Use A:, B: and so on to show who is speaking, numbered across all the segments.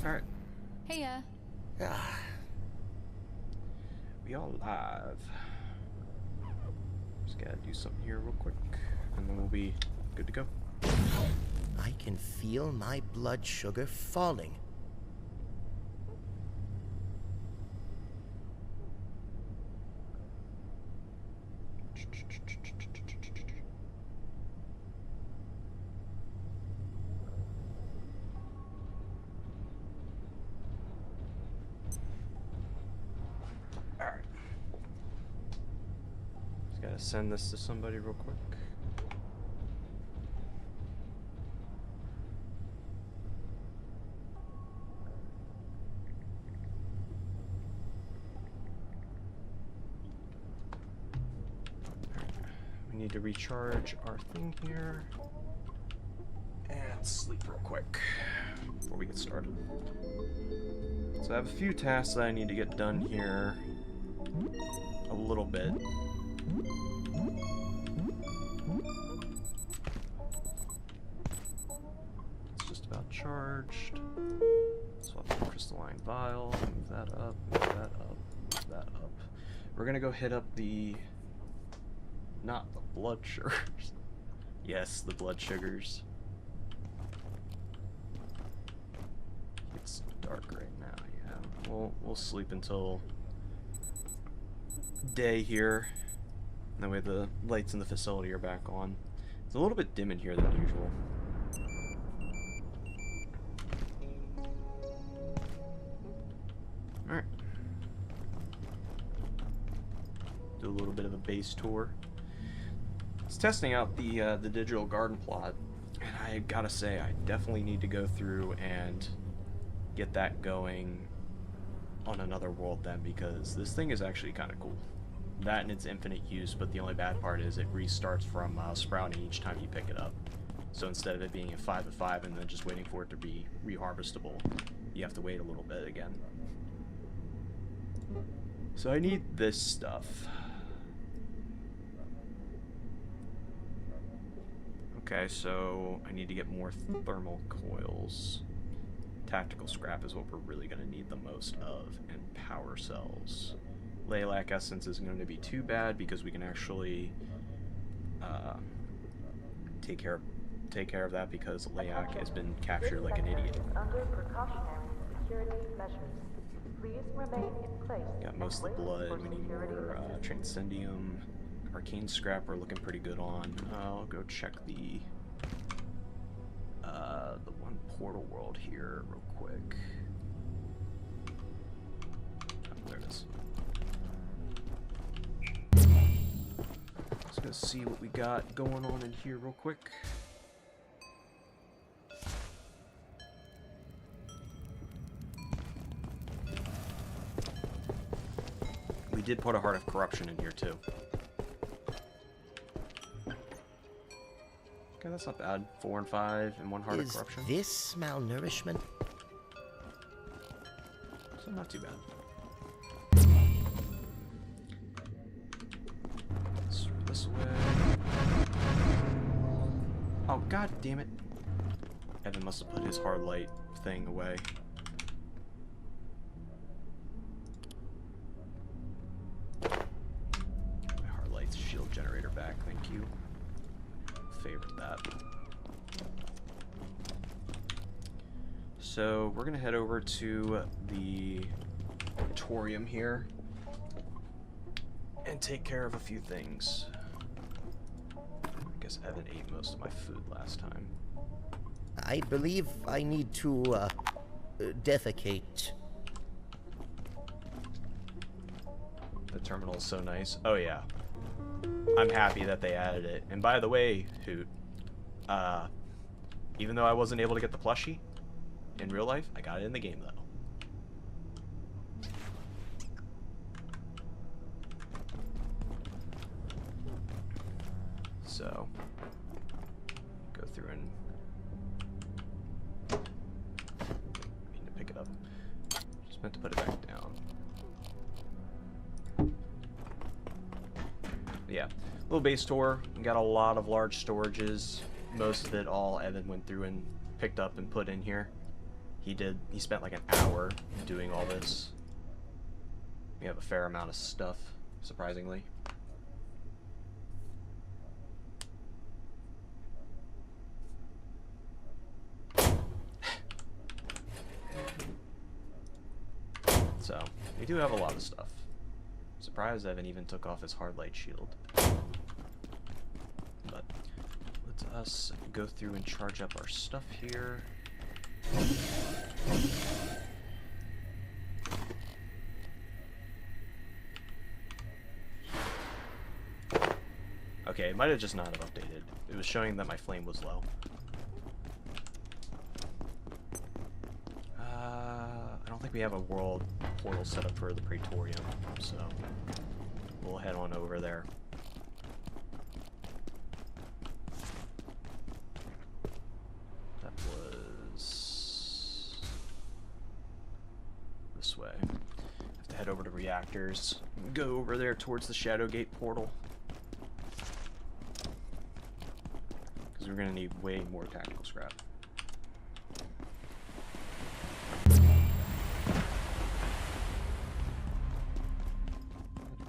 A: Alright.
B: Heya.
A: We all live. Just gotta do something here real quick, and then we'll be good to go.
C: I can feel my blood sugar falling.
A: Alright. Just gotta send this to somebody real quick. We need to recharge our thing here and sleep real quick before we get started. So I have a few tasks that I need to get done here a little bit. It's just about charged. Swap the crystalline vial, move that up, move that up, move that up. We're gonna go hit up the... not the blood sugars. Yes, the blood sugars. It's dark right now, yeah. We'll sleep until day here. That way the lights in the facility are back on. It's a little bit dim in here than usual. Alright. Do a little bit of a base tour. It's testing out the digital garden plot, and I gotta say, I definitely need to go through and get that going on another world then, because this thing is actually kind of cool. That and its infinite use, but the only bad part is it restarts from sprouting each time you pick it up. So instead of it being at 5 at 5 and then just waiting for it to be reharvestable, you have to wait a little bit again. So I need this stuff. Okay, so I need to get more thermal coils. Tactical scrap is what we're really going to need the most of, and power cells. Lilac essence isn't going to be too bad because we can actually take care of that because Lilac has been captured like an idiot.
D: Under precautionary security measures. Please remain in place.
A: Got most of the blood. We need more transcendium. Arcane scrap we're looking pretty good on. I'll go check the one portal world here real quick. Oh, there it is. Let's go see what we got going on in here real quick. We did put a Heart of Corruption in here too. Okay, that's not bad. 4 and 5 and 1 Heart of Corruption.
C: Is this malnourishment?
A: So not too bad. Let's throw this away. Oh, god damn it. Evan must have put his hard light thing away. My hard light's shield generator back, thank you. Favorite that. So we're gonna head over to the auditorium here and take care of a few things. I guess Evan ate most of my food last time.
C: I believe I need to defecate.
A: The terminal is so nice. Oh yeah. I'm happy that they added it. And by the way, Hoot, even though I wasn't able to get the plushie in real life, I got it in the game though. So, go through and need to pick it up. Just meant to put it back down. Yeah, little base tour. We got a lot of large storages. Most of it all Evan went through and picked up and put in here. He spent like an hour doing all this. We have a fair amount of stuff, surprisingly. So, we do have a lot of stuff. Surprised Evan even took off his hard light shield. But let us go through and charge up our stuff here. Okay, it might have just not have updated. It was showing that my flame was low. I don't think we have a world portal set up for the Praetorium, so we'll head on over there. That was this way. Have to head over to reactors. Go over there towards the Shadowgate portal. Because we're going to need way more tactical scrap.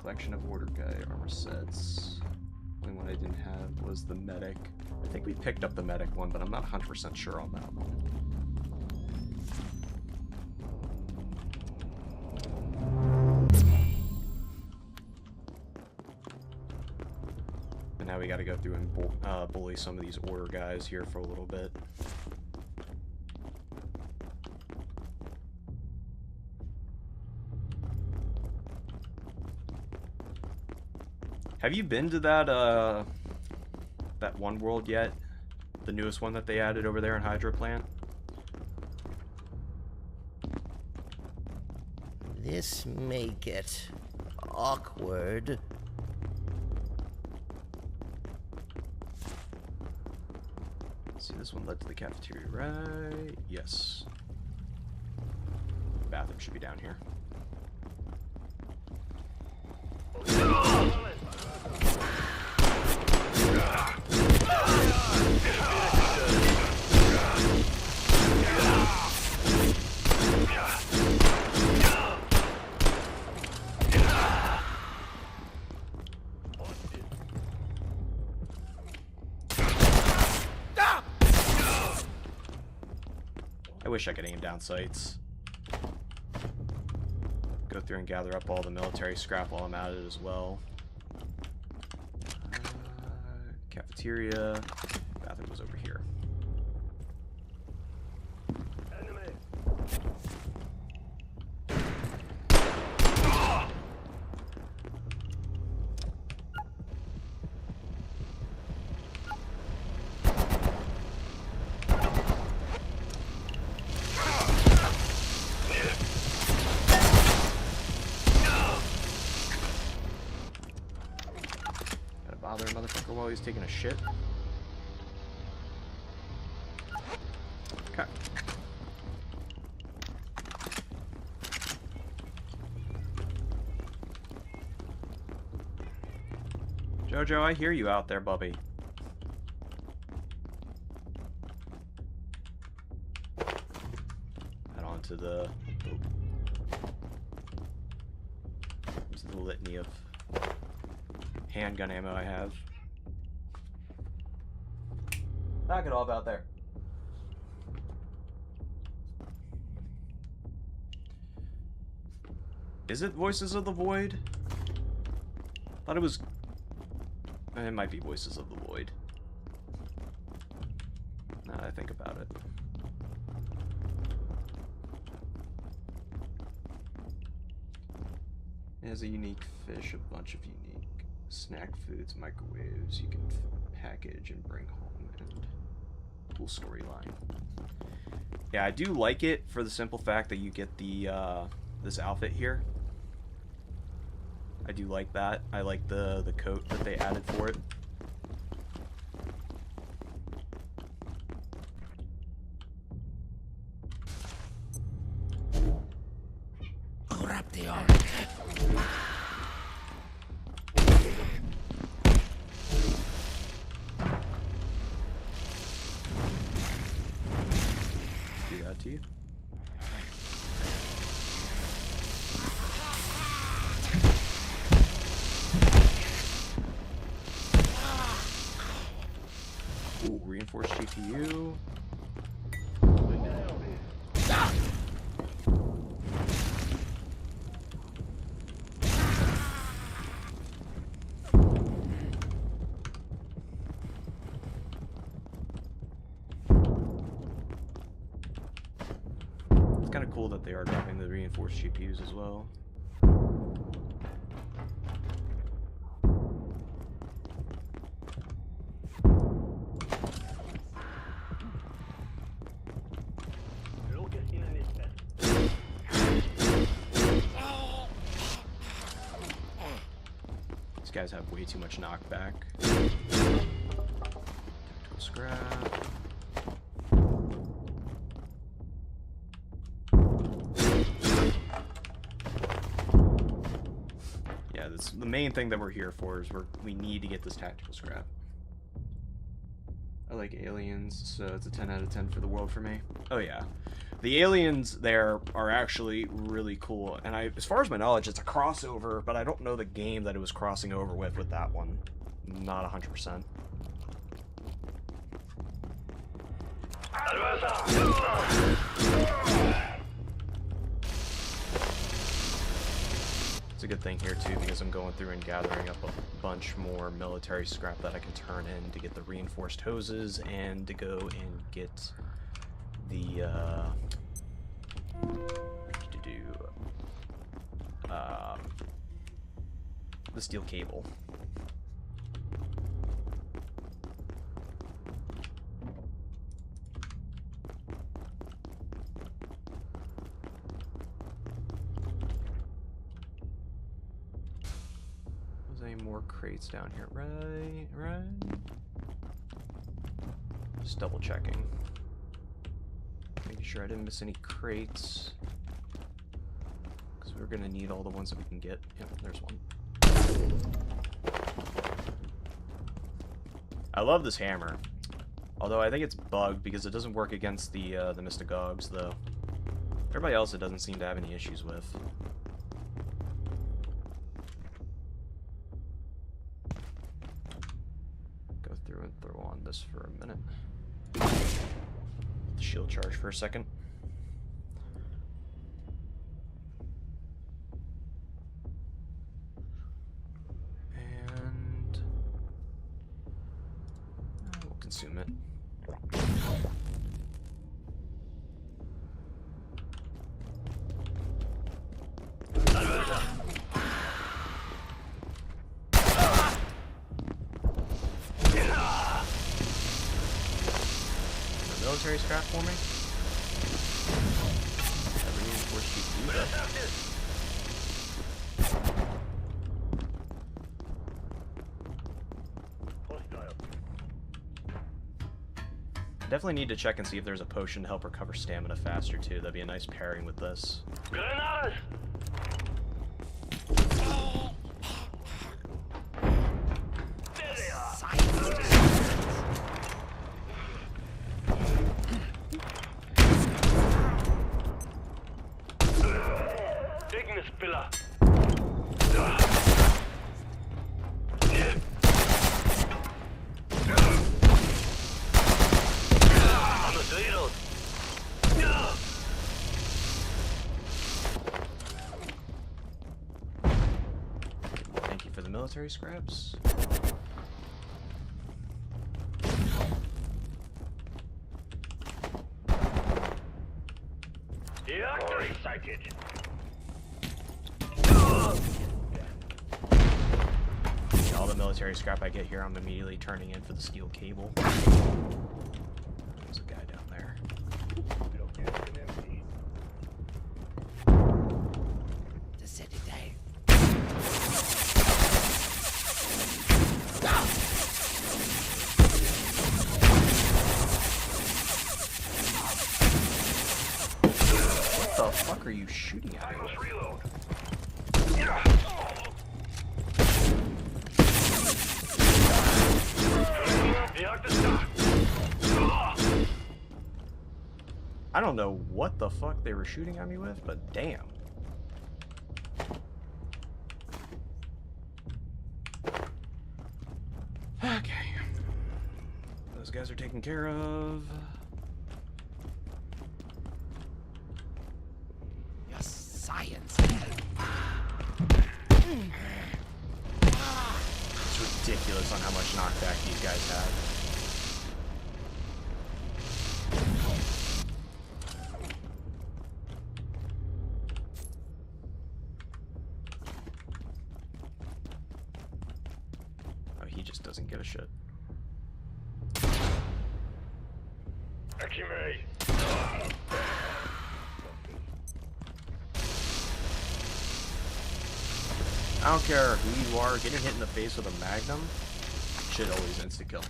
A: Collection of order guy armor sets. Only one I didn't have was the medic. I think we picked up the medic one, but I'm not 100% sure on that one. But now we got to go through and bully some of these order guys here for a little bit. Have you been to that that one world yet? The newest one that they added over there in Hydro Plant?
C: This may get awkward.
A: See, this one led to the cafeteria, right? Yes. Bathroom should be down here. I wish I could aim down sights. Go through and gather up all the military scrap while I'm at it as well. Cafeteria. Bathroom was over here. Bother a motherfucker while he's taking a shit. Okay. Jojo, I hear you out there, bubby. Head on to the litany of handgun ammo I have. Knock it all out there. Is it Voices of the Void? Thought it was... It might be Voices of the Void. Now that I think about it. It has a unique fish, a bunch of unique snack foods, microwaves you can package and bring home, and cool storyline. Yeah, I do like it for the simple fact that you get the this outfit here. I do like that. I like the coat that they added for it.
C: Grab the arm.
A: Do that to you. kind of cool that they are dropping the reinforced GPUs as well. These guys have way too much knockback. Tactical scrap. Yeah, this, the main thing that we're here for is we need to get this tactical scrap. I like aliens, so it's a 10 out of 10 for the world for me. Oh yeah. The aliens there are actually really cool, and as far as my knowledge, it's a crossover, but I don't know the game that it was crossing over with that one. Not 100%. It's a good thing here too, because I'm going through and gathering up a bunch more military scrap that I can turn in to get the reinforced hoses and to go and get the the steel cable. Any more crates down here? Right. Just double checking. Making sure I didn't miss any crates. Because we're gonna need all the ones that we can get. Yep, there's one. I love this hammer. Although I think it's bugged because it doesn't work against the Mystagogs, though. Everybody else it doesn't seem to have any issues with. Through and throw on this for a minute. The shield charge for a second. And we'll consume it. Military scrap for me? I definitely need to check and see if there's a potion to help recover stamina faster too. That'd be a nice pairing with this.
B: Granadas! There they are! Taking this pillar.
A: Thank you for the military scraps.
B: Reactor sighted.
A: All the military scrap I get here, I'm immediately turning in for the steel cable. There's a guy down there.
C: To set it down.
A: What the fuck are you shooting at?
B: Reload.
A: I don't know what the fuck they were shooting at me with, but damn. Okay. Those guys are taken care of.
C: Your science.
A: It's ridiculous on how much knockback these guys have. doesn't give a shit.
B: Accumulate.
A: I don't care who you are, getting hit in the face with a magnum should always insta-kill.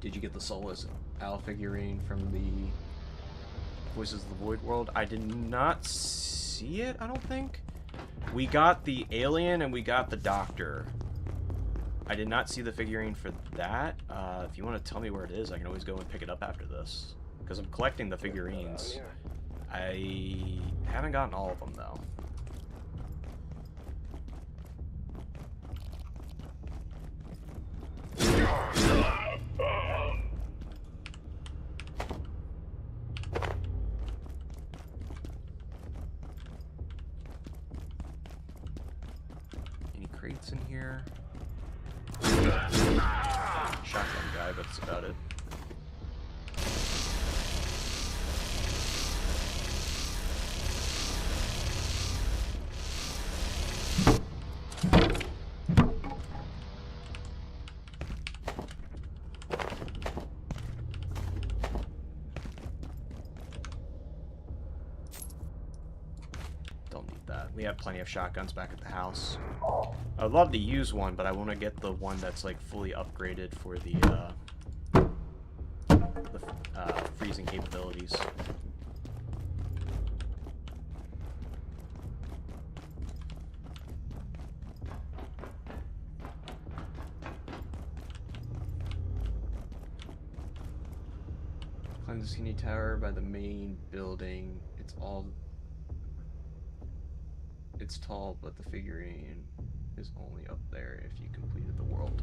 A: Did you get the Soulless Al figurine from the Voices of the Void world? I did not see it, I don't think. We got the alien and we got the doctor. I did not see the figurine for that. If you want to tell me where it is, I can always go and pick it up after this. Because I'm collecting the figurines. I haven't gotten all of them, though. Any crates in here? Shotgun guy, but that's about it. Don't need that. We have plenty of shotguns back at the house. I'd love to use one, but I want to get the one that's like fully upgraded for the freezing capabilities. Climb the skinny tower by the main building. It's tall, but the figurine is only up there if you completed the world.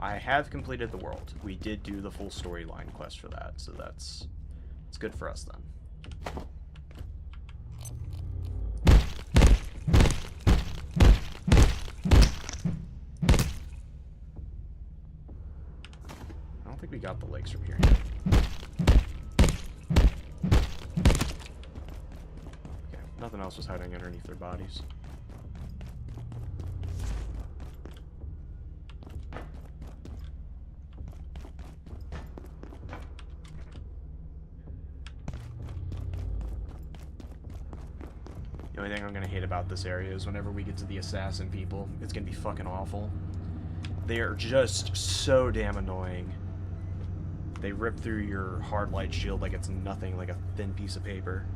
A: I have completed the world. We did do the full storyline quest for that, so it's good for us then. I don't think we got the legs from here yet. Okay, nothing else was hiding underneath their bodies. The only thing I'm gonna hate about this area is whenever we get to the assassin people, it's gonna be fucking awful. They are just so damn annoying. They rip through your hard light shield like it's nothing, like a thin piece of paper.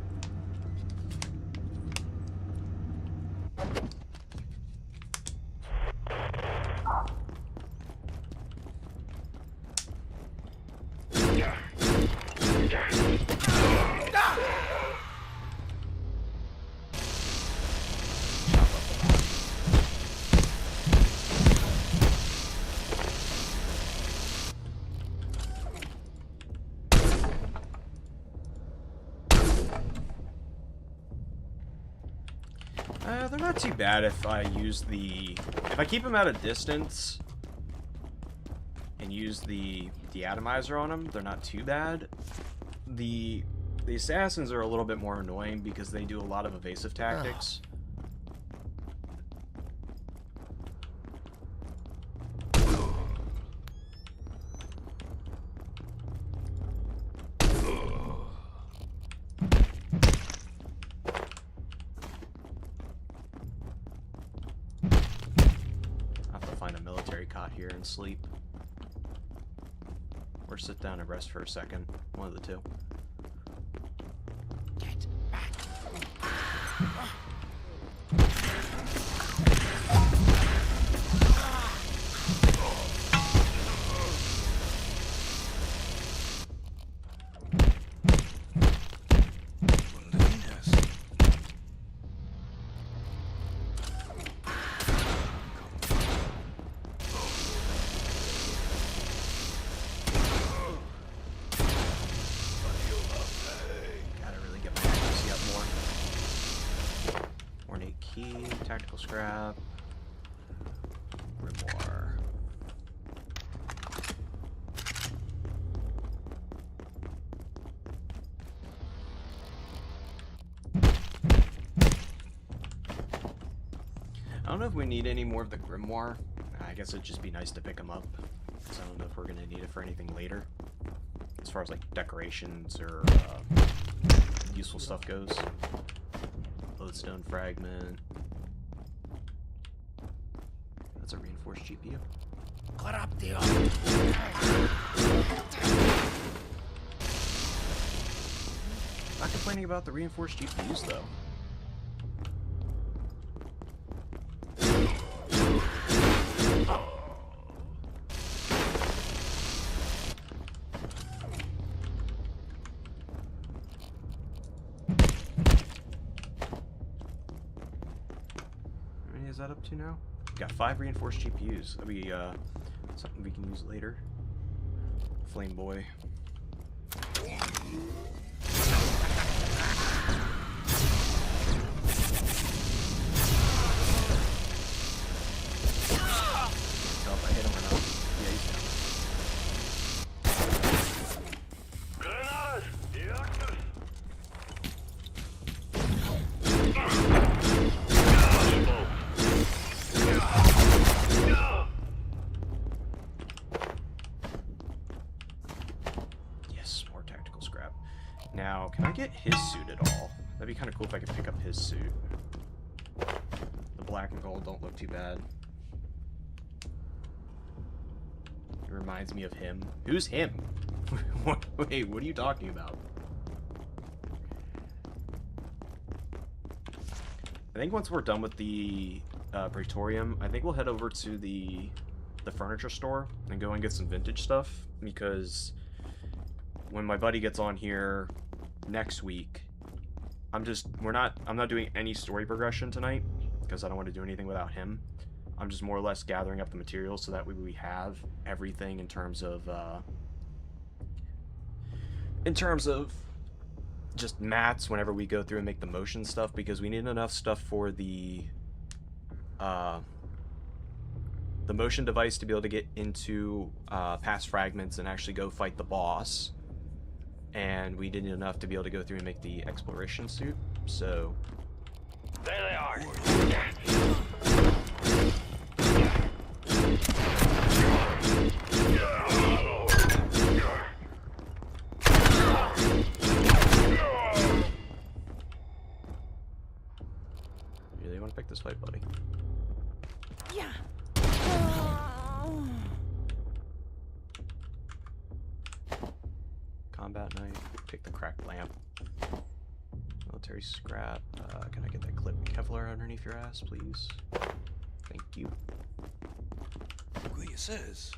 A: They're not too bad if I use if I keep them at a distance and use the atomizer on them, they're not too bad. The assassins are a little bit more annoying because they do a lot of evasive tactics. Here and sleep, or sit down and rest for a second. One of the two.
C: Get back.
A: Tactical scrap. Grimoire. I don't know if we need any more of the grimoire. I guess it'd just be nice to pick them up. So I don't know if we're gonna need it for anything later, as far as like decorations or useful stuff goes. Lodestone fragment. That's a reinforced GPU. Not complaining about the reinforced GPUs though. How many is that up to now? Got 5 reinforced GPUs. That'll be something we can use later. Flame boy. Tell if I hit him or not. Yeah, he's down.
B: Granadas! Reactors!
A: Yes, more tactical scrap. Now, can I get his suit at all? That'd be kind of cool if I could pick up his suit. The black and gold don't look too bad. It reminds me of him. Who's him? Wait, what are you talking about? I think once we're done with the Praetorium, I think we'll head over to the furniture store and go and get some vintage stuff, because when my buddy gets on here next week, I'm not doing any story progression tonight because I don't want to do anything without him. I'm just more or less gathering up the materials so that way we have everything in terms of just mats whenever we go through and make the motion stuff, because we need enough stuff for the motion device to be able to get into past fragments and actually go fight the boss, and we didn't enough to be able to go through and make the exploration suit. So
B: There they are!
A: you really want to pick this fight, buddy?
E: Yeah.
A: Combat knife. Pick the cracked lamp. Military scrap. Can I get that clip Kevlar underneath your ass, please? Thank you.
F: Look what it says.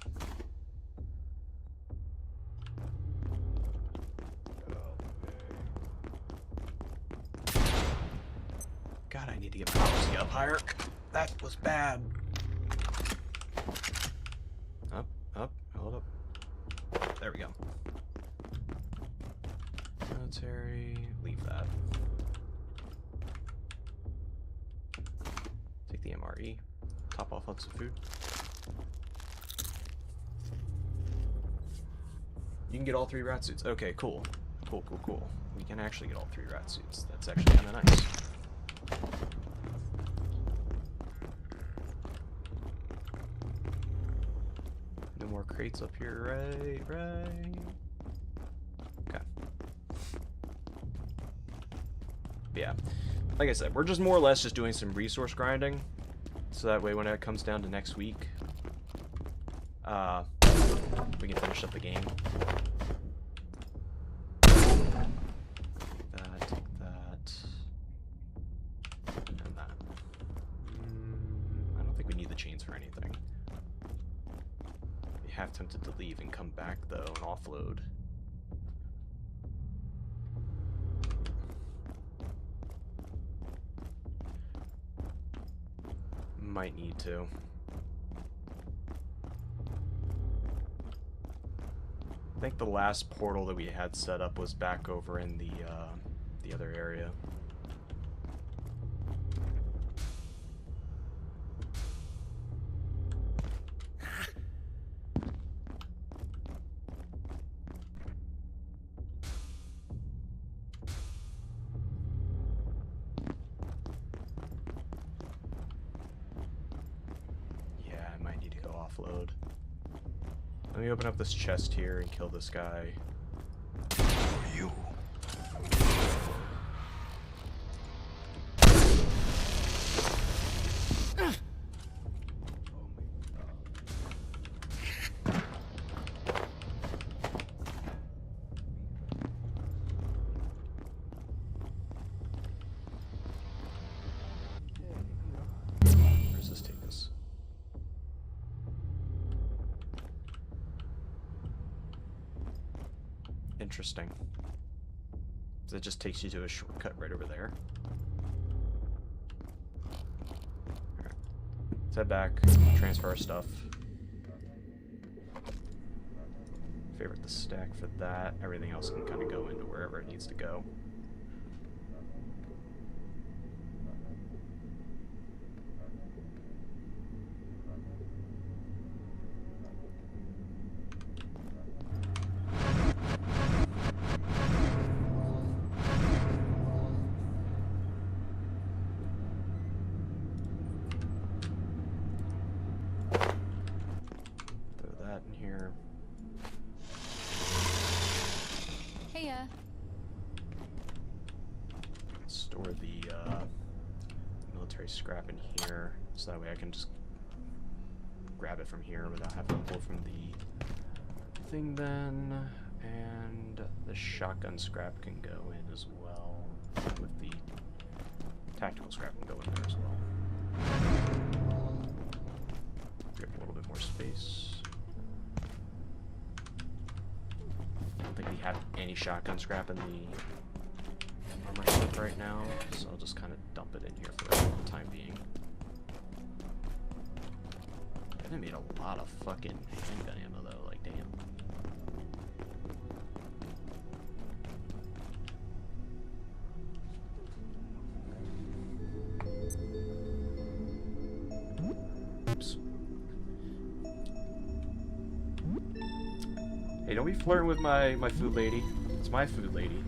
A: God, I need to get my policy up higher. That was bad. Up, hold up. There we go. Military, leave that. Take the MRE. Top off on some food. You can get all 3 rat suits. Okay, cool. Cool. We can actually get all 3 rat suits. That's actually kind of nice. No more crates up here, right? Okay. Yeah. Like I said, we're just more or less just doing some resource grinding. So that way when it comes down to next week, we can finish up the game. Take that. And that. I don't think we need the chains for anything. Be half tempted to leave and come back though and offload. Might need to. I think the last portal that we had set up was back over in the other area. Yeah, I might need to go Let me open up this chest here and kill this guy.
F: Who are you?
A: Where does this take us? Interesting. So it just takes you to a shortcut right over there. Alright. Let's head back, transfer our stuff. Favorite the stack for that. Everything else can kind of go into wherever it needs to go. Throw that in here.
E: Heya.
A: Store the military scrap in here, so that way I can just grab it from here without having to pull from the thing then. And the shotgun scrap can go in as well, with the tactical scrap can go in there as well. Grab a little bit more space. I don't think we have any shotgun scrap in the armor ship right now, so I'll just kind of dump it in here for the time being. I haven't made a lot of fucking handgun ammo though, like damn. Oops. Hey, don't be flirting with my food lady. It's my food lady.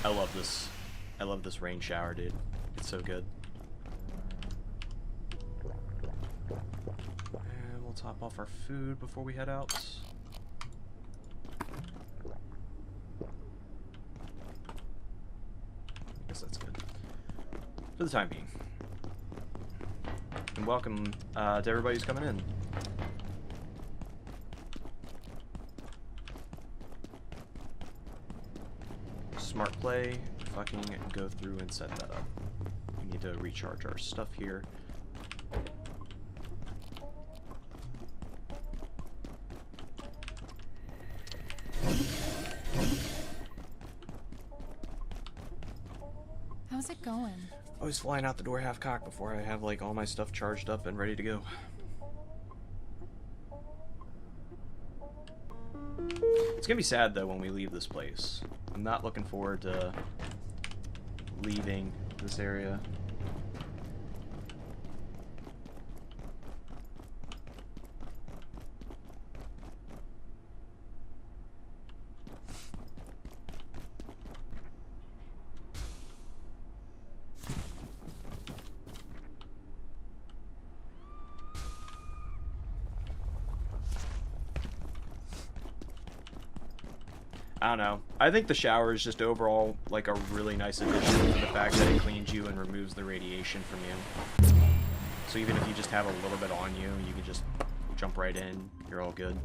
A: I love this. I love this rain shower, dude. It's so good. And we'll top off our food before we head out. I guess that's good. For the time being. And welcome to everybody who's coming in. Smart play, fucking go through and set that up. We need to recharge our stuff here.
E: How's it going?
A: Always flying out the door half cocked before I have like all my stuff charged up and ready to go. It's gonna be sad though when we leave this place. I'm not looking forward to leaving this area. I don't know. I think the shower is just overall like a really nice addition for the fact that it cleans you and removes the radiation from you. So even if you just have a little bit on you, you can just jump right in. You're all good.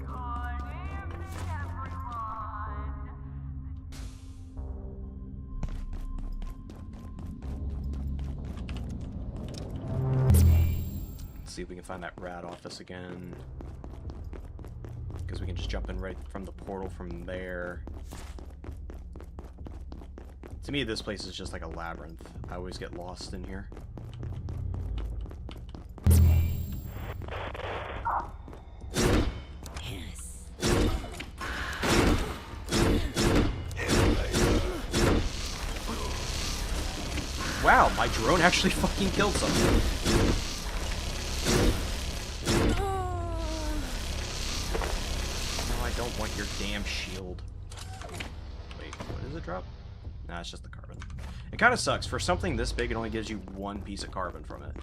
A: Let's see if we can find that rat office again. Because we can just jump in right from the portal from there. To me, this place is just like a labyrinth. I always get lost in here.
E: Yes.
A: Wow, my drone actually fucking killed something. No, I don't want your damn shield. does it drop? Nah, it's just the carbon. It kind of sucks. For something this big, it only gives you one piece of carbon from it.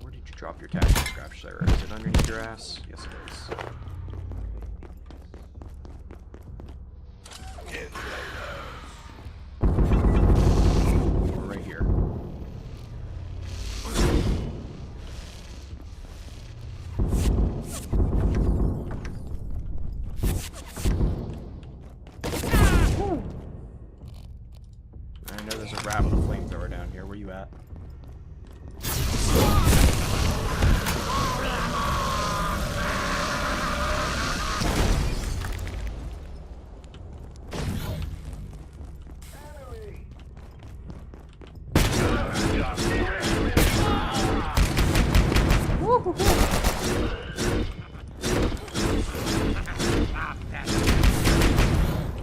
A: Where did you drop your tactical scrap, sir? Is it underneath your ass? Yes, it is. Or right here. I know there's a rat with a flamethrower down here. Where you at?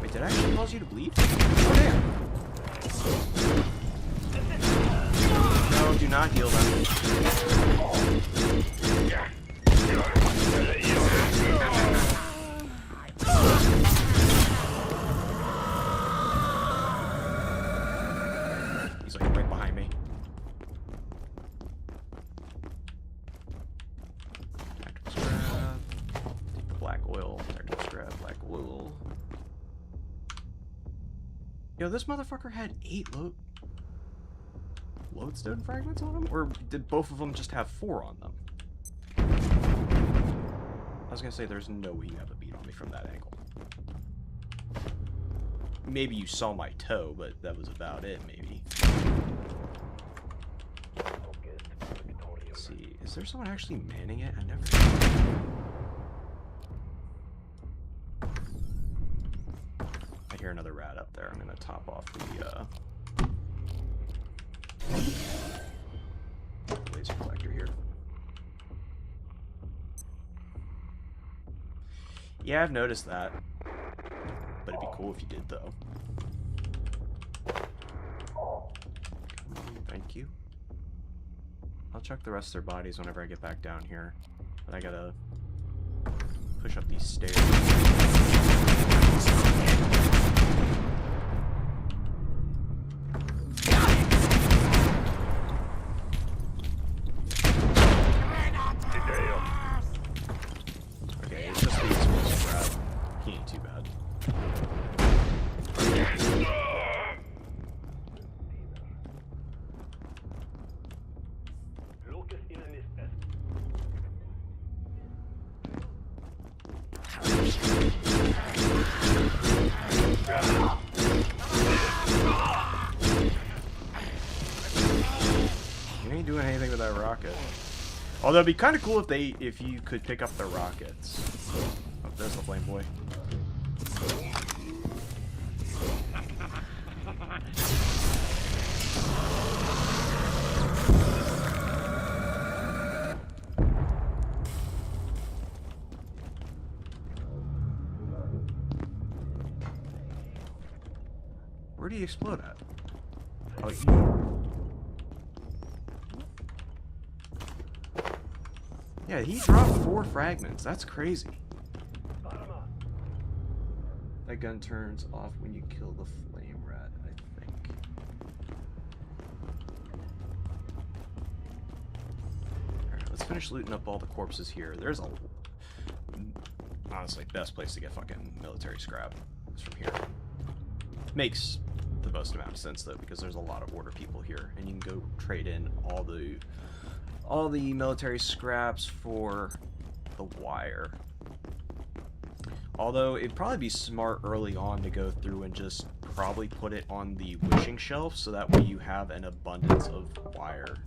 A: Wait, did I actually cause you to bleed? Oh, damn. No, do not heal them. He's like right behind me. Tactical scrap. Black oil. Tactical scrap. Black oil. Yo, this motherfucker had 8 lodestone fragments on him? Or did both of them just have 4 on them? I was gonna say, there's no way you have a beat on me from that angle. Maybe you saw my toe, but that was about it, maybe. Let's see, is there someone actually manning it? I never... I hear another rat up there. I'm gonna top off the, laser collector here. Yeah, I've noticed that. But it'd be cool if you did, though. Thank you. I'll check the rest of their bodies whenever I get back down here. But I gotta push up these stairs. Okay, it's just the explosive rat. He ain't too bad. You ain't doing anything with that rocket. Although it'd be kind of cool if you could pick up the rockets. Oh, there's the flame boy. Where do you explode at? Oh, yeah, he dropped 4 fragments. That's crazy. That gun turns off when you kill the flame rat, I think. Alright, let's finish looting up all the corpses here. There's a... honestly, best place to get fucking military scrap is from here. Makes the most amount of sense, though, because there's a lot of order people here, and you can go trade in all the military scraps for the wire. Although it'd probably be smart early on to go through and just probably put it on the wishing shelf, so that way you have an abundance of wire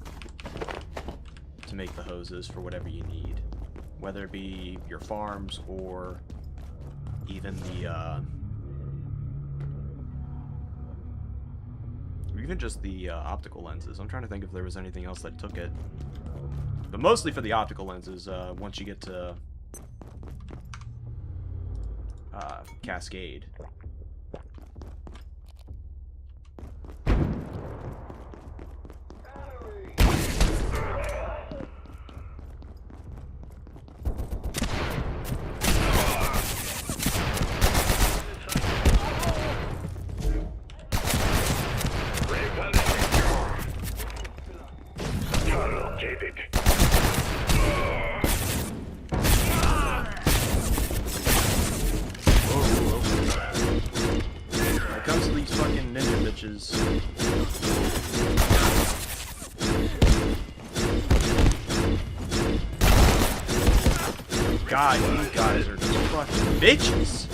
A: to make the hoses for whatever you need, whether it be your farms or even the even just the optical lenses. I'm trying to think if there was anything else that took it. But mostly for the optical lenses, once you get to Cascade. is... God, you guys are just fucking bitches!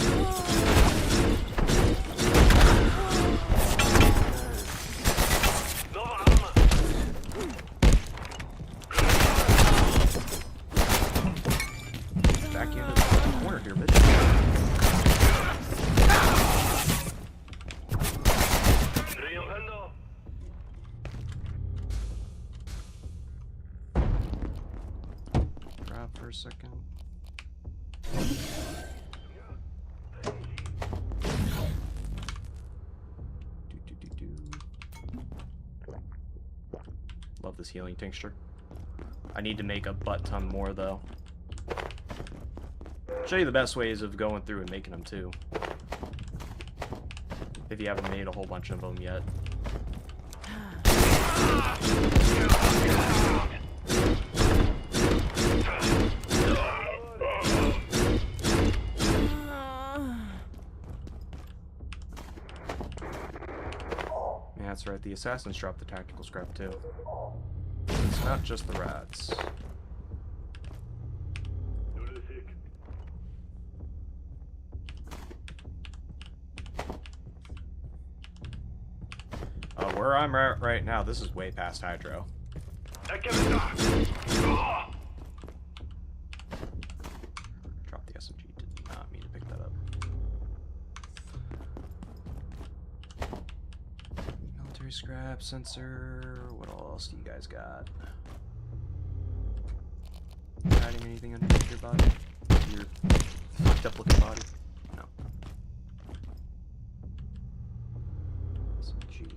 A: Back into the corner here, bitch. Drop for a second. Love this healing tincture. I need to make a butt ton more though. Show you the best ways of going through and making them too. If you haven't made a whole bunch of them yet. Yeah, that's right, the assassins drop the tactical scrap too. It's not just the rats. Where I'm at right now, this is way past hydro. Drop the SMG, did not mean to pick that up. Military scrap, sensor, what else do you guys got? Hiding anything underneath your body? Your fucked up looking body? No. SMG.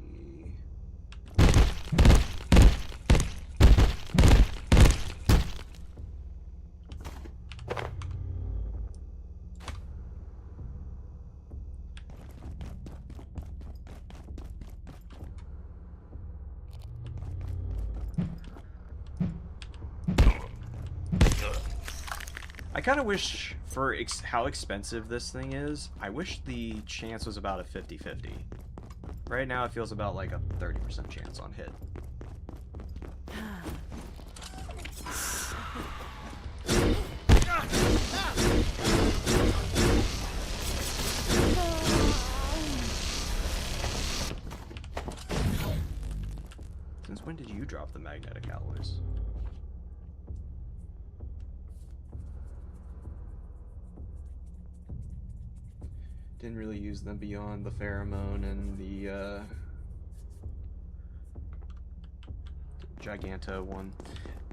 A: I kind of wish, for how expensive this thing is, I wish the chance was about a 50-50. Right now it feels about like a 30% chance on hit. Since when did you drop the magnetic alloys? Didn't really use them beyond the pheromone and the Giganto one.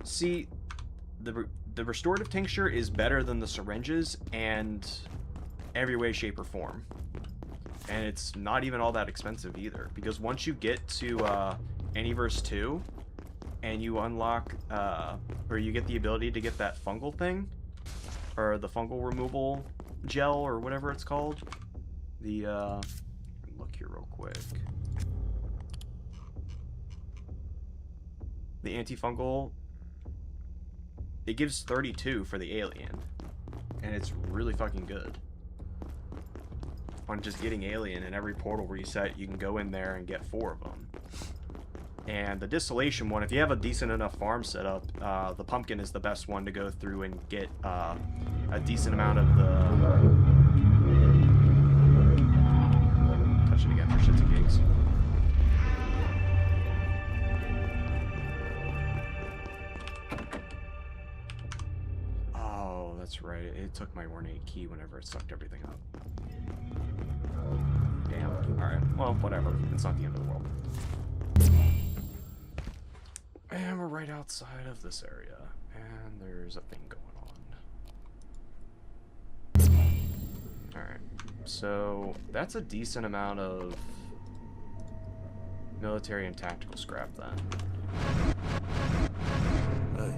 A: See, the restorative tincture is better than the syringes and every way, shape, or form. And it's not even all that expensive either, because once you get to Anyverse 2 and you unlock or you get the ability to get that fungal thing, or the fungal removal gel, or whatever it's called. The look here real quick. The antifungal, it gives 32 for the alien, and it's really fucking good. On just getting alien, in every portal reset, you can go in there and get 4 of them. And the distillation one, if you have a decent enough farm set up, the pumpkin is the best one to go through and get a decent amount of the. Touch it again for shits and gigs. Oh, that's right. It took my ornate key whenever it sucked everything up. Damn. Alright. Well, whatever. It's not the end of the world. And we're right outside of this area. And there's a thing going on. Alright. So, that's a decent amount of military and tactical scrap then.
F: Hey.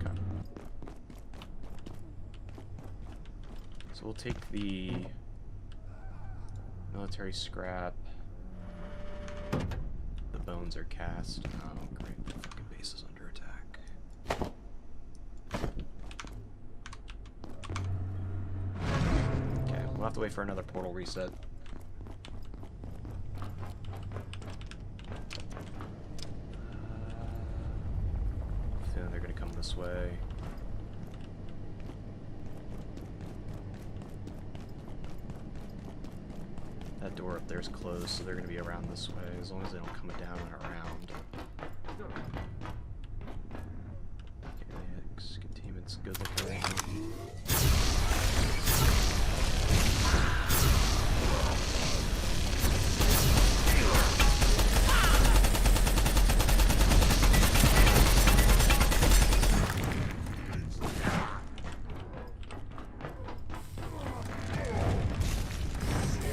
A: Okay. So we'll take the military scrap. The bones are cast. Oh, great. The fucking base is under attack. We'll have to wait for another portal reset. Then they're gonna come this way. That door up there is closed, so they're gonna be around this way, as long as they don't come down and around. Okay, containment's good looking.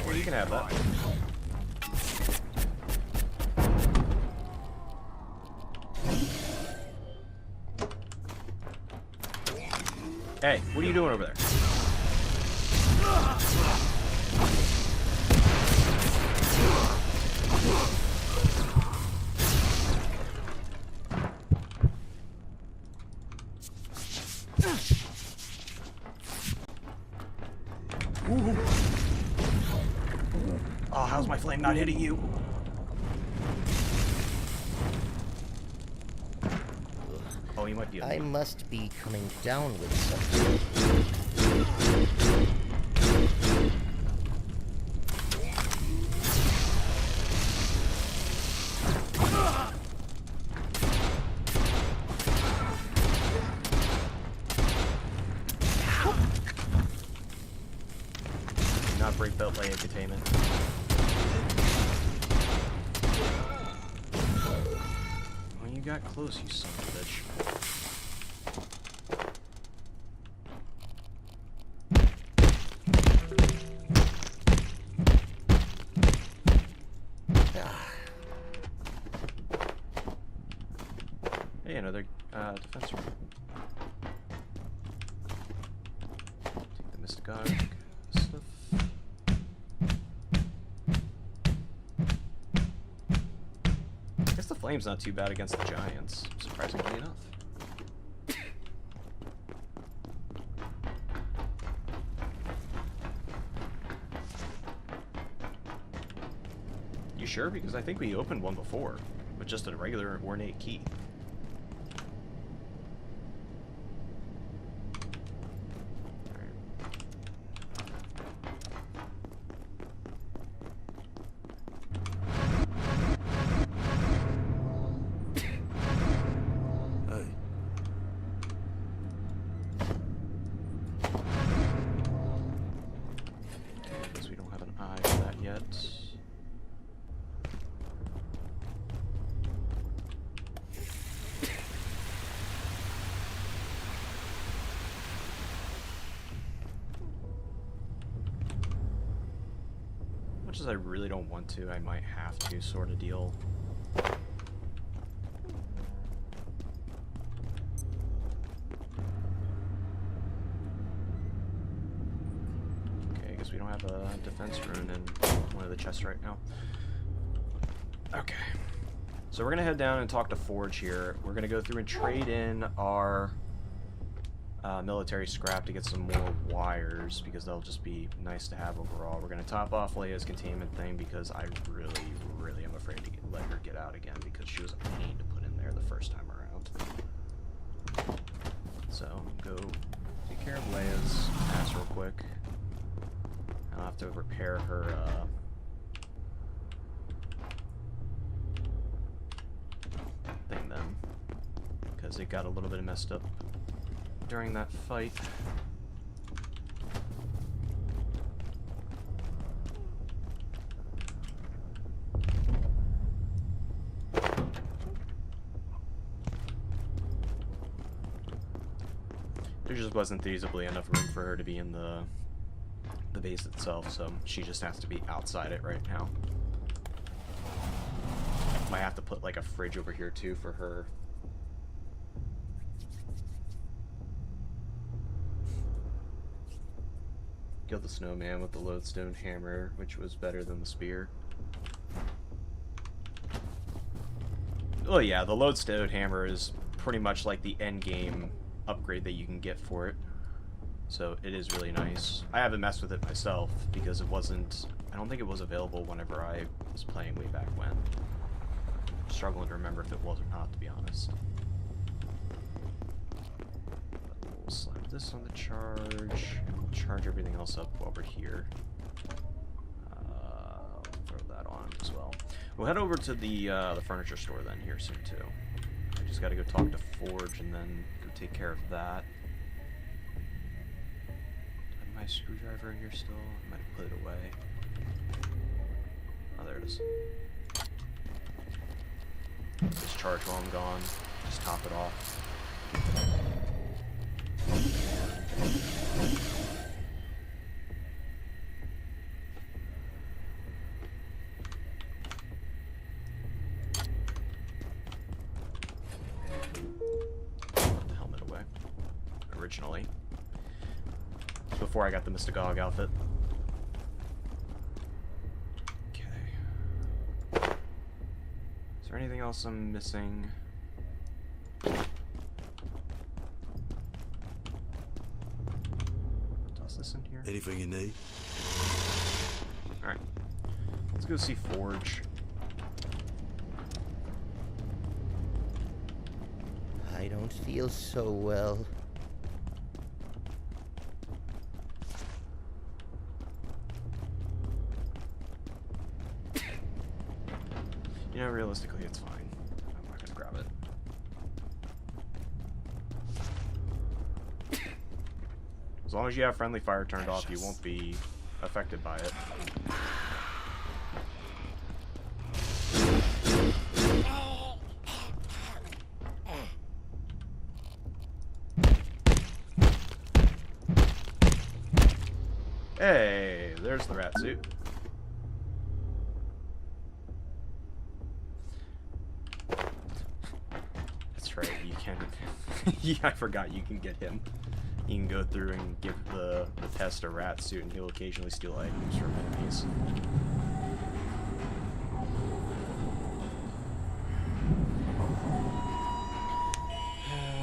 A: Well, you can have that. Hey, what are you doing over there? Ooh. Oh, how's my flame not hitting you? Oh, you might be.
C: I must be coming down with something.
A: Do not break belt layer containment. Well, you got close, you son of a bitch. Hey, another defense room. Take the Mystagogic stuff. I guess the flame's not too bad against the giants, surprisingly enough. You sure? Because I think we opened one before with just a regular ornate key. Much as I really don't want to, I might have to sort of deal. Okay, I guess we don't have a defense rune in one of the chests right now. Okay. So we're gonna head down and talk to Forge here. We're gonna go through and trade in our military scrap to get some more wires, because they'll just be nice to have overall. We're going to top off Leia's containment thing, because I really am afraid to let her get out again, because she was a pain to put in there the first time around. So, go take care of Leia's ass real quick. I'll have to repair her, thing then, because it got a little bit messed up during that fight. There just wasn't feasibly enough room for her to be in the base itself, so she just has to be outside it right now. Might have to put like a fridge over here too for her. Killed the snowman with the lodestone hammer, which was better than the spear. Oh yeah, the lodestone hammer is pretty much like the end game upgrade that you can get for it. So it is really nice. I haven't messed with it myself because it wasn't... I don't think it was available whenever I was playing way back when. I'm struggling to remember if it was or not, to be honest. But we'll slap this on the charge, and we'll charge everything else up while we're here. Throw that on as well. We'll head over to the furniture store then here soon too. I just gotta go talk to Forge and then go take care of that. My screwdriver in here still? I might have put it away. Oh, there it is. Just charge while I'm gone. Just top it off. Put the helmet away. Originally. Before I got the Mr. Gog outfit. Okay. Is there anything else I'm missing? Toss this in here.
F: Anything you need?
A: Alright. Let's go see Forge.
C: I don't feel so well.
A: You know, realistically, it's fine. I'm not gonna grab it. As long as you have friendly fire turned off, you won't be affected by it. Hey, there's the rat suit. That's right, you can... yeah, I forgot you can get him. You can go through and give the pest a rat suit, and he'll occasionally steal items from enemies.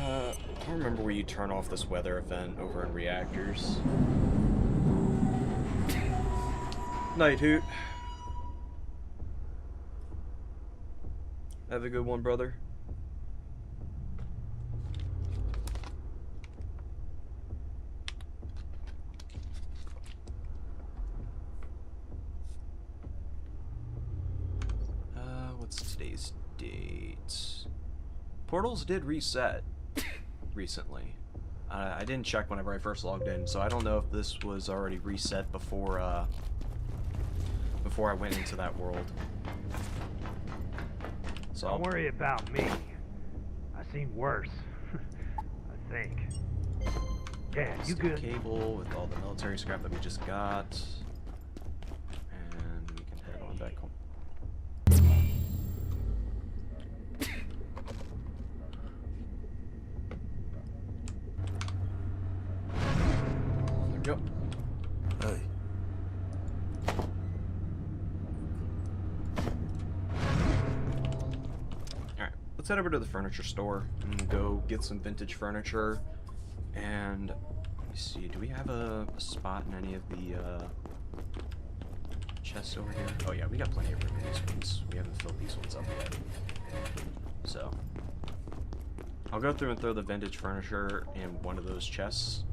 A: I don't remember where you turn off this weather event over in reactors. Night Hoot. Have a good one, brother. What's today's date? Portals did reset recently. I didn't check whenever I first logged in, so I don't know if this was already reset before I went into that world. So
G: Don't worry about me. I've seen worse. I think. Yeah, you
A: steel
G: good?
A: cable with all the military scrap that we just got, and we can head on back home. There we go.
F: Hey.
A: Alright, let's head over to the furniture store and go get some vintage furniture. And let me see, do we have a spot in any of the chests over here? Oh yeah, we got plenty of room in these ones. We haven't filled these ones up yet. So I'll go through and throw the vintage furniture in one of those chests.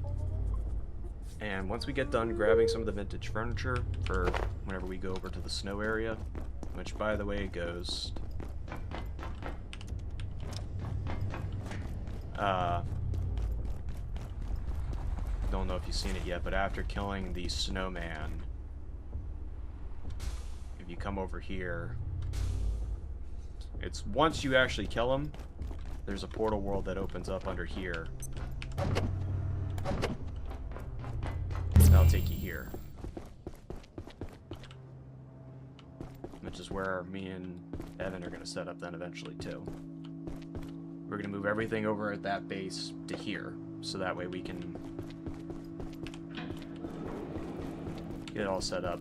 A: And once we get done grabbing some of the vintage furniture for whenever we go over to the snow area, which by the way goes don't know if you've seen it yet, but after killing the snowman, if you come over here, it's once you actually kill him, there's a portal world that opens up under here. That'll take you here. Which is where me and Evan are going to set up then eventually too. We're going to move everything over at that base to here, so that way we can get it all set up.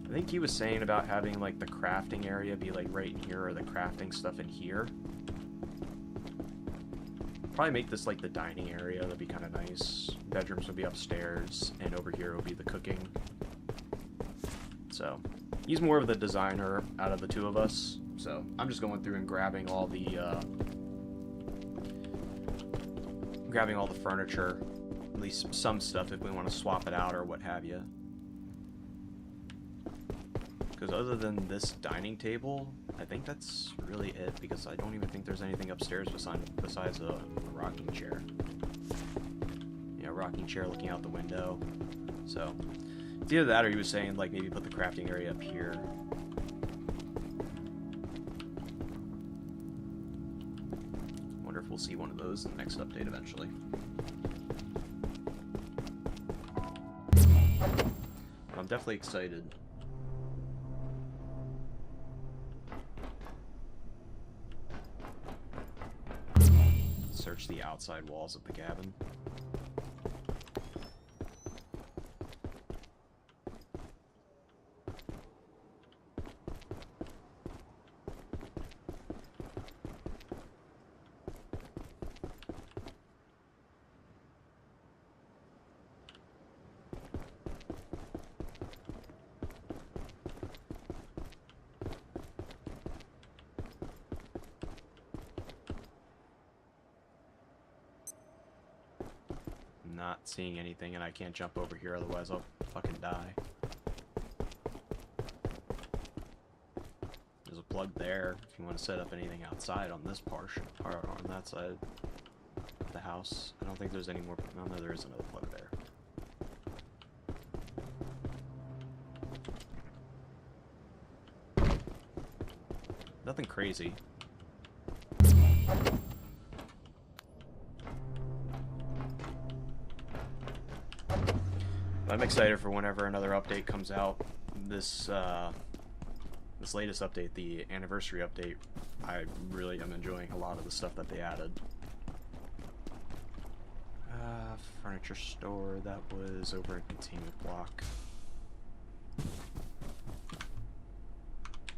A: I think he was saying about having like the crafting area be like right in here, or the crafting stuff in here. probably make this like the dining area. That'd be kind of nice. Bedrooms would be upstairs, and over here will be the cooking. So he's more of the designer out of the two of us. So I'm just going through and grabbing all the furniture, at least some stuff if we want to swap it out or what have you. Because other than this dining table, I think that's really it, because I don't even think there's anything upstairs besides a rocking chair. Yeah, rocking chair looking out the window. So it's either that or he was saying like maybe put the crafting area up here. Wonder if we'll see one of those in the next update eventually. I'm definitely excited. Search the outside walls of the cabin. Not seeing anything, and I can't jump over here, otherwise I'll fucking die. There's a plug there if you want to set up anything outside on this portion, or on that side of the house. I don't think there's any more. No, there is another plug there. Nothing crazy. I'm excited for whenever another update comes out. This this latest update, the anniversary update, I really am enjoying a lot of the stuff that they added. Furniture store, that was over in containment block.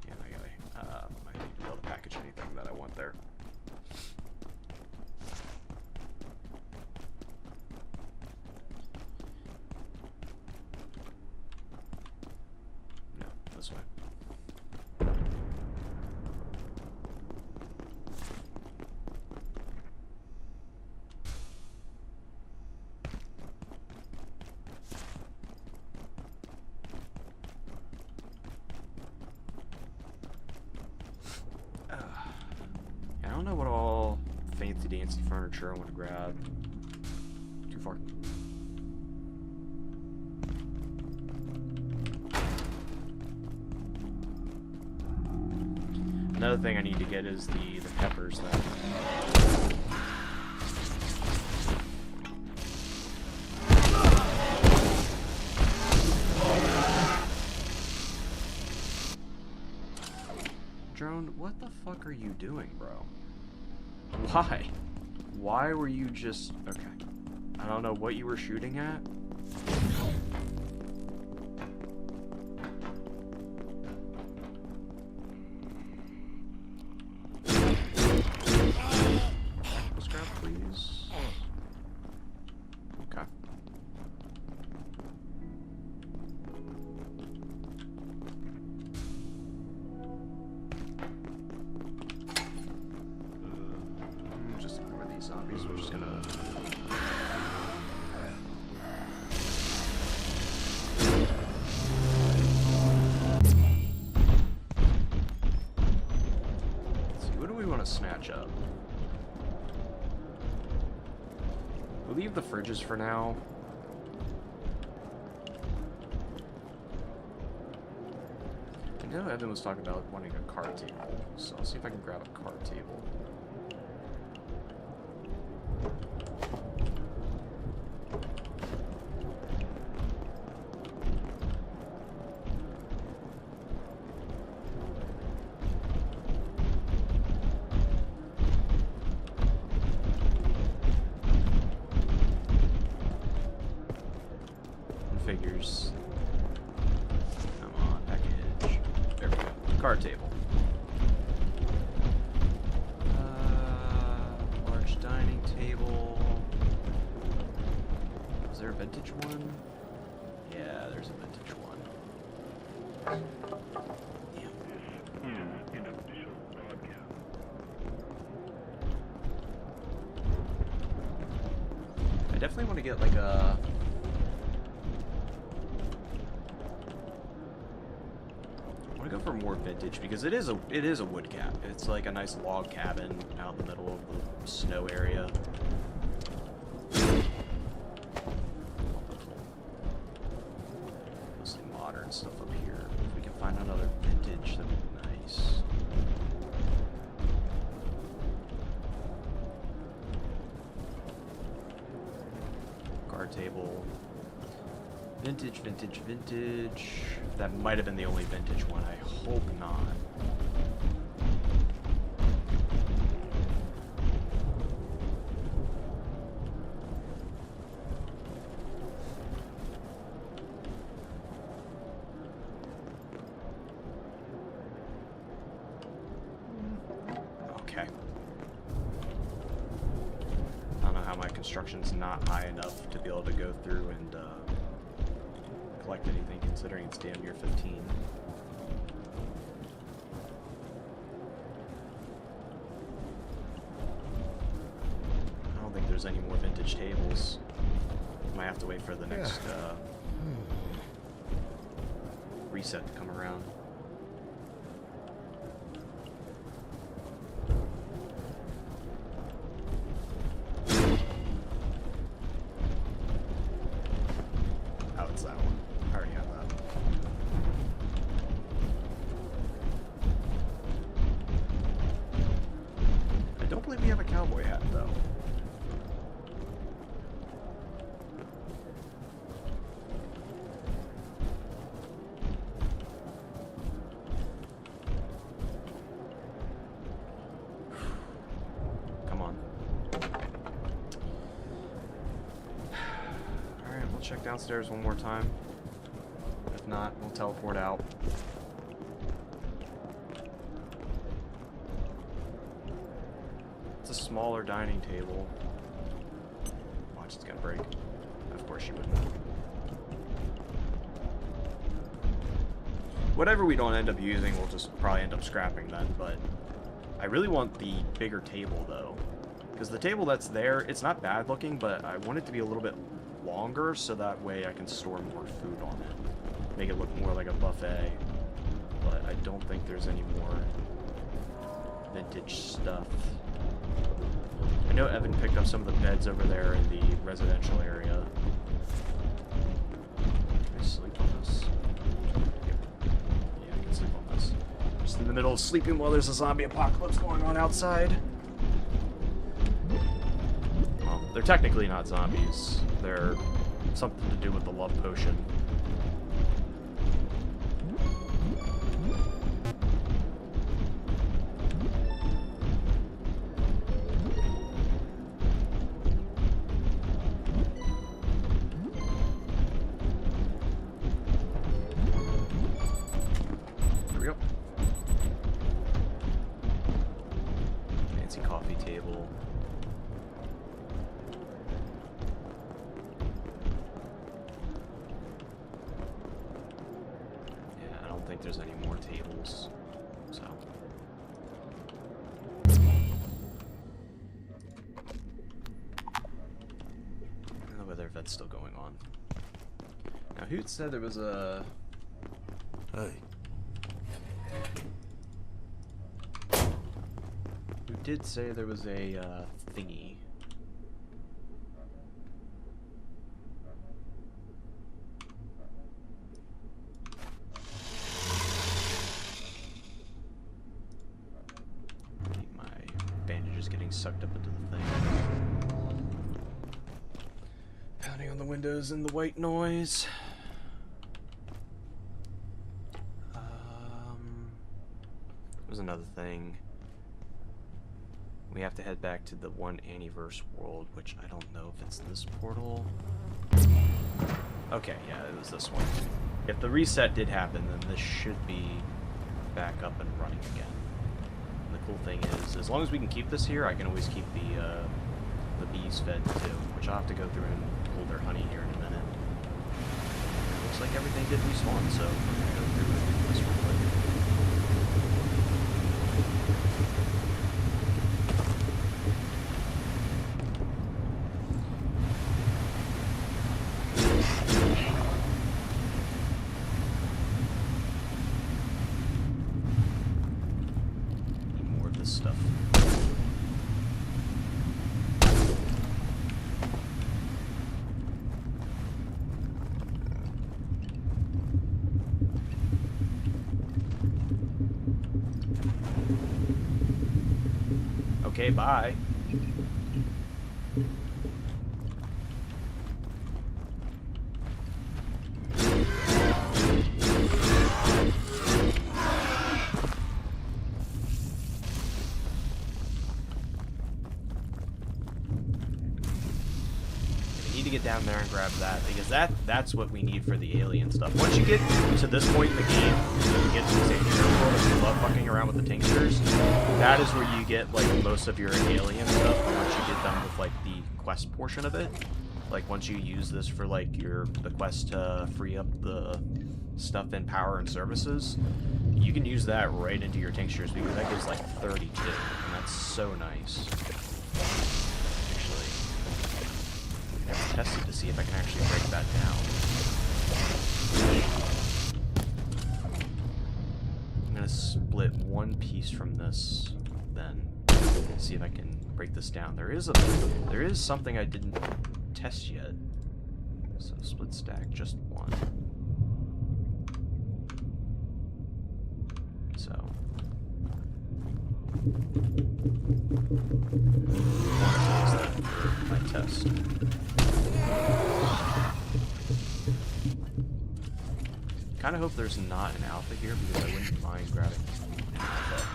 A: Yeah, I need to be able to package anything that I want there. This way. I don't know what all fancy dancy furniture I want to grab. Too far. Another thing I need to get is the peppers then. Drone, what the fuck are you doing, bro? Why? Why were you just... Okay. I don't know what you were shooting at. Zombies, we're just gonna... Let's see, what do we want to snatch up? We'll leave the fridges for now. I know Evan was talking about wanting a card table, so I'll see if I can grab a card table. Figures. Come on, package. There we go. Card table. Large dining table. table. Is there a vintage one? Yeah, there's a vintage one. I definitely want to get like a... I want to go for more vintage because it is a wood cap. It's like a nice log cabin out in the middle of the snow area. Mostly modern stuff up here. If we can find another vintage, that'd be nice. Card table. Vintage, vintage, vintage. That might have been the only vintage one. I hope not. Okay. I don't know how my construction's not high enough to be able to go through and collect anything, considering it's damn near 15. I don't think there's any more vintage tables. Might have to wait for the next reset to come around. Oh, it's that one. I already have that. I don't believe we have a cowboy hat, though. Come on. Alright, we'll check downstairs one more time. If not, we'll teleport out. It's a smaller dining table. Watch, it's gonna break. Of course you wouldn't. Whatever we don't end up using, we'll just probably end up scrapping then, but I really want the bigger table, though. Because the table that's there, it's not bad looking, but I want it to be a little bit longer, so that way I can store more food on it. Make it look more like a buffet. But I don't think there's any more vintage stuff. I know Evan picked up some of the beds over there in the residential area. Can I sleep on this? Yeah, I can sleep on this. Just in the middle of sleeping while there's a zombie apocalypse going on outside. Well, they're technically not zombies. They're something to do with the love potion. There we go. Fancy coffee table. Yeah, I don't think there's any more tables, so. I don't know whether that's still going on. Now, who said there was a...
F: Hey.
A: Who did say there was a thingy? My bandage is getting sucked up into the thing. Pounding on the windows and the white noise. There's another thing. We have to head back to the 1 Anniverse world, which I don't know if it's this portal. Okay, yeah, it was this one. If the reset did happen, then this should be back up and running again. And the cool thing is, as long as we can keep this here, I can always keep the the bees fed too, which I'll have to go through and pull their honey here in a minute. Looks like everything did respawn, so I'm gonna go through and do this real quick. Need more of this stuff. Okay, bye. We need to get down there and grab that, because that's what we need for the alien stuff. Once you get to this point in the game, you get to the sanctuary world, if you love fucking around with the tinctures, that is where you get like most of your alien stuff. Once you get done with like the quest portion of it, like once you use this for like the quest to free up the stuff in power and services, you can use that right into your tinctures, because that gives like 32, and that's so nice. Actually, I never tested to see if I can actually break that down. I'm gonna split one piece from this, then see if I can break this down. There is something I didn't test yet. So split stack, just one. So my test. Kind of hope there's not an alpha here, because I wouldn't mind grabbing an alpha.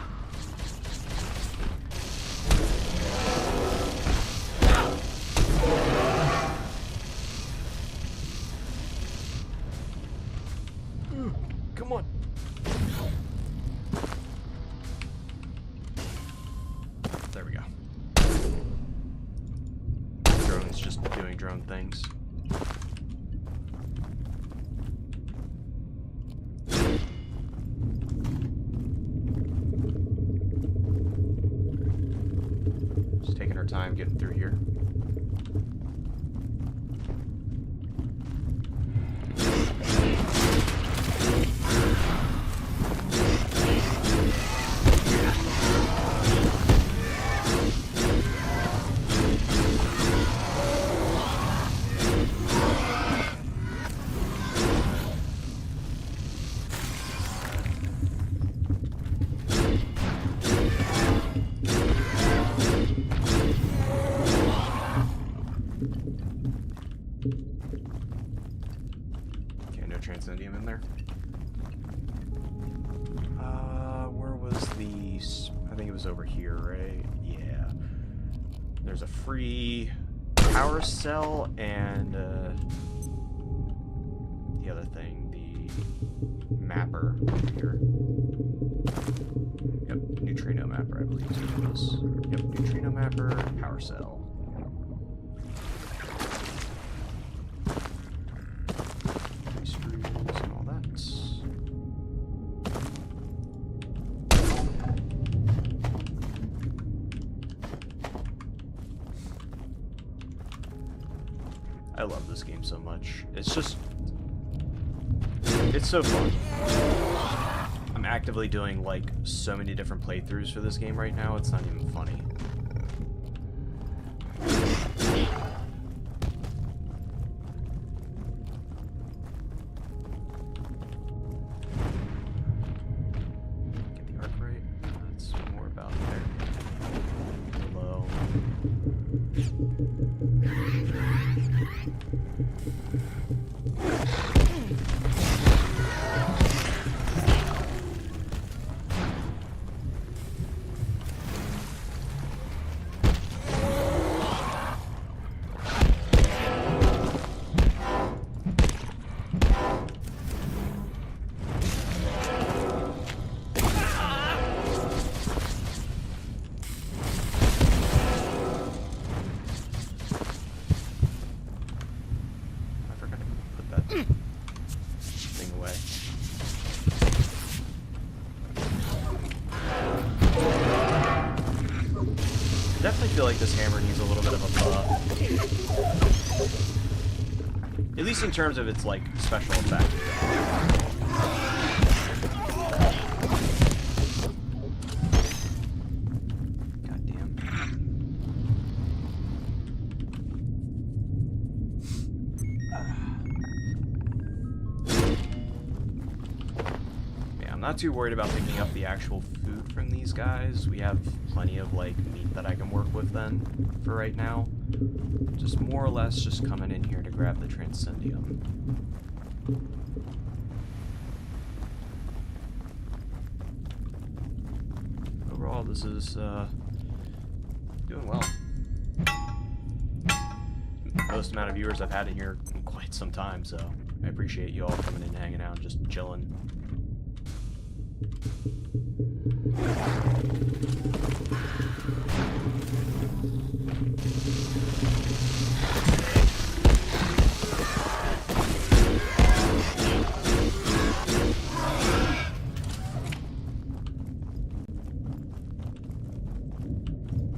A: Come on. There we go. Drone's just doing drone things. Just taking our time getting through here. Transcendium in there. Where was the... I think it was over here, right? Yeah. There's a free power cell and the other thing, the mapper over here. Yep, neutrino mapper, I believe is what it was. Yep, neutrino mapper, power cell. I love this game so much. It's just... it's so fun. I'm actively doing, like, so many different playthroughs for this game right now, it's not even funny. Get the arc right. That's more about there. Hello. thing away. I definitely feel like this hammer needs a little bit of a buff. At least in terms of its, like, special effect. God damn. Yeah, I'm not too worried about picking up the actual food from these guys. We have plenty of, like, meat that I can work with then, for right now. Just more or less just coming in here to grab the Transcendium. Overall, this is, doing well. Most amount of viewers I've had in here in quite some time, so I appreciate you all coming in and hanging out and just chilling.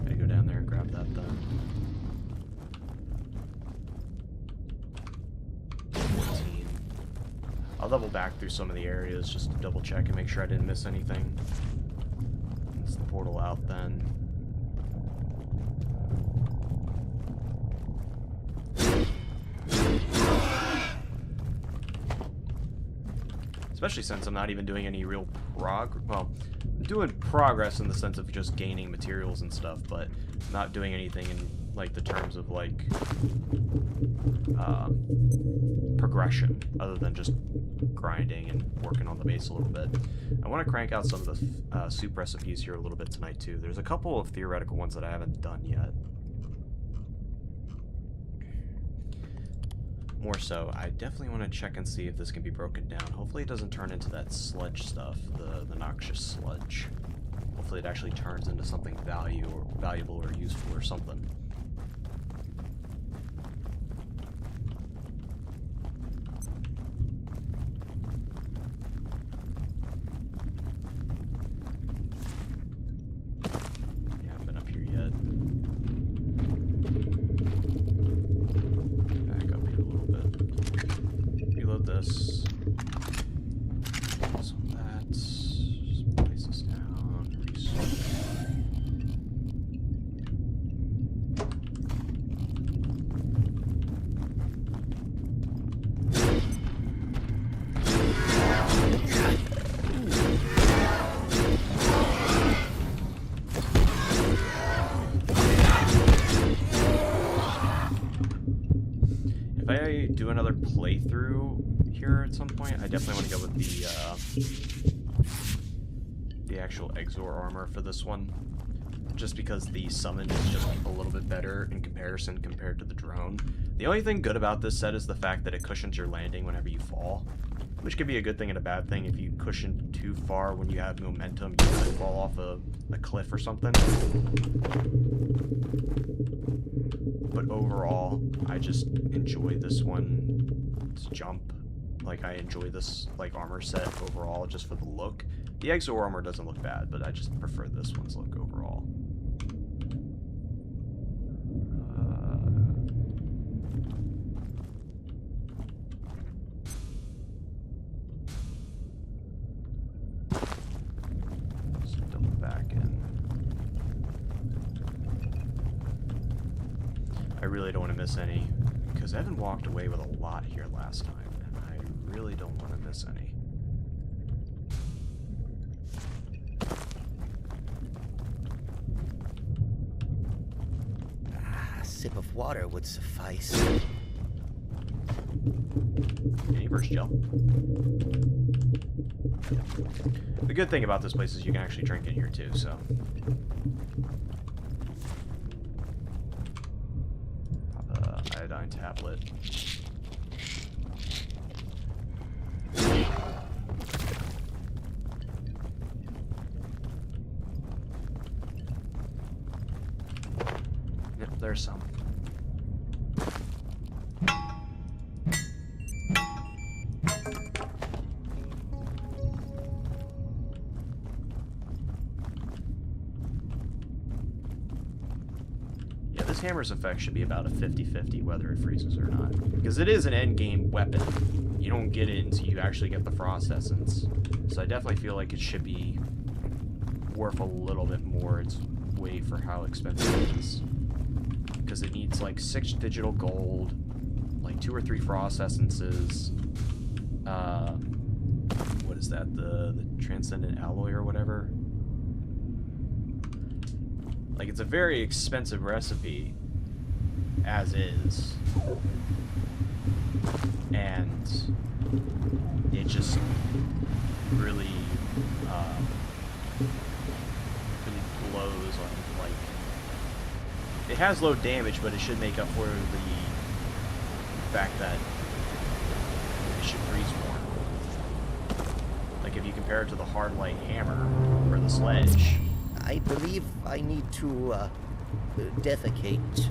A: Gotta go down there and grab that then. 14. I'll double back through some of the areas just to double check and make sure I didn't miss anything. It's the portal out then. Especially since I'm not even doing any real well, I'm doing progress in the sense of just gaining materials and stuff, but not doing anything in, like, the terms of, like, progression, other than just grinding and working on the base a little bit. I want to crank out some of the soup recipes here a little bit tonight, too. There's a couple of theoretical ones that I haven't done yet. More so, I definitely want to check and see if this can be broken down. Hopefully it doesn't turn into that sludge stuff, the noxious sludge. Hopefully it actually turns into something valuable or useful or something. Yeah, I haven't been up here yet. Back up here a little bit. Reload this. Some of that. Just place this down. Restore. If I do another playthrough here at some point, I definitely want to go with the actual Exor armor for this one, just because the summon is just a little bit better in comparison compared to the drone. The only thing good about this set is the fact that it cushions your landing whenever you fall, which could be a good thing and a bad thing. If you cushion too far when you have momentum, you might fall off a cliff or something. But overall, I just enjoy this one's jump. Like, I enjoy this, like, armor set overall just for the look. The Exo armor doesn't look bad, but I just prefer this one's look overall. Just double back in. I really don't want to miss any, because Evan walked away with a lot here last time, and I really don't want to miss any.
C: A sip of water would suffice.
A: Universe gel. The good thing about this place is you can actually drink in here too, so. Pop a iodine tablet. Yep, there's some. This hammer's effect should be about a 50-50 whether it freezes or not. Because it is an endgame weapon. You don't get it until you actually get the frost essence. So I definitely feel like it should be worth a little bit more. It's way for how expensive it is. Because it needs like 6 digital gold, like 2 or 3 frost essences. What is that? The transcendent alloy or whatever? Like, it's a very expensive recipe, as is. And it just really, really blows on, like... It has low damage, but it should make up for the fact that it should freeze more. Like, if you compare it to the hard light hammer, or the sledge...
C: I believe I need to, defecate.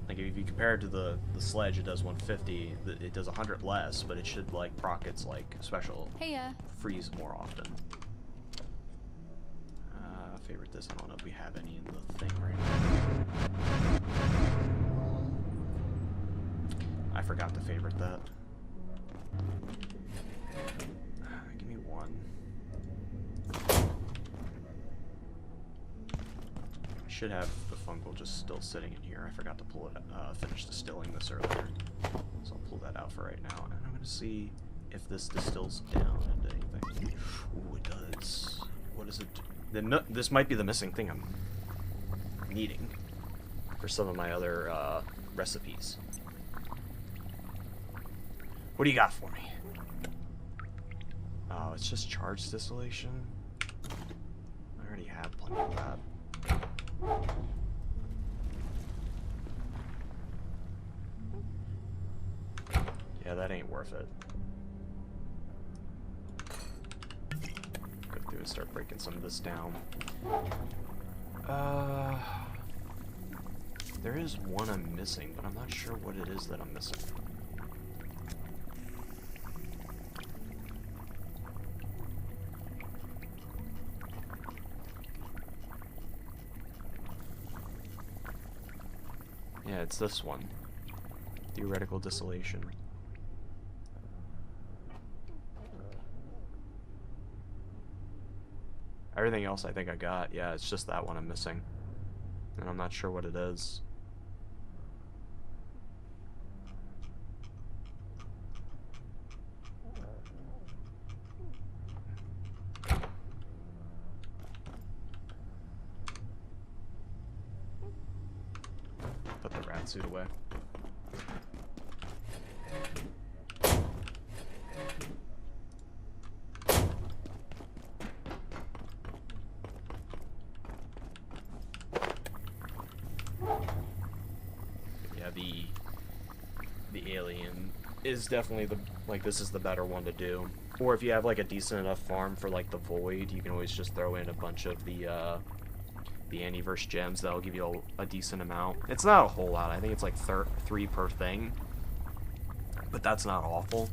A: Like, if you compare it to the sledge, it does 150. It does 100 less, but it should, like, proc its, like, special freeze more often. Favorite this. I don't know if we have any in the thing right now. I forgot to favorite that. Give me one. I should have the fungal just still sitting in here. I forgot to pull it, finish distilling this earlier. So I'll pull that out for right now. And I'm going to see if this distills down into anything. Ooh, it does. What is it? This might be the missing thing I'm needing for some of my other recipes. What do you got for me? Oh, it's just charge distillation. I already have plenty of that. Yeah, that ain't worth it. Go through and start breaking some of this down. There is one I'm missing, but I'm not sure what it is that I'm missing. Yeah, it's this one. Theoretical distillation. Everything else I think I got. Yeah, it's just that one I'm missing. And I'm not sure what it is. Put the rat suit away. Yeah, the alien is definitely this is the better one to do. Or if you have like a decent enough farm for like the void, you can always just throw in a bunch of the antiverse gems. That'll give you a decent amount. It's not a whole lot. I think it's like 3 per thing, but that's not awful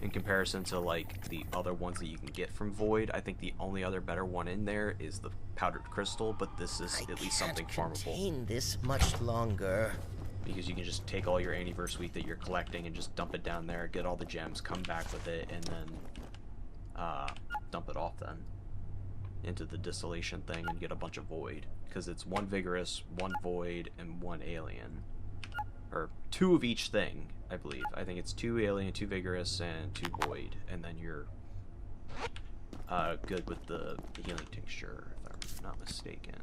A: in comparison to like the other ones that you can get from void. I think the only other better one in there is the powdered crystal, but this is at least something farmable.
C: I can't contain this much longer.
A: Because you can just take all your antiverse wheat that you're collecting and just dump it down there, get all the gems, come back with it, and then dump it off then into the distillation thing and get a bunch of void. Because it's 1 vigorous, 1 void, and 1 alien. Or 2 of each thing, I believe. I think it's 2 alien, 2 vigorous, and 2 void. And then you're good with the healing tincture, if I'm not mistaken.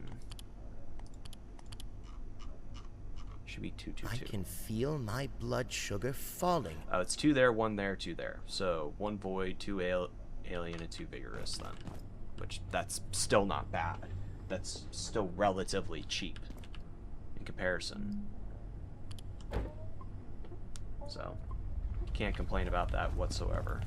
A: Should be 2, 2, 2.
C: I can feel my blood sugar falling.
A: Oh, it's 2 there, 1 there, 2 there. So 1 void, 2 alien, and 2 vigorous then. Which, that's still not bad. That's still relatively cheap in comparison. So, can't complain about that whatsoever.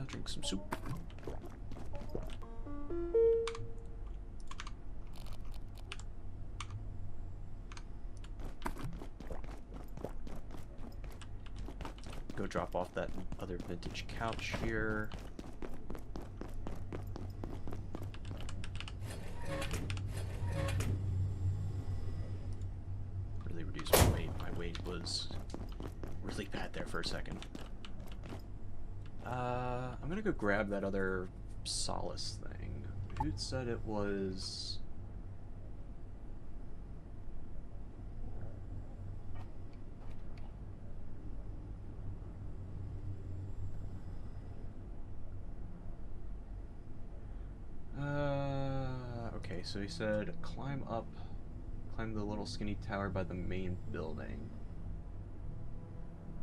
A: Drink some soup. I go drop off that other vintage couch here. Really reduce my weight. My weight was really bad there for a second. I'm gonna go grab that other solace thing. Who said it was? Okay, so he said climb the little skinny tower by the main building.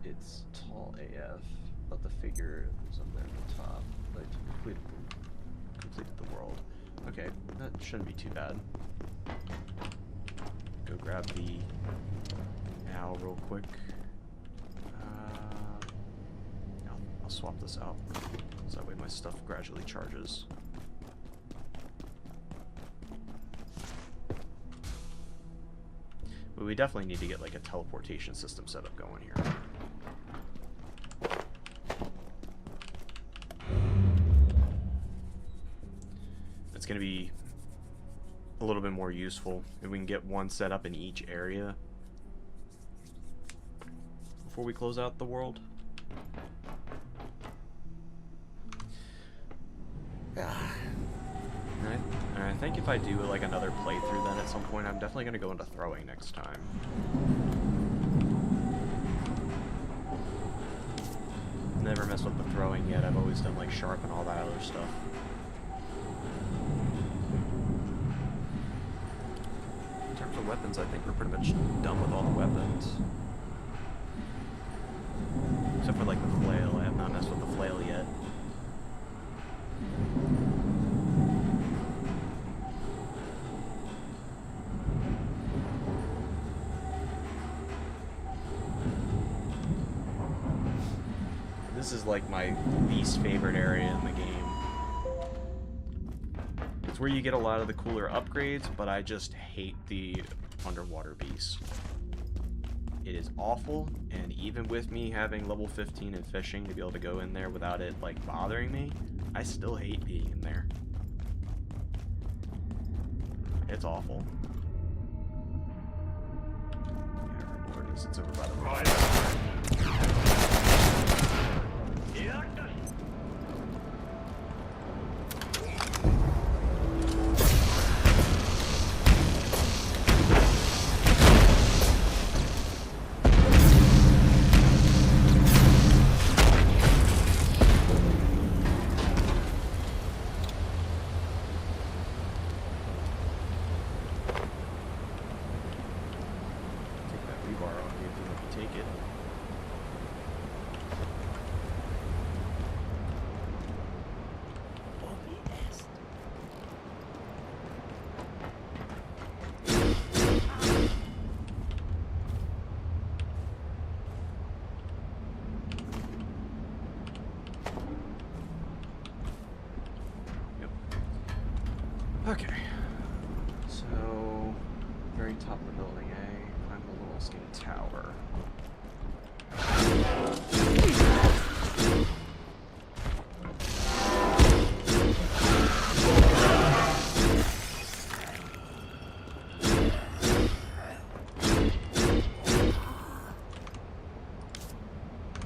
A: It's tall AF, but the figure is up there at the top. Like, completed the world. Okay, that shouldn't be too bad. Go grab the owl real quick. I'll swap this out, so that way my stuff gradually charges. But we definitely need to get like a teleportation system set up going here. It's going to be a little bit more useful if we can get one set up in each area before we close out the world. And I think if I do like another playthrough then at some point, I'm definitely going to go into throwing next time. Never messed with the throwing yet. I've always done like sharp and all that other stuff. In terms of weapons, I think we're pretty much done with all the weapons. Except for like the flail. I have not messed with the flail yet. This is like my least favorite area in the game. It's where you get a lot of the cooler upgrades, but I just hate the underwater beast. It is awful, and even with me having level 15 in fishing to be able to go in there without it like bothering me, I still hate being in there. It's awful. Yeah, Lord, it sits over by the road. Okay, so very top of the building, eh? I'm the little skinny tower.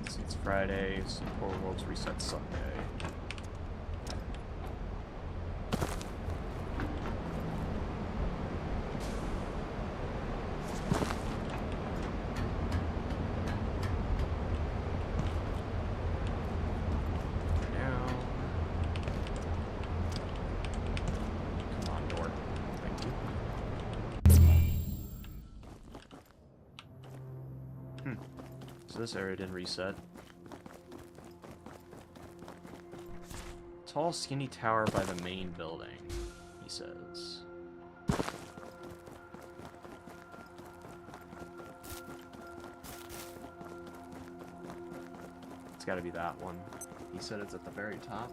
A: It's Friday, so Core Worlds reset Sunday. So this area didn't reset. Tall, skinny tower by the main building, he says. It's gotta be that one. He said it's at the very top.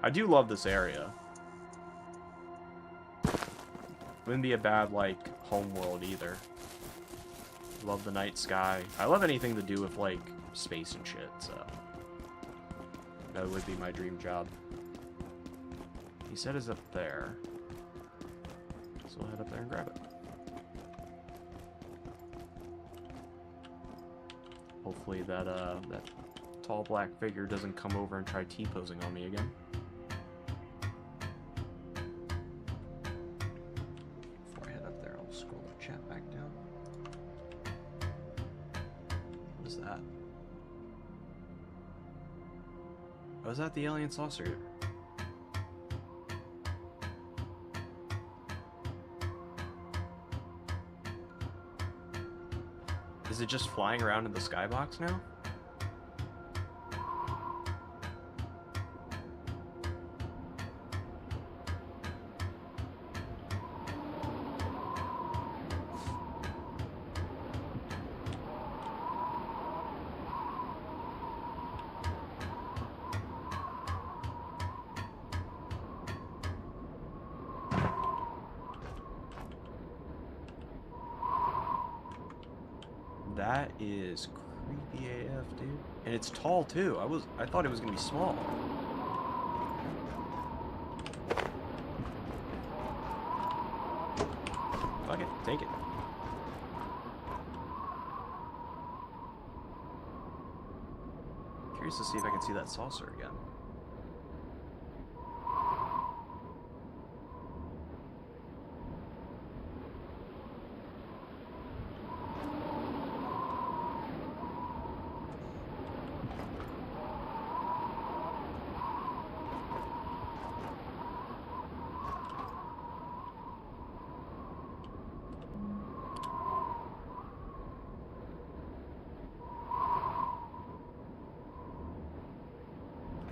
A: I do love this area. Wouldn't be a bad, like, home world either. Love the night sky. I love anything to do with, like, space and shit, so... that would be my dream job. He said it's up there. So we'll head up there and grab it. Hopefully that, that tall black figure doesn't come over and try T-posing on me again. Before I head up there, I'll scroll the chat back down. What is that? Oh, is that the alien saucer? Is it just flying around in the skybox now? That is creepy AF, dude. And it's tall too. I thought it was gonna be small. Fuck it, take it. Curious to see if I can see that saucer again.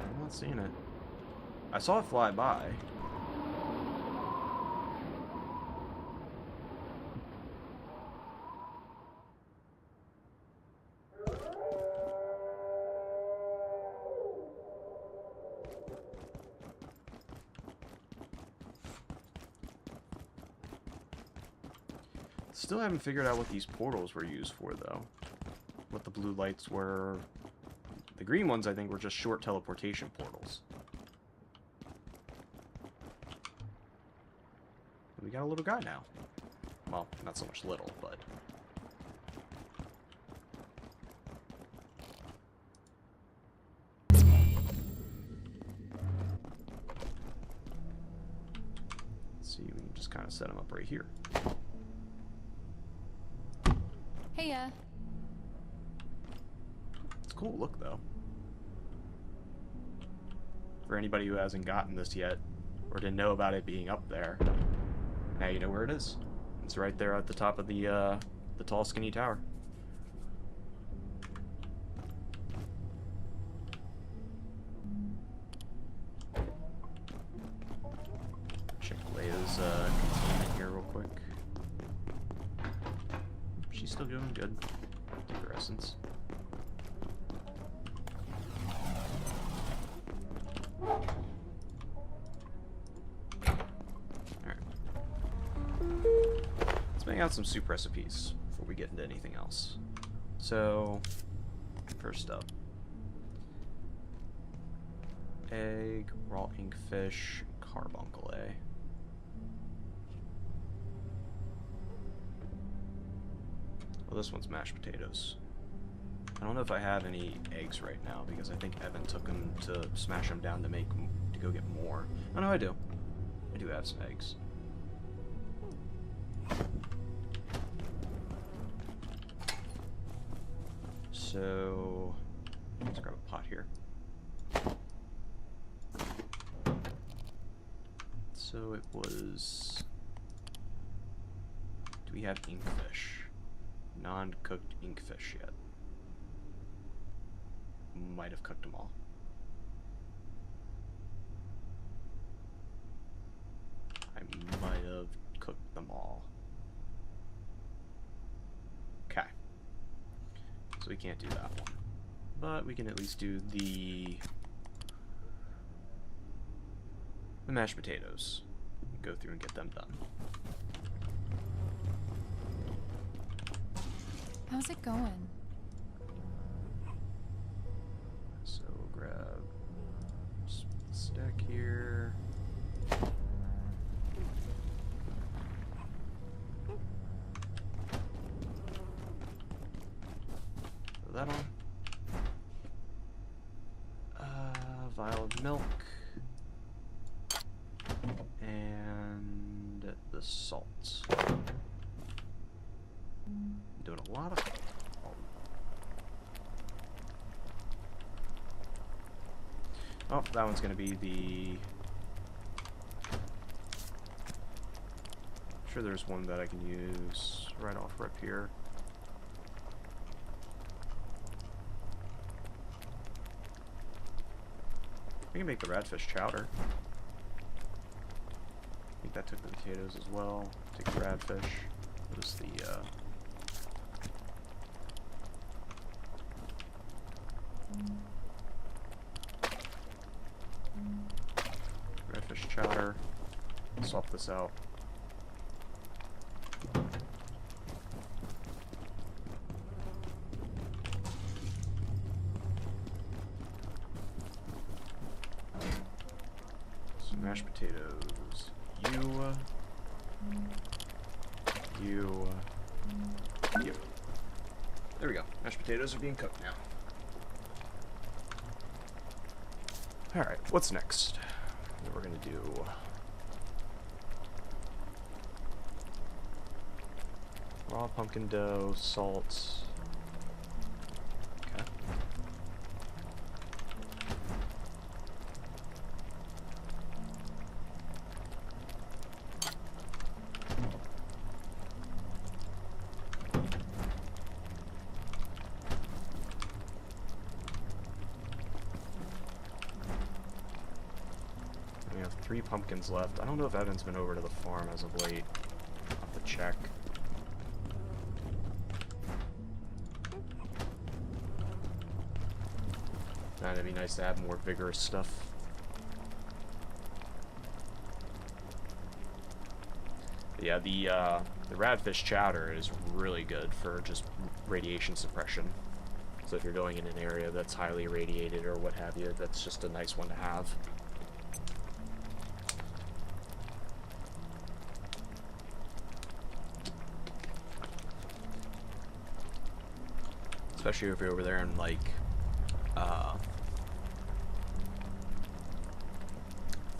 A: I'm not seeing it. I saw it fly by. Still haven't figured out what these portals were used for, though. What the blue lights were. The green ones, I think, were just short teleportation portals. We got a little guy now. Well, not so much little, but... let's see, we can just kind of set him up right here.
E: Hey,
A: It's a cool look, though. For anybody who hasn't gotten this yet, or didn't know about it being up there, now you know where it is. It's right there at the top of the tall, skinny tower. Check Leia's containment here real quick. She's still doing good. Take her essence. Out some soup recipes before we get into anything else. So, first up, egg, raw inkfish, carbuncle. Well, this one's mashed potatoes. I don't know if I have any eggs right now because I think Evan took them to smash them down to go get more. Oh no, I do. I do have some eggs. So, let's grab a pot here. So it was... do we have inkfish? Non-cooked inkfish yet. Might have cooked them all. I might have cooked them all. Okay. So we can't do that one. But we can at least do the the mashed potatoes. Go through and get them done.
E: How's it going?
A: So we'll grab a stack here. Throw that on. Vial of milk. And the salt. Doing a lot of salt. Oh, that one's gonna be the... I'm sure there's one that I can use right off rip here. We can make the radfish chowder. I think that took the potatoes as well. Take the radfish. What is the redfish chowder. Swap this out. Some mashed potatoes. You. There we go. Mashed potatoes are being cooked now. Alright, what's next? What we're gonna do... raw pumpkin dough, salt. Okay. We have 3 pumpkins left. I don't know if Evan's been over to the farm as of late. I'll have to check. That'd be nice to have more vigorous stuff. But yeah, the radfish chowder is really good for just radiation suppression. So if you're going in an area that's highly irradiated or what have you, that's just a nice one to have. Especially if you're over there in like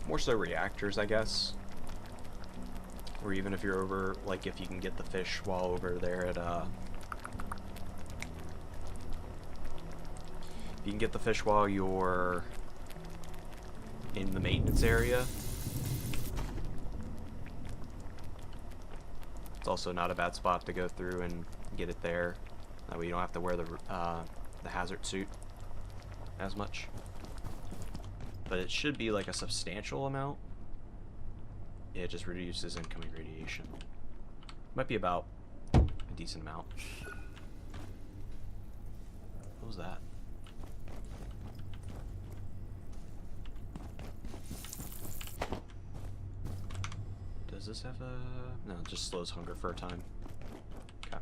A: more so reactors, I guess. Or even if you're over, like if you can get the fish while over there at if you can get the fish while you're in the maintenance area. It's also not a bad spot to go through and get it there. That way you don't have to wear the hazard suit as much. But it should be like a substantial amount. It just reduces incoming radiation. Might be about a decent amount. What was that? Does this have a... No, it just slows hunger for a time. Okay.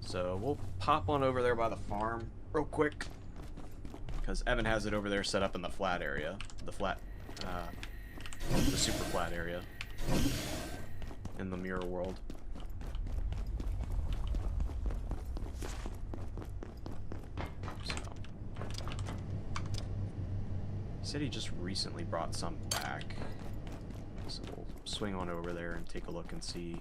A: So we'll pop on over there by the farm real quick. Because Evan has it over there set up in the flat area. The super flat area. In the mirror world. So. He said he just recently brought some back. So we'll swing on over there and take a look and see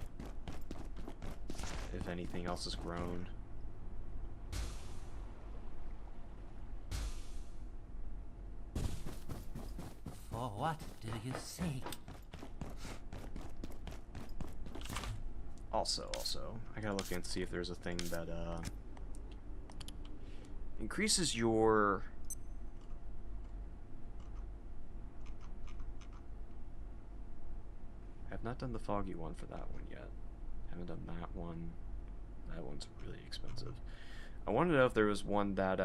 A: if anything else has grown.
H: For what do you seek?
A: Also, I gotta look and see if there's a thing that increases your I've not done the foggy one for that one yet. Haven't done that one. That one's really expensive. I wanted to know if there was one that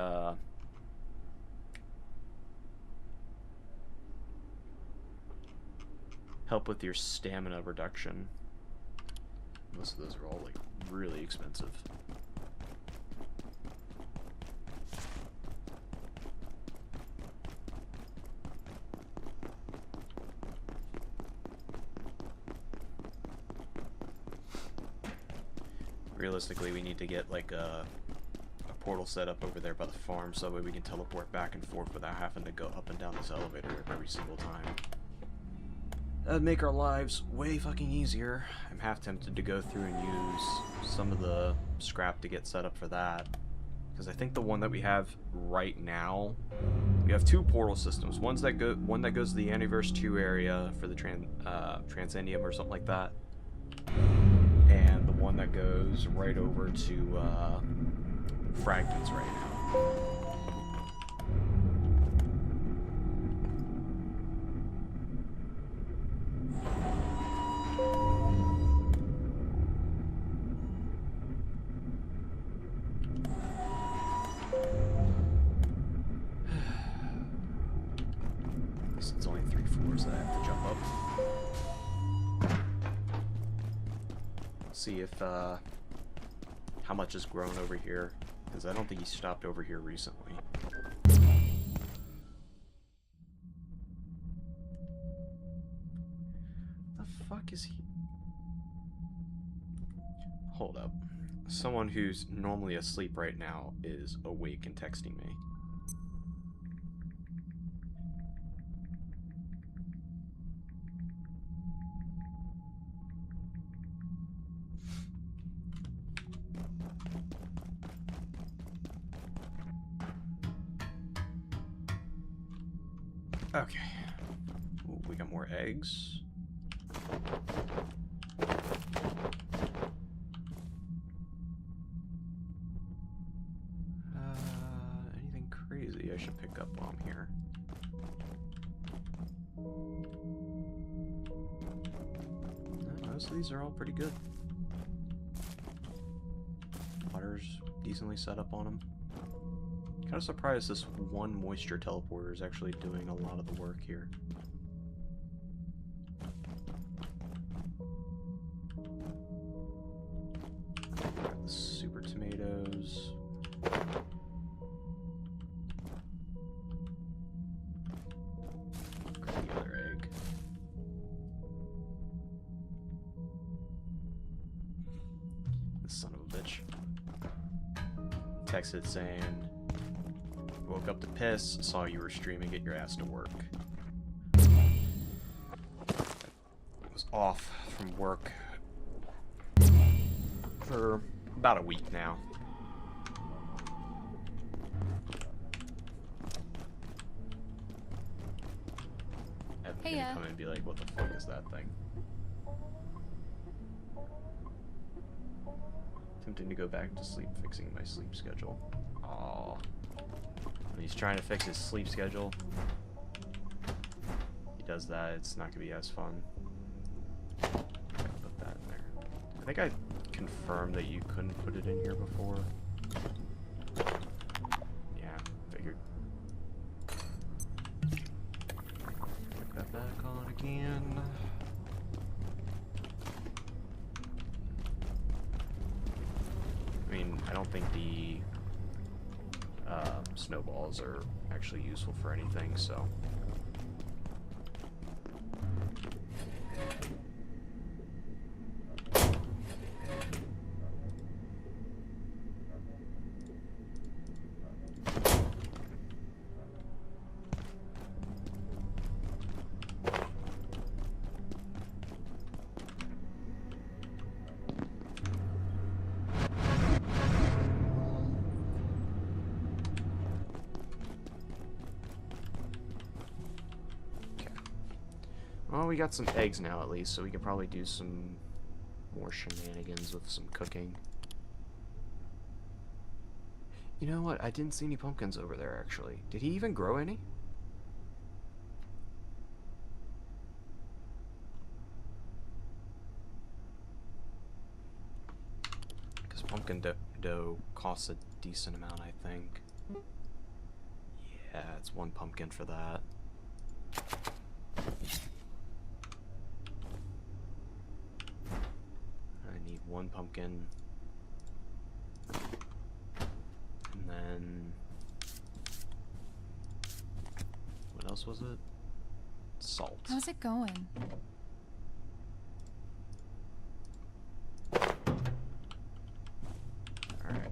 A: help with your stamina reduction. Most of those are all like really expensive. Realistically, we need to get like a portal set up over there by the farm so that way we can teleport back and forth without having to go up and down this elevator every single time. That'd make our lives way fucking easier. I'm half tempted to go through and use some of the scrap to get set up for that. Because I think the one that we have right now, we have two portal systems. One that goes to the Anniverse 2 area for the Transcendium or something like that. And the one that goes right over to Fragments right now. It's only 3 floors that I have to jump up. See if how much has grown over here, because I don't think he stopped over here recently. The fuck is he? Hold up. Someone who's normally asleep right now is awake and texting me. Okay. Ooh, we got more eggs. Anything crazy I should pick up while I'm here? No, most of these are all pretty good. Water's decently set up on them. Kind of surprised this one moisture teleporter is actually doing a lot of the work here. Got the super tomatoes. Grab the other egg. This son of a bitch. Texted saying, woke up to piss, saw you were streaming, get your ass to work. I was off from work for about a week now. Evan's gonna come in and be like, what the fuck is that thing? Tempting to go back to sleep, fixing my sleep schedule. Aww. When he's trying to fix his sleep schedule, he does that, it's not gonna be as fun. Put that in there. I think I confirmed that you couldn't put it in here before. Yeah, figured. Put that back on again. I mean, I don't think the snowballs are actually useful for anything, so. Well, we got some eggs now at least, so we could probably do some more shenanigans with some cooking. You know what? I didn't see any pumpkins over there, actually. Did he even grow any? Because pumpkin dough costs a decent amount, I think. Yeah, it's 1 pumpkin for that. pumpkin. And then... what else was it? Salt.
E: How's it going?
A: Alright.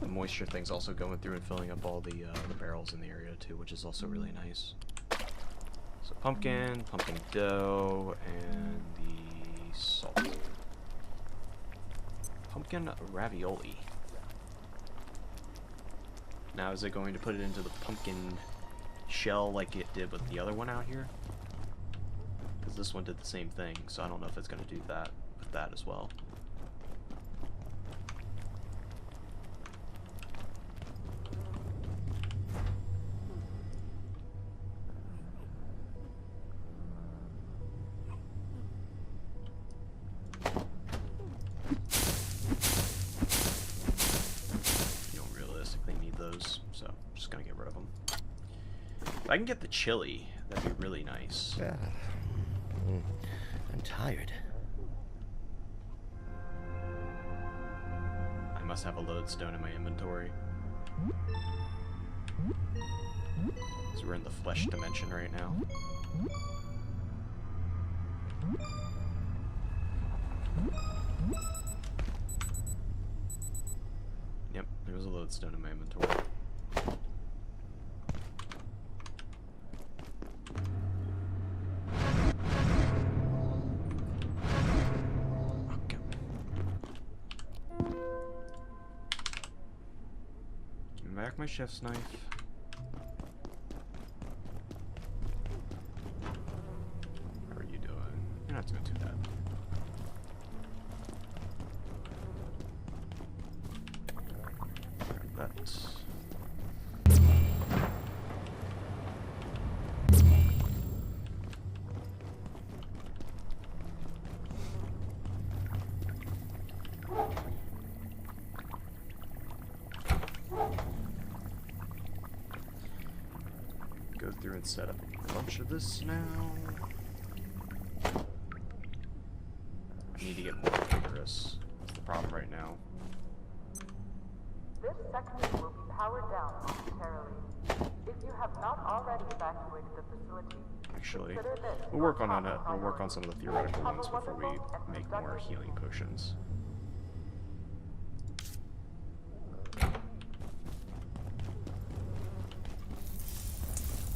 A: The moisture thing's also going through and filling up all the barrels in the area too, which is also really nice. So pumpkin dough, and the salt. Pumpkin ravioli. Now is it going to put it into the pumpkin shell like it did with the other one out here? Because this one did the same thing, so I don't know if it's going to do that with that as well. So I'm just gonna get rid of them. If I can get the chili, that'd be really nice.
C: I'm tired.
A: I must have a lodestone in my inventory. So we're in the flesh dimension right now. Yep, there was a lodestone in my inventory. Okay. Give me back my chef's knife. How are you doing? You're not doing too bad. Grab that. Go through and set up a bunch of this now. I need to get more vigorous. That's the problem right now.
D: This section will be powered down momentarily. If you have not already evacuated the facility,
A: Actually,
D: consider this
A: we'll work on
D: top
A: it. We'll work on some of the theoretical
D: Have a
A: ones before we
D: wonderful and
A: make more
D: productive
A: healing potions.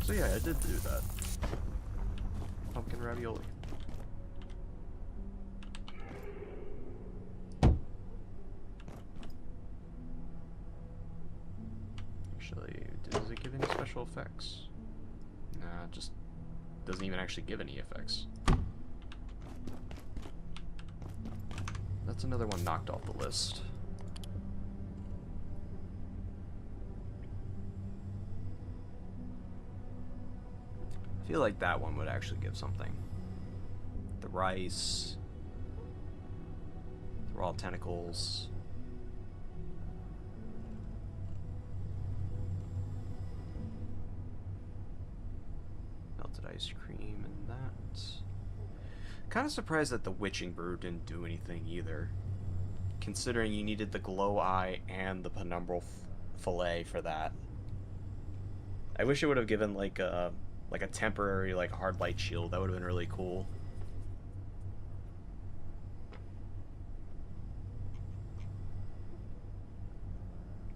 A: So yeah, I did do that. Pumpkin ravioli. Actually, does it give any special effects? Nah, it just doesn't even actually give any effects. That's another one knocked off the list. I feel like that one would actually give something. The rice, the raw tentacles. Melted ice cream and that. Kind of surprised that the witching brew didn't do anything either, considering you needed the glow eye and the penumbral fillet for that. I wish it would have given like a temporary like hard light shield. That would have been really cool.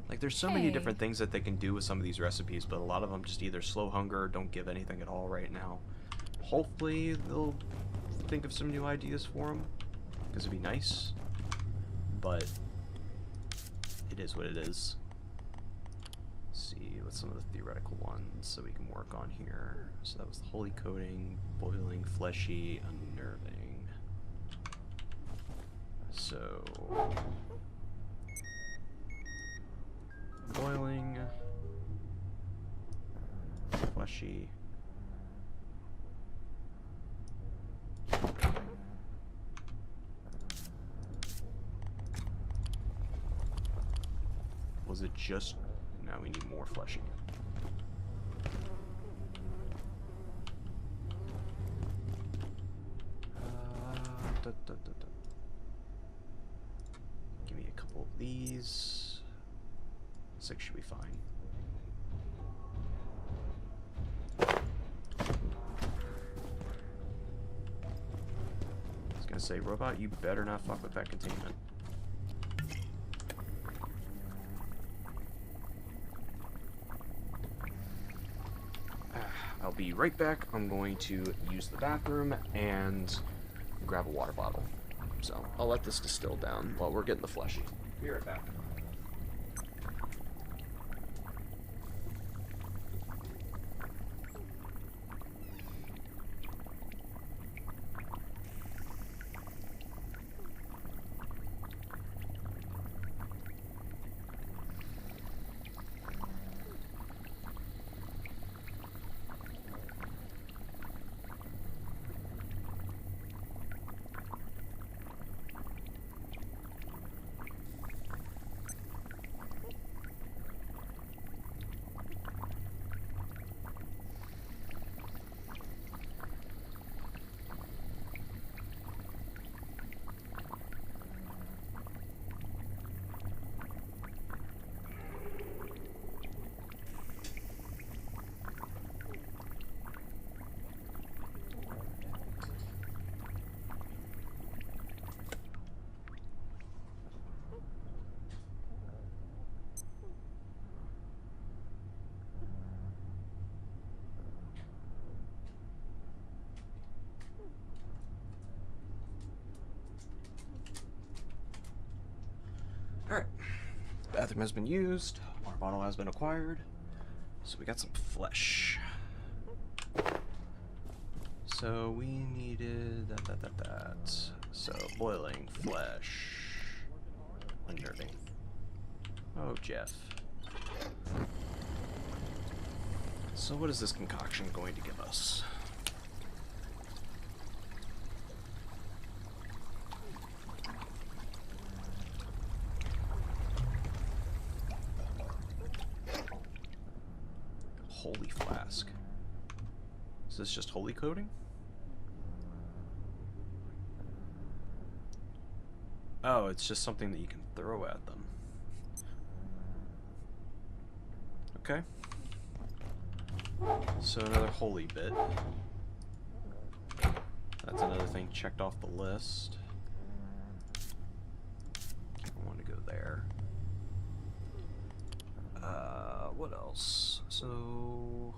A: Like there's so many different things that they can do with some of these recipes, but a lot of them just either slow hunger or don't give anything at all right now. Hopefully they'll think of some new ideas for them, because it'd be nice, but it is what it is. Let's see what's some of the theoretical ones that we can work on here. So that was the holy coating, boiling, fleshy, unnerving. So boiling, fleshy. Was it just... Now we need more fleshy. Give me a couple of these. 6 should be fine. I was gonna say, robot, you better not fuck with that containment. I'll be right back. I'm going to use the bathroom and grab a water bottle. So I'll let this distill down while we're getting the fleshy. Be right back. Alright, bathroom has been used, water bottle has been acquired, so we got some flesh. So we needed that. So boiling flesh. Unnerving. Oh, Jeff. So what is this concoction going to give us? Holy flask. Is this just holy coating? Oh, it's just something that you can throw at them. Okay. So another holy bit. That's another thing checked off the list. I want to go there. What else? So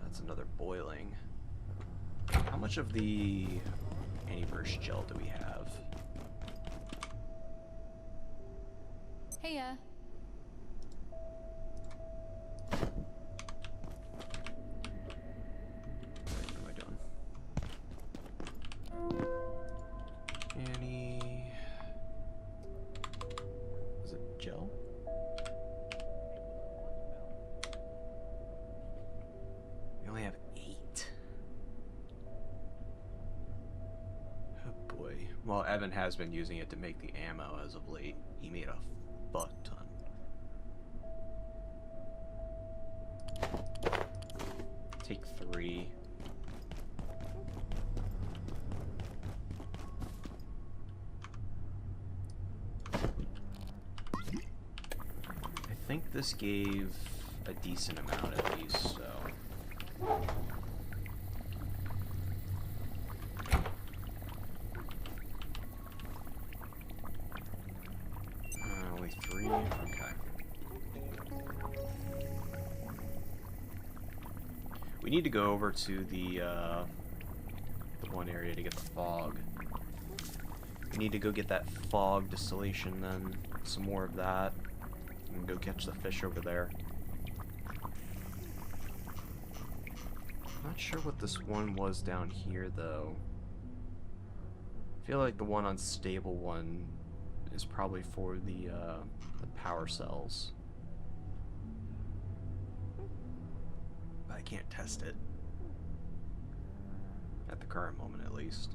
A: that's another boiling. How much of the antivirus gel do we have?
E: Hey,
A: What am I doing? Annie. Is it gel? We only have 8. Oh boy. Well, Evan has been using it to make the ammo as of late. He made a fuck ton. Take 3. I think this gave a decent amount at least, so. Only 3? Okay. We need to go over to the one area to get the fog. We need to go get that fog distillation then, some more of that, and go catch the fish over there. Not sure what this one was down here though. I feel like the one unstable one is probably for the power cells. But I can't test it. At the current moment at least.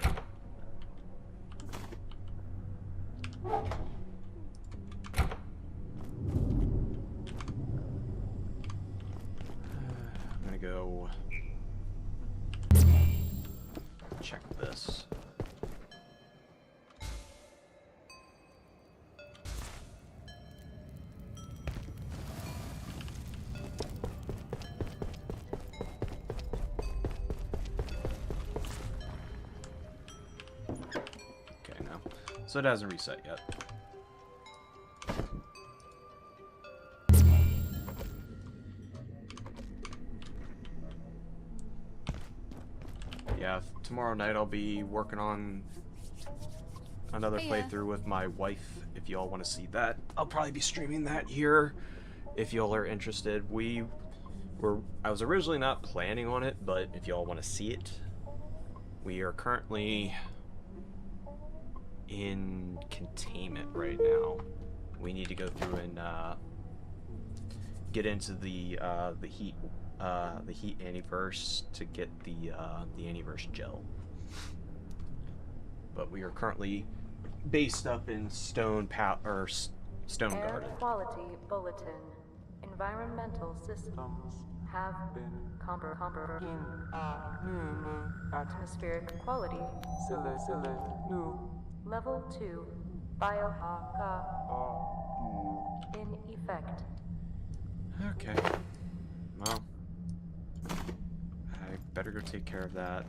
A: I'm gonna go check this. Okay, no. So it hasn't reset yet. Yeah, tomorrow night I'll be working on another
E: Hey,
A: playthrough with my wife. If y'all want to see that, I'll probably be streaming that here. If y'all are interested, I was originally not planning on it, but if y'all want to see it, we are currently in containment right now. We need to go through and get into the heat antiverse to get the antiverse gel. But we are currently based up in Stone
D: Air
A: Garden.
D: quality bulletin. Environmental systems have been compromised. Atmospheric quality. Level 2. Biohaka. In effect.
A: Okay. Well, I better go take care of that.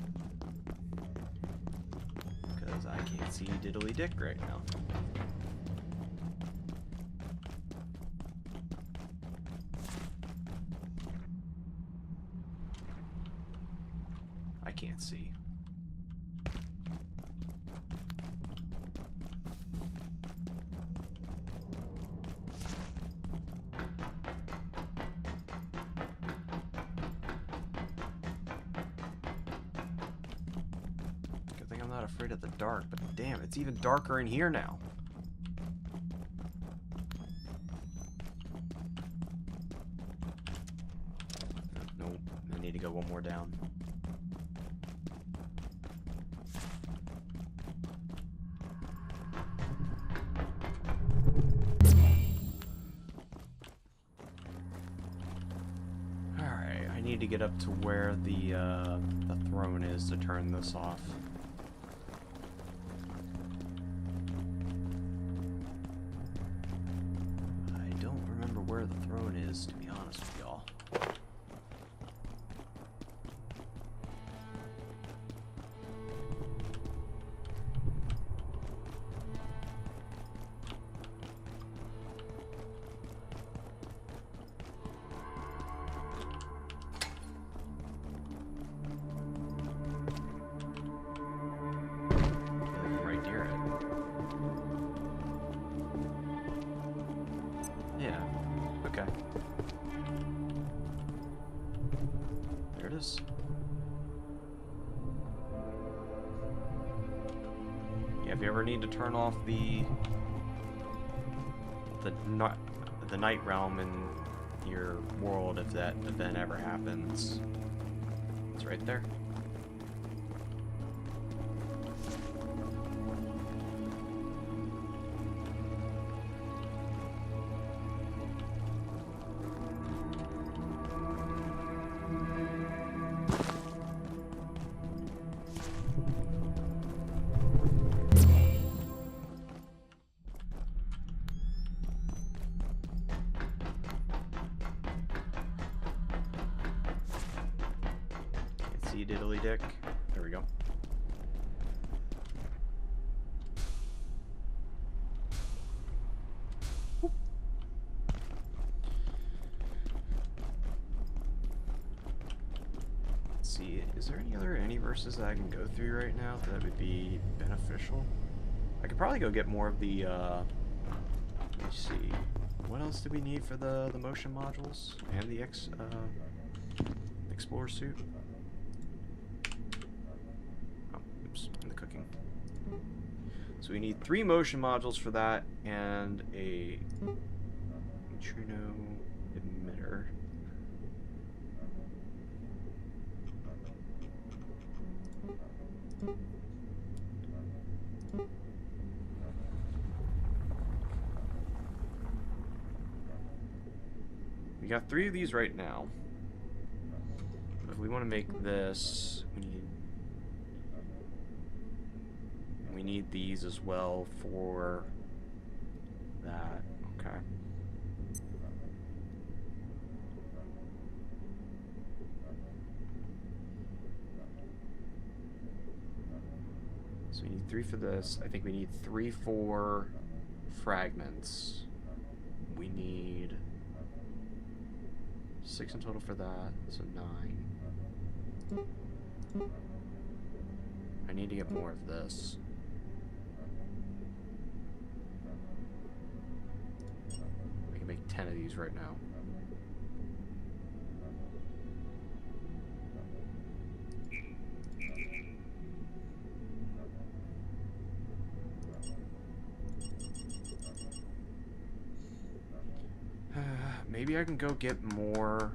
A: Because I can't see diddly dick right now. I can't see. Good thing I'm not afraid of the dark, but damn, it's even darker in here now. Nope, I need to go one more down. Alright, I need to get up to where the throne is to turn this off. I don't remember where the throne is, to be honest with y'all. Like right near it. Yeah, okay. There it is. Yeah, if you ever need to turn off the night realm in your world, if that event ever happens, it's right there. Can't see diddly dick. There we go. Whoop. Let's see, is there any other universes that I can go through right now that would be beneficial? I could probably go get more of the, let me see. What else do we need for the motion modules and the Explorer suit? Oh, oops, in the cooking. So we need 3 motion modules for that and a neutrino emitter. We got 3 of these right now. But if we want to make this, we need need these as well for that. Okay. So we need 3 for this. I think we need 3 for fragments. We need 6 in total for that, so 9. I need to get more of this. I can make 10 of these right now. Maybe I can go get more.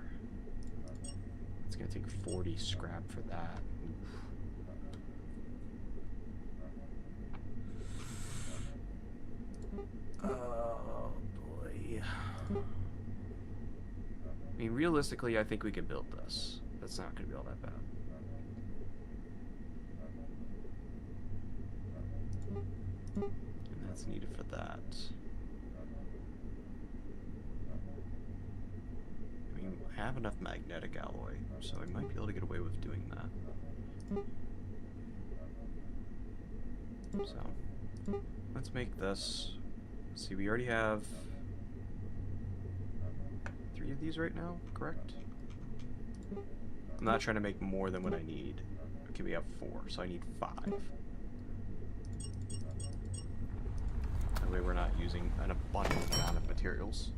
A: It's gonna take 40 scrap for that. Oh boy. I mean, realistically, I think we could build this. That's not gonna be all that bad. And that's needed for that. I have enough magnetic alloy, so I might be able to get away with doing that. So, let's make this. See, we already have 3 of these right now, correct? I'm not trying to make more than what I need. Okay, we have 4, so I need 5. That way we're not using an abundant amount of materials.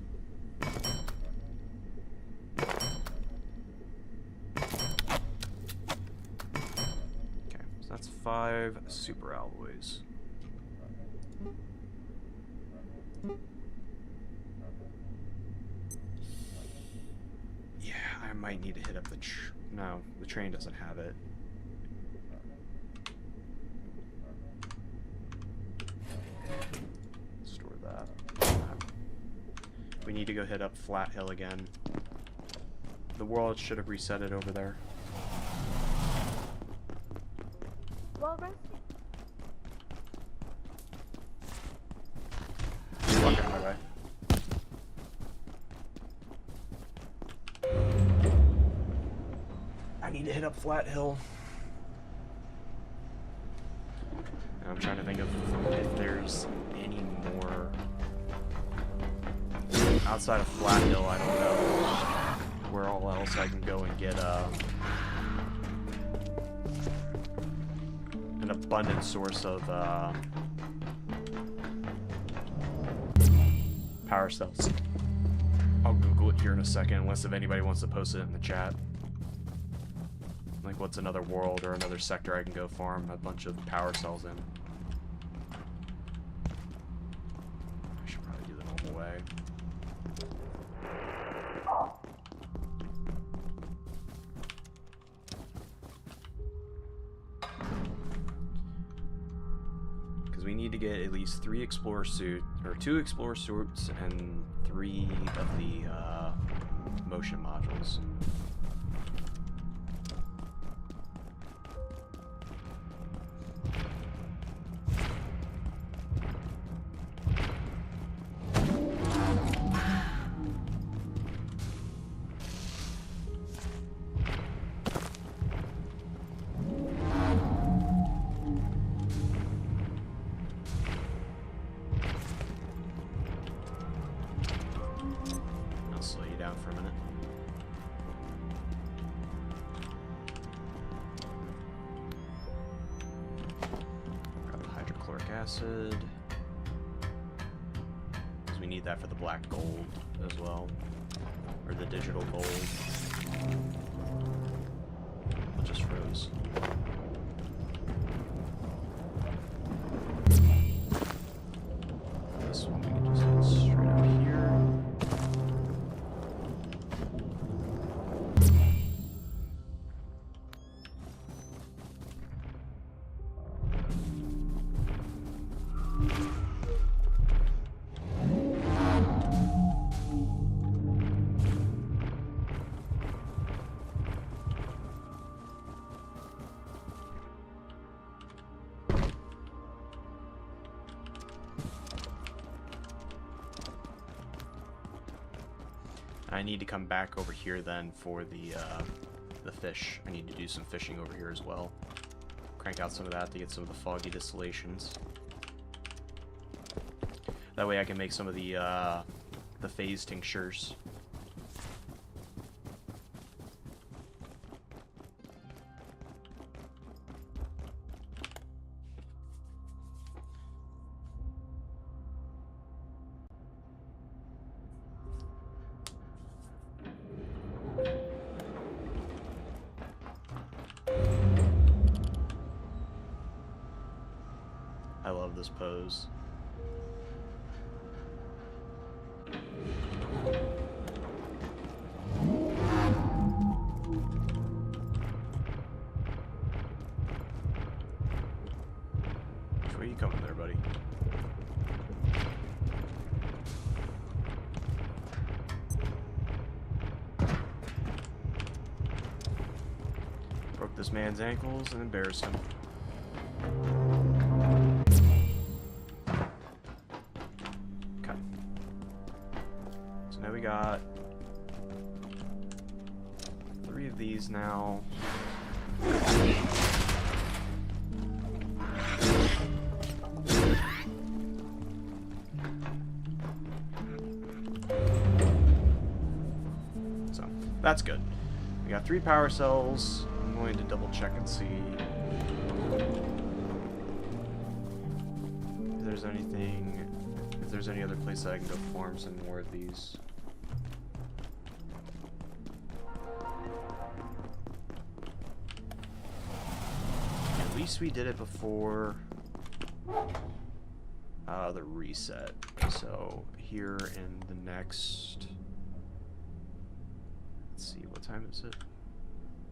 A: That's 5 super alloys. Yeah, I might need to hit up the no, the train doesn't have it. Store that. We need to go hit up Flat Hill again. The world should have reset it over there.
D: While resting,
A: You're walking my way. I need to hit up Flat Hill. And I'm trying to think of if there's any more outside of Flat Hill. I don't know where all else I can go and get an abundant source of power cells. I'll Google it here in a second, unless if anybody wants to post it in the chat. Like, what's another world or another sector I can go farm a bunch of power cells in? I should probably do the normal way. We need to get at least 3 explorer suits, or 2 explorer suits, and 3 of the motion modules. For a minute. Grab the hydrochloric acid. Because we need that for the black gold as well. Or the digital gold. It just froze. This one we can just hit straight out here. I need to come back over here then for the fish. I need to do some fishing over here as well. Crank out some of that to get some of the foggy distillations. That way I can make some of the phase tinctures. I love this pose. Which way you coming there, buddy? Broke this man's ankles and embarrassed him. Okay. So now we got 3 of these now. So that's good. We got 3 power cells. I'm going to double check and see if there's anything, if there's any other place that I can go farm some more of these. At least we did it before the reset. So here in the next, let's see, what time is it?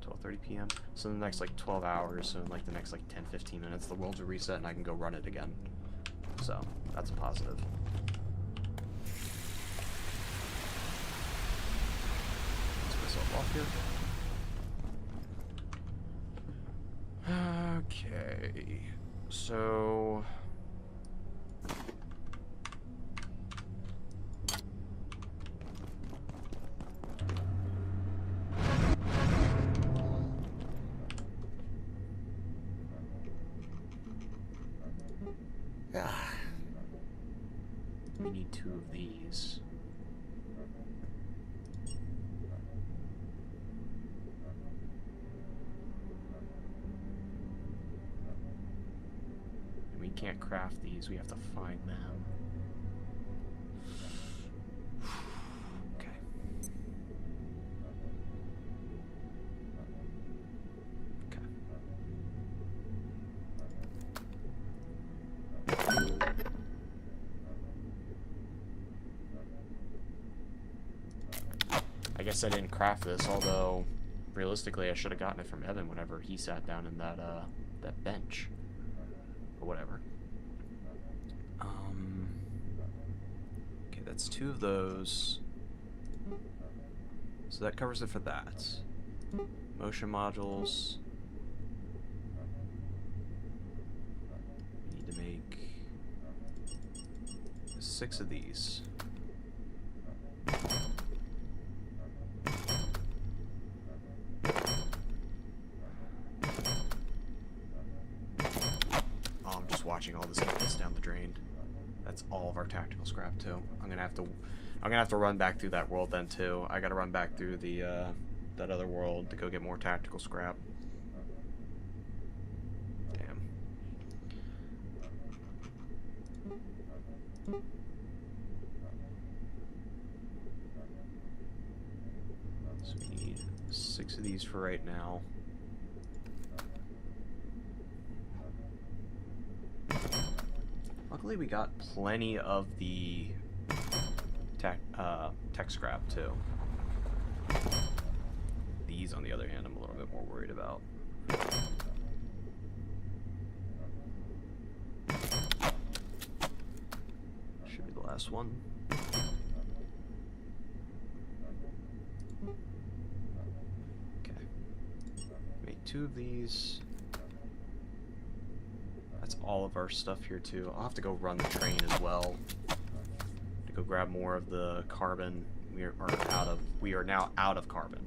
A: 12:30 p.m. So in the next like 12 hours, so in like the next like 10-15 minutes, the world will reset and I can go run it again. So that's a positive. Let's put myself off here. Okay, so we need 2 of these. And we can't craft these, we have to find them. Okay. I guess I didn't craft this, although realistically I should have gotten it from Evan whenever he sat down in that that bench. But whatever. Okay, that's 2 of those. So that covers it for that. Motion modules. Need to make 6 of these. Watching all this stuff gets down the drain. That's all of our tactical scrap too. I'm gonna have to run back through that world then too. I gotta run back through the that other world to go get more tactical scrap. Damn. So we need 6 of these for right now. Luckily we got plenty of the tech scrap too. These, on the other hand, I'm a little bit more worried about. Should be the last one. Okay. Make 2 of these. That's all of our stuff here too. I'll have to go run the train as well to go grab more of the carbon we are now out of carbon.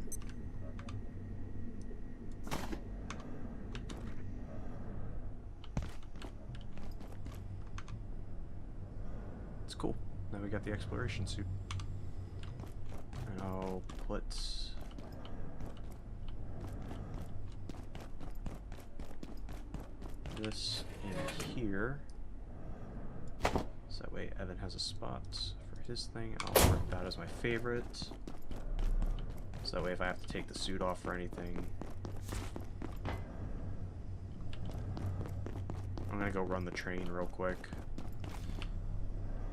A: It's cool. Now we got the exploration suit. And I'll put this in here. So that way Evan has a spot for his thing, and I'll mark that as my favorite. So that way if I have to take the suit off for anything, I'm gonna go run the train real quick.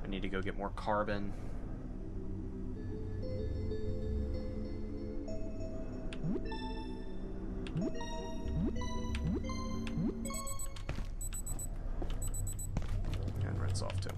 A: I need to go get more carbon. And red's off too.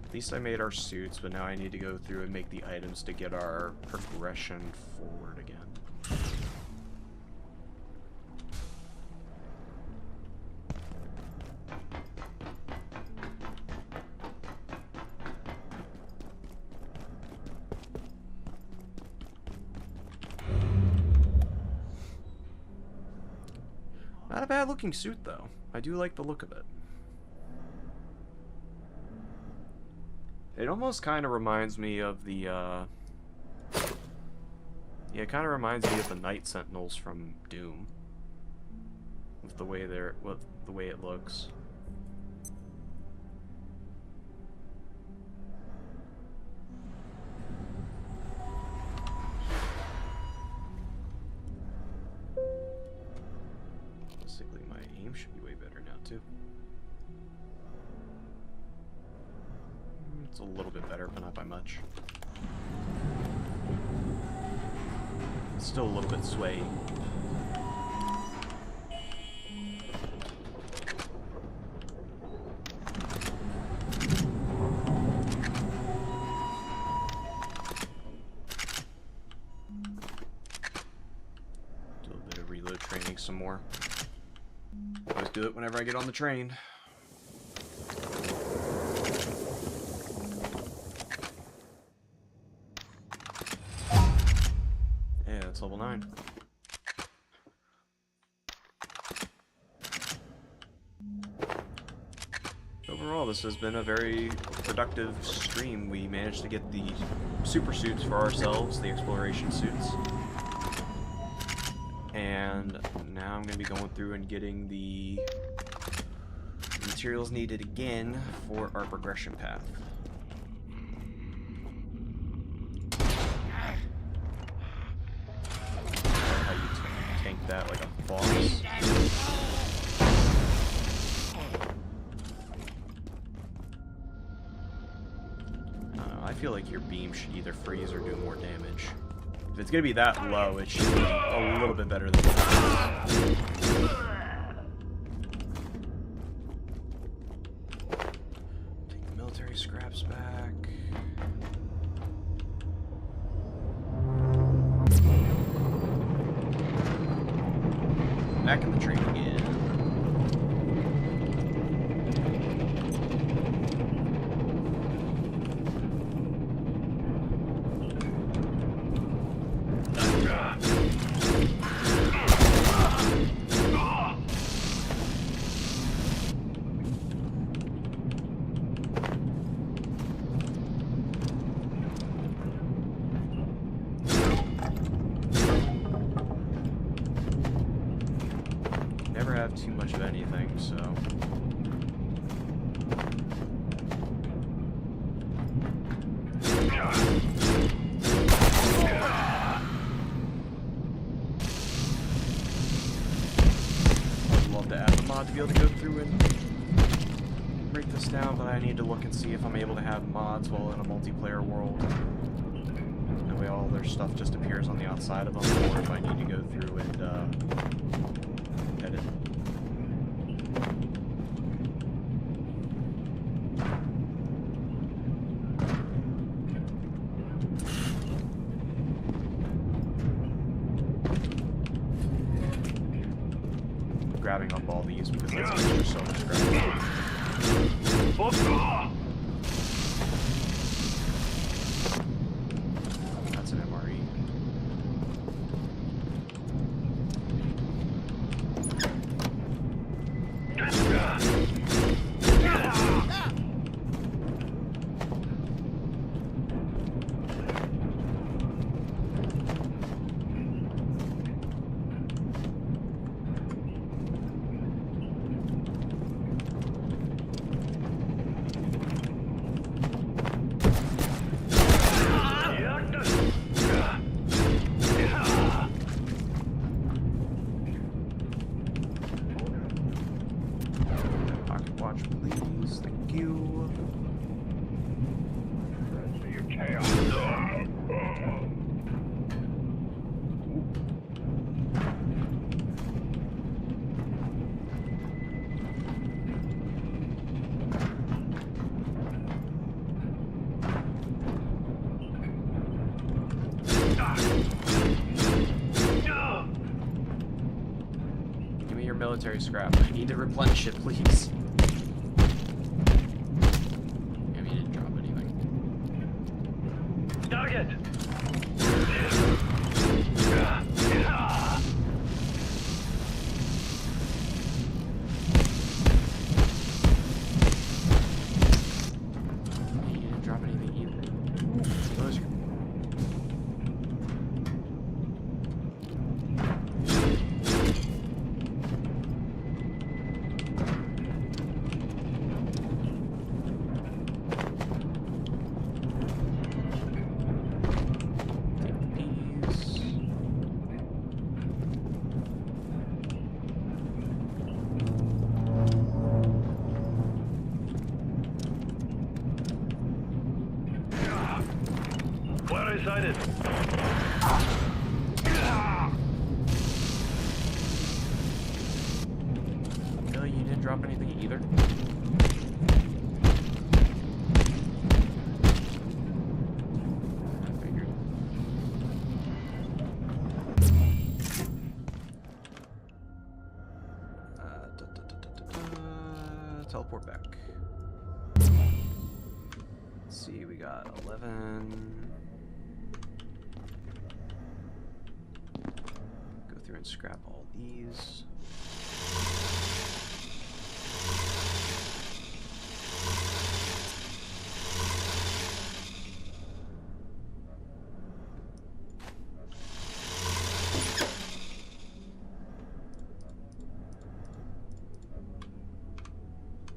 A: At least I made our suits, but now I need to go through and make the items to get our progression forward again. Not a bad looking suit though. I do like the look of it. It almost kind of reminds me of the, yeah, it kind of reminds me of the Night Sentinels from Doom. With the way it looks. Basically, my aim should be way better now, too. It's a little bit better, but not by much. It's still a little bit swayy. Do a bit of reload training some more. Always do it whenever I get on the train. Level 9. Overall, this has been a very productive stream. We managed to get the super suits for ourselves, the exploration suits. And now I'm going to be going through and getting the materials needed again for our progression path. That like a boss. I feel like your beam should either freeze or do more damage. If it's gonna be that low, it should be a little bit better than that. Take the military scraps back. Back in the train again. Never have too much of anything, so I'd love to add a mod to be able to go through and break this down, but I need to look and see if I'm able to have mods while in a multiplayer world. That way all their stuff just appears on the outside of them, or if I need to go through and edit grabbing up all these because that's extra silver scrap. That's an MRE. Pocket watch, please. Thank you.
G: Your chaos.
A: Give me your military scrap. I need to replenish it, please. Maybe you didn't drop anything.
B: Target!
A: You didn't drop anything either. Those are...
B: Where is sighted?
A: Really, you didn't drop anything either? I figured. Teleport back. Let's see, we got 11. Go through and scrap all these.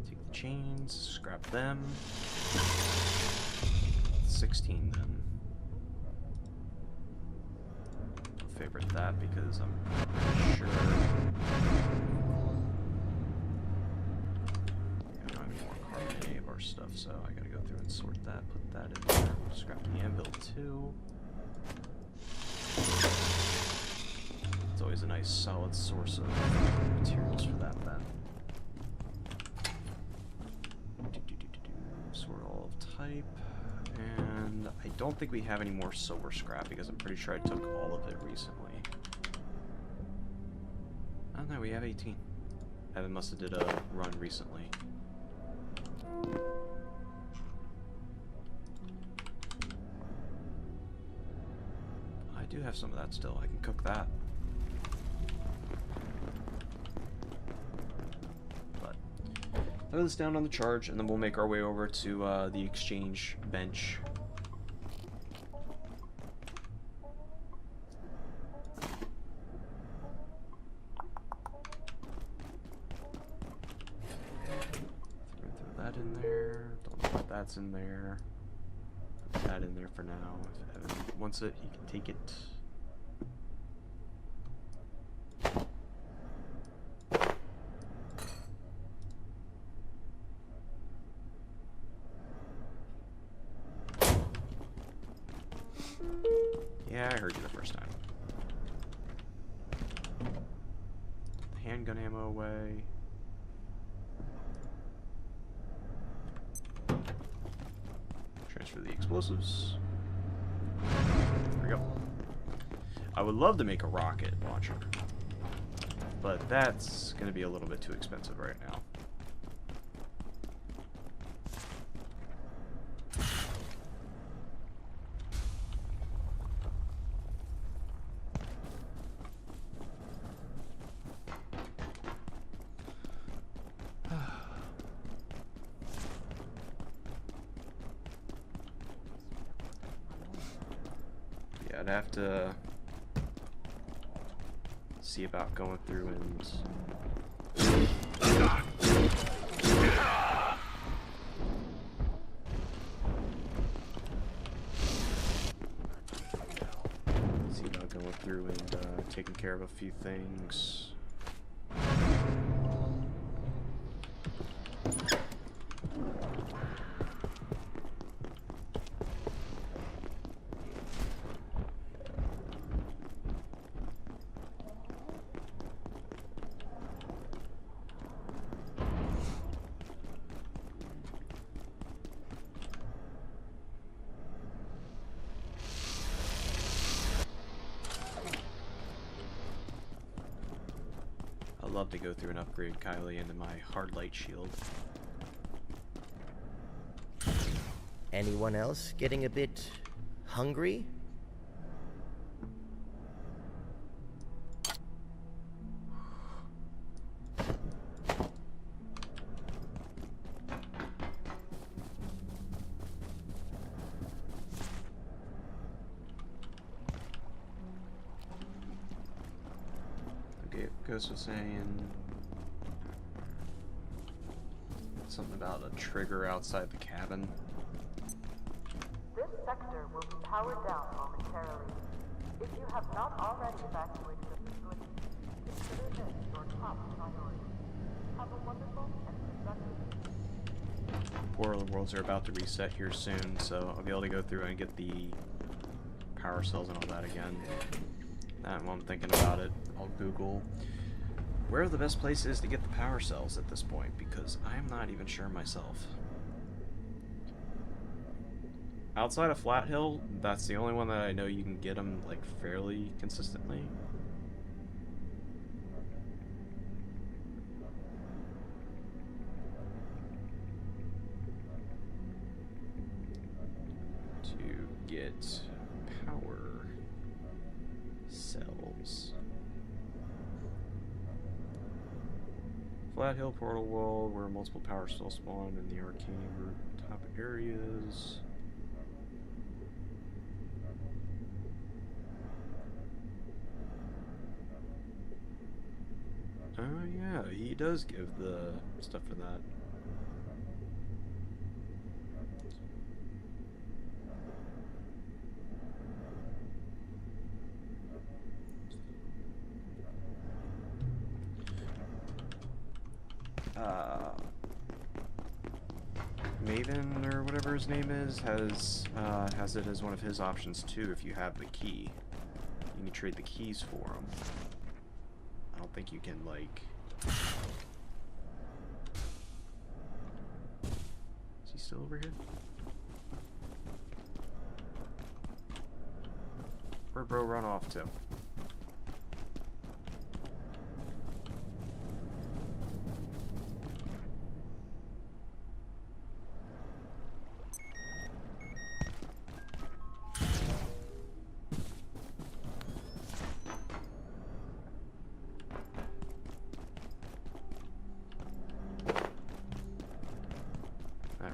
A: Take the chains, scrap them. 16 then. I'll favorite that because I'm pretty sure I don't have any more carbon in any of our stuff, so I gotta go through and sort that, put that in there. Scrap the anvil too. It's always a nice solid source of materials for that then. Sort all of type. And I don't think we have any more silver scrap because I'm pretty sure I took all of it recently. Oh no, we have 18. Evan must have did a run recently. I do have some of that still. I can cook that. But throw this down on the charge, and then we'll make our way over to the exchange bench. Throw that in there. Don't know what that's in there. Put that in there for now. If Evan wants it, he can take it. Yeah, I heard you the first time. Handgun ammo away. Transfer the explosives. There we go. I would love to make a rocket launcher, but that's going to be a little bit too expensive right now. Yeah, I'd have to see about going through and taking care of a few things. I'd love to go through and upgrade Kylie into my hard light shield.
C: Anyone else getting a bit hungry?
A: Ghost was saying something about a trigger outside the cabin.
D: This sector will be powered down momentarily. If you have not already evacuated the facility, consider this your top priority. Have a wonderful and productive
A: Portal worlds are about to reset here soon, so I'll be able to go through and get the power cells and all that again. While I'm thinking about it, I'll Google where the best place is to get the power cells at this point, because I'm not even sure myself. Outside of Flat Hill, that's the only one that I know you can get them like fairly consistently. To get power cells. Flat Hill Portal World, where multiple power cells spawn in the arcane rooftop areas. Oh yeah, he does give the stuff for that. Maven, or whatever his name is, has it as one of his options too. If you have the key, you can trade the keys for him. I don't think you can, like... Is he still over here? Where'd bro run off to?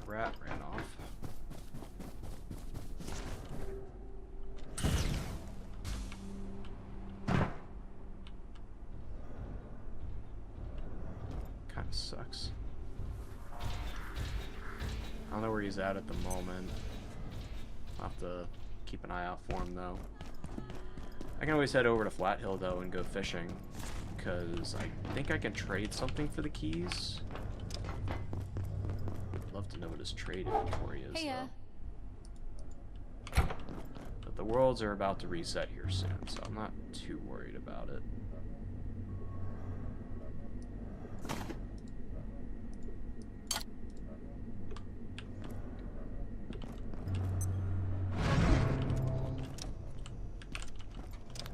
A: Rat ran off. Kind of sucks. I don't know where he's at the moment. I'll have to keep an eye out for him though. I can always head over to Flat Hill though and go fishing, because I think I can trade something for the keys. To know what his trade inventory is, though. But the worlds are about to reset here soon, so I'm not too worried about it.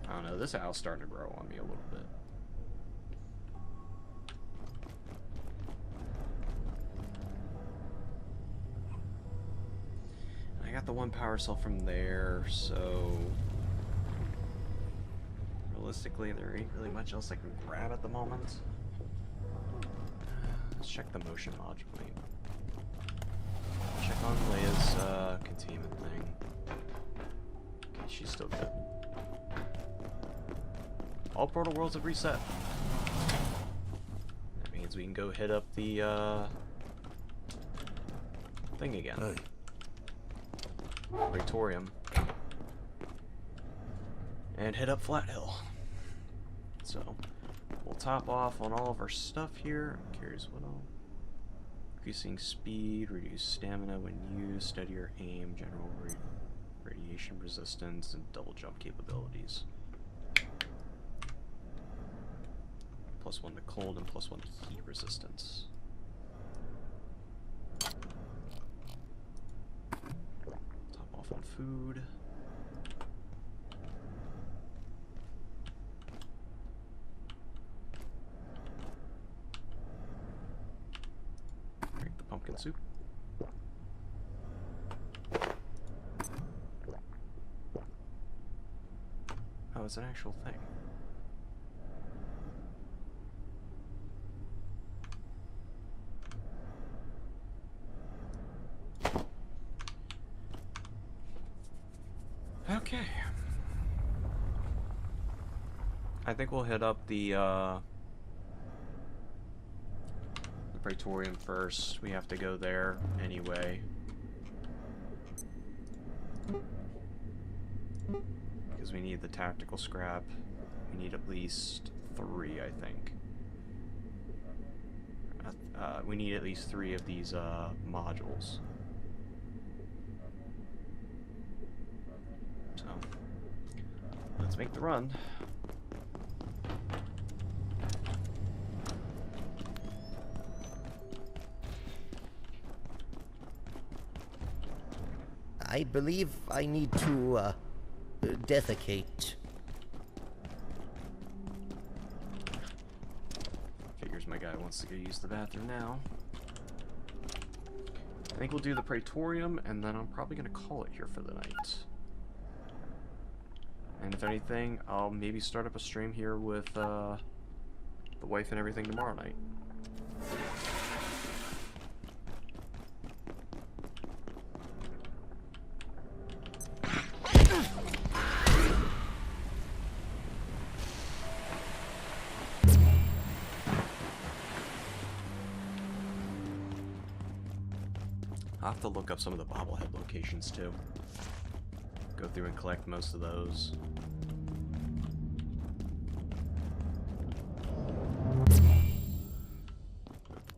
A: I don't know, this owl's starting to grow on me a little bit. got the one power cell from there, so realistically there ain't really much else I can grab at the moment. Let's check the motion module. Wait. Check on Leia's containment thing. Okay, she's still good. All portal worlds have reset. That means we can go hit up the thing again.
F: Hey.
A: Praetorium. And hit up Flat Hill. So, we'll top off on all of our stuff here. Carries what all? Increasing speed, reduce stamina when used, steadier aim, general radiation resistance, and double jump capabilities. +1 to cold and +1 to heat resistance. Top off on food. Drink the pumpkin soup. Oh, it's an actual thing. Okay. I think we'll hit up the Praetorium first. We have to go there anyway. Because we need the tactical scrap. We need at least 3, I think. We need at least 3 of these modules. So, let's make the run.
C: I believe I need to, defecate.
A: Figures my guy wants to go use the bathroom now. I think we'll do the Praetorium, and then I'm probably going to call it here for the night. And if anything, I'll maybe start up a stream here with the wife and everything tomorrow night. I'll have to look up some of the bobblehead locations too. Go through and collect most of those.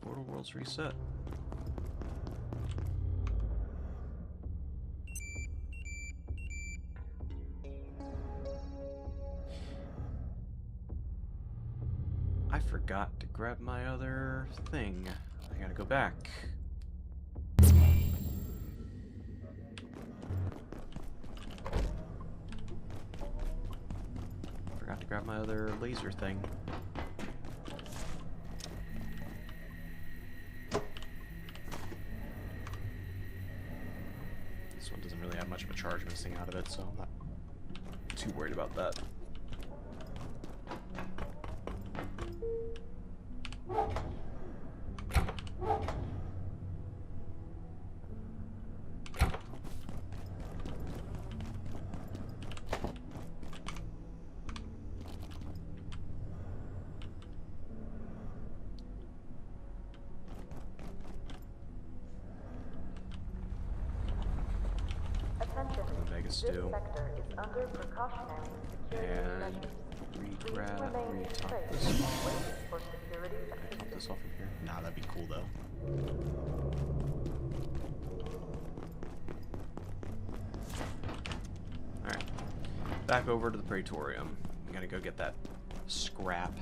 A: Portal worlds reset. I forgot to grab my other thing. I gotta go back. To grab my other laser thing. This one doesn't really have much of a charge missing out of it, so I'm not too worried about that.
D: This sector is under precautionary security
A: And
D: measures.
A: re-grab,
D: Remain
A: re-top
D: safe
A: this.
D: and wait for security
A: Can I top
D: assistance.
A: this off from here? Nah, that'd be cool though. Alright. Back over to the Praetorium. I'm gonna go get that scrap.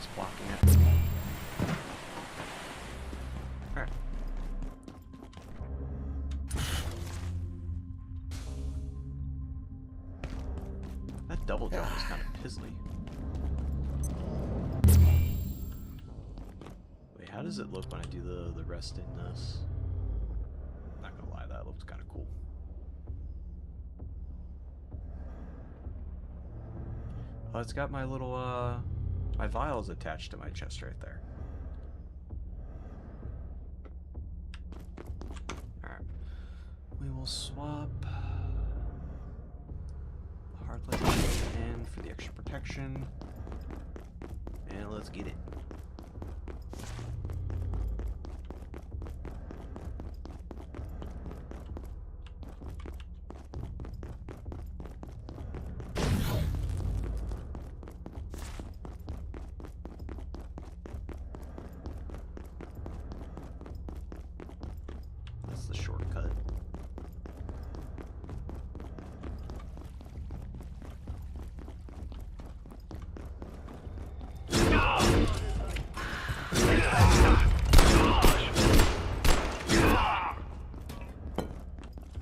A: that's blocking it. Alright. That double jump is kind of pizzly. Wait, how does it look when I do the rest in this? Not gonna lie, that looks kind of cool. Oh, it's got my little, my vials attached to my chest right there. Alright. We will swap the hard light in for the extra protection. And let's get it. That's the shortcut.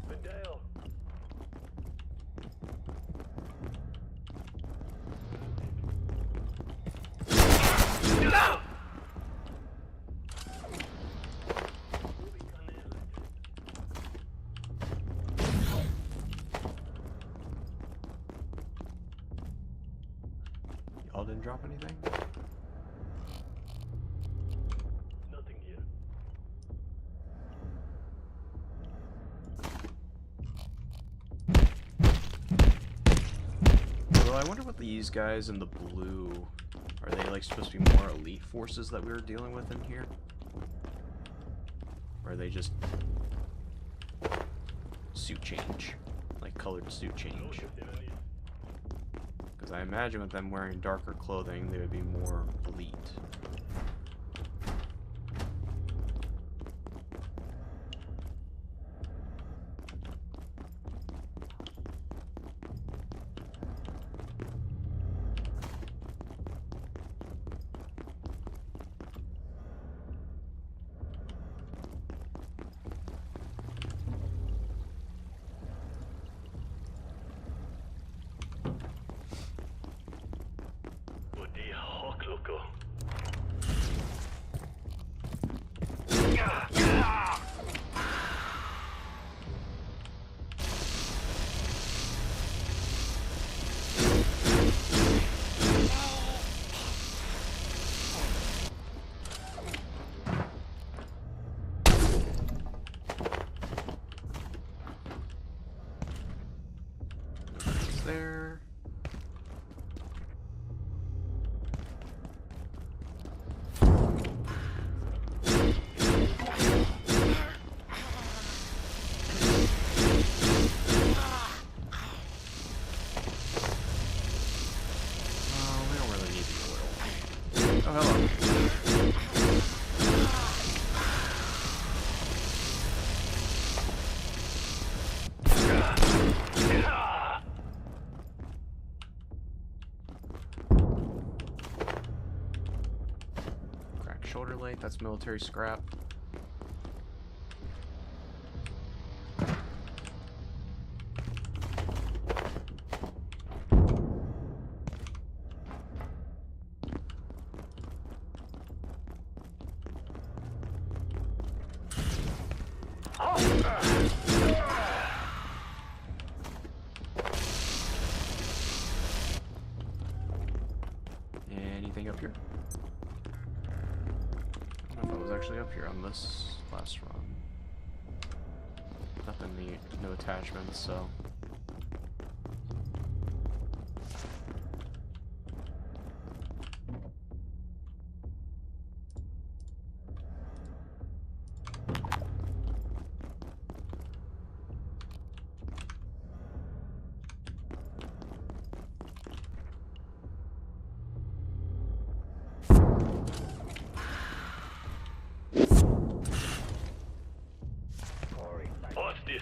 B: Fidel.
A: Y'all didn't drop anything?
B: Nothing here.
A: Well, I wonder what these guys in the blue, are they like supposed to be more elite forces that we were dealing with in here? Or are they just suit change? Like colored suit change? Because I imagine with them wearing darker clothing, they would be more elite.
B: Body hawk loco.
A: It's there. Oh, we don't really need the oil. Oh, hello. Cracked shoulder light, that's military scrap. Anything up here? I don't know if I was actually up here on this last run. Nothing neat, no attachments, so.
B: What's this?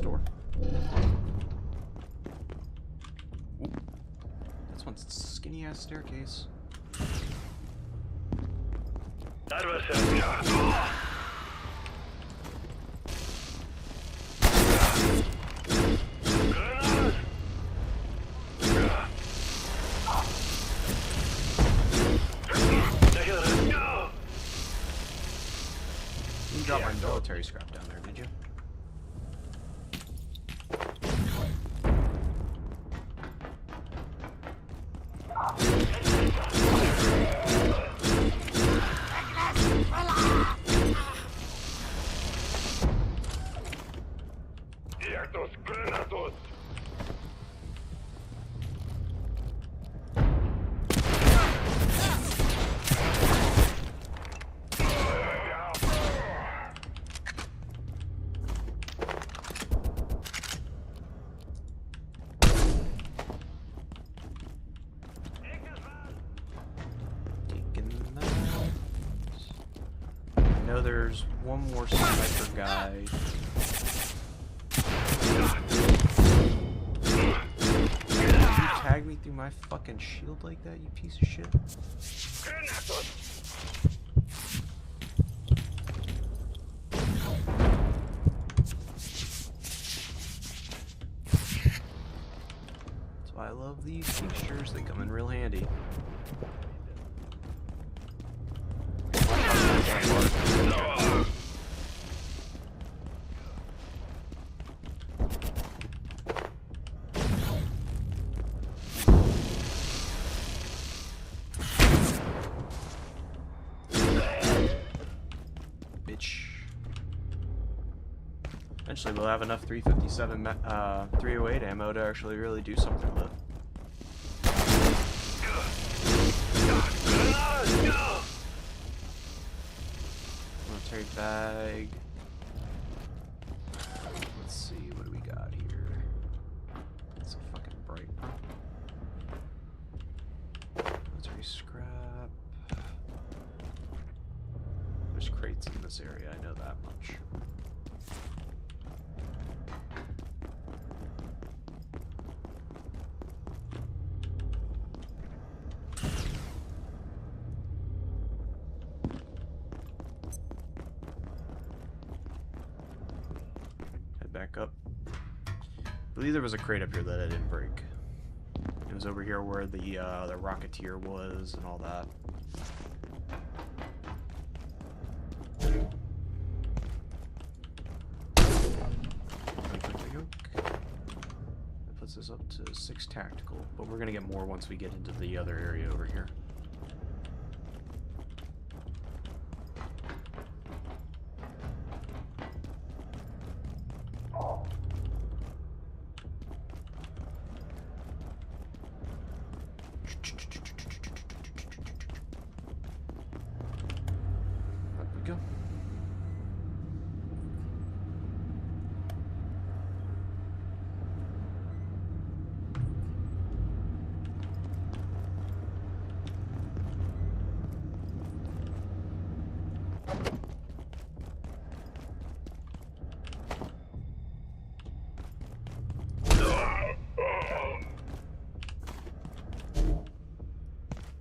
A: door. Ooh. This one's skinny ass staircase.
B: Där var säkra.
A: You didn't drop my military scrap down there, did you?
B: Ciertos granados.
A: Taking that. I know there's one more sniper guy. Did you tag me through my fucking shield like that, you piece of shit? That's why I love these fixtures, they come in real handy. Bitch. Eventually we'll have enough 357 308 ammo to actually really do something with it. Military bag. Let's see, what do we got here? It's a fucking bright. Military scrap. There's crates in this area, I know that much. Head back up. I believe there was a crate up here that I didn't break. It was over here where the Rocketeer was and all that. That puts us up to 6 tactical, but we're gonna get more once we get into the other area over here. Up we go.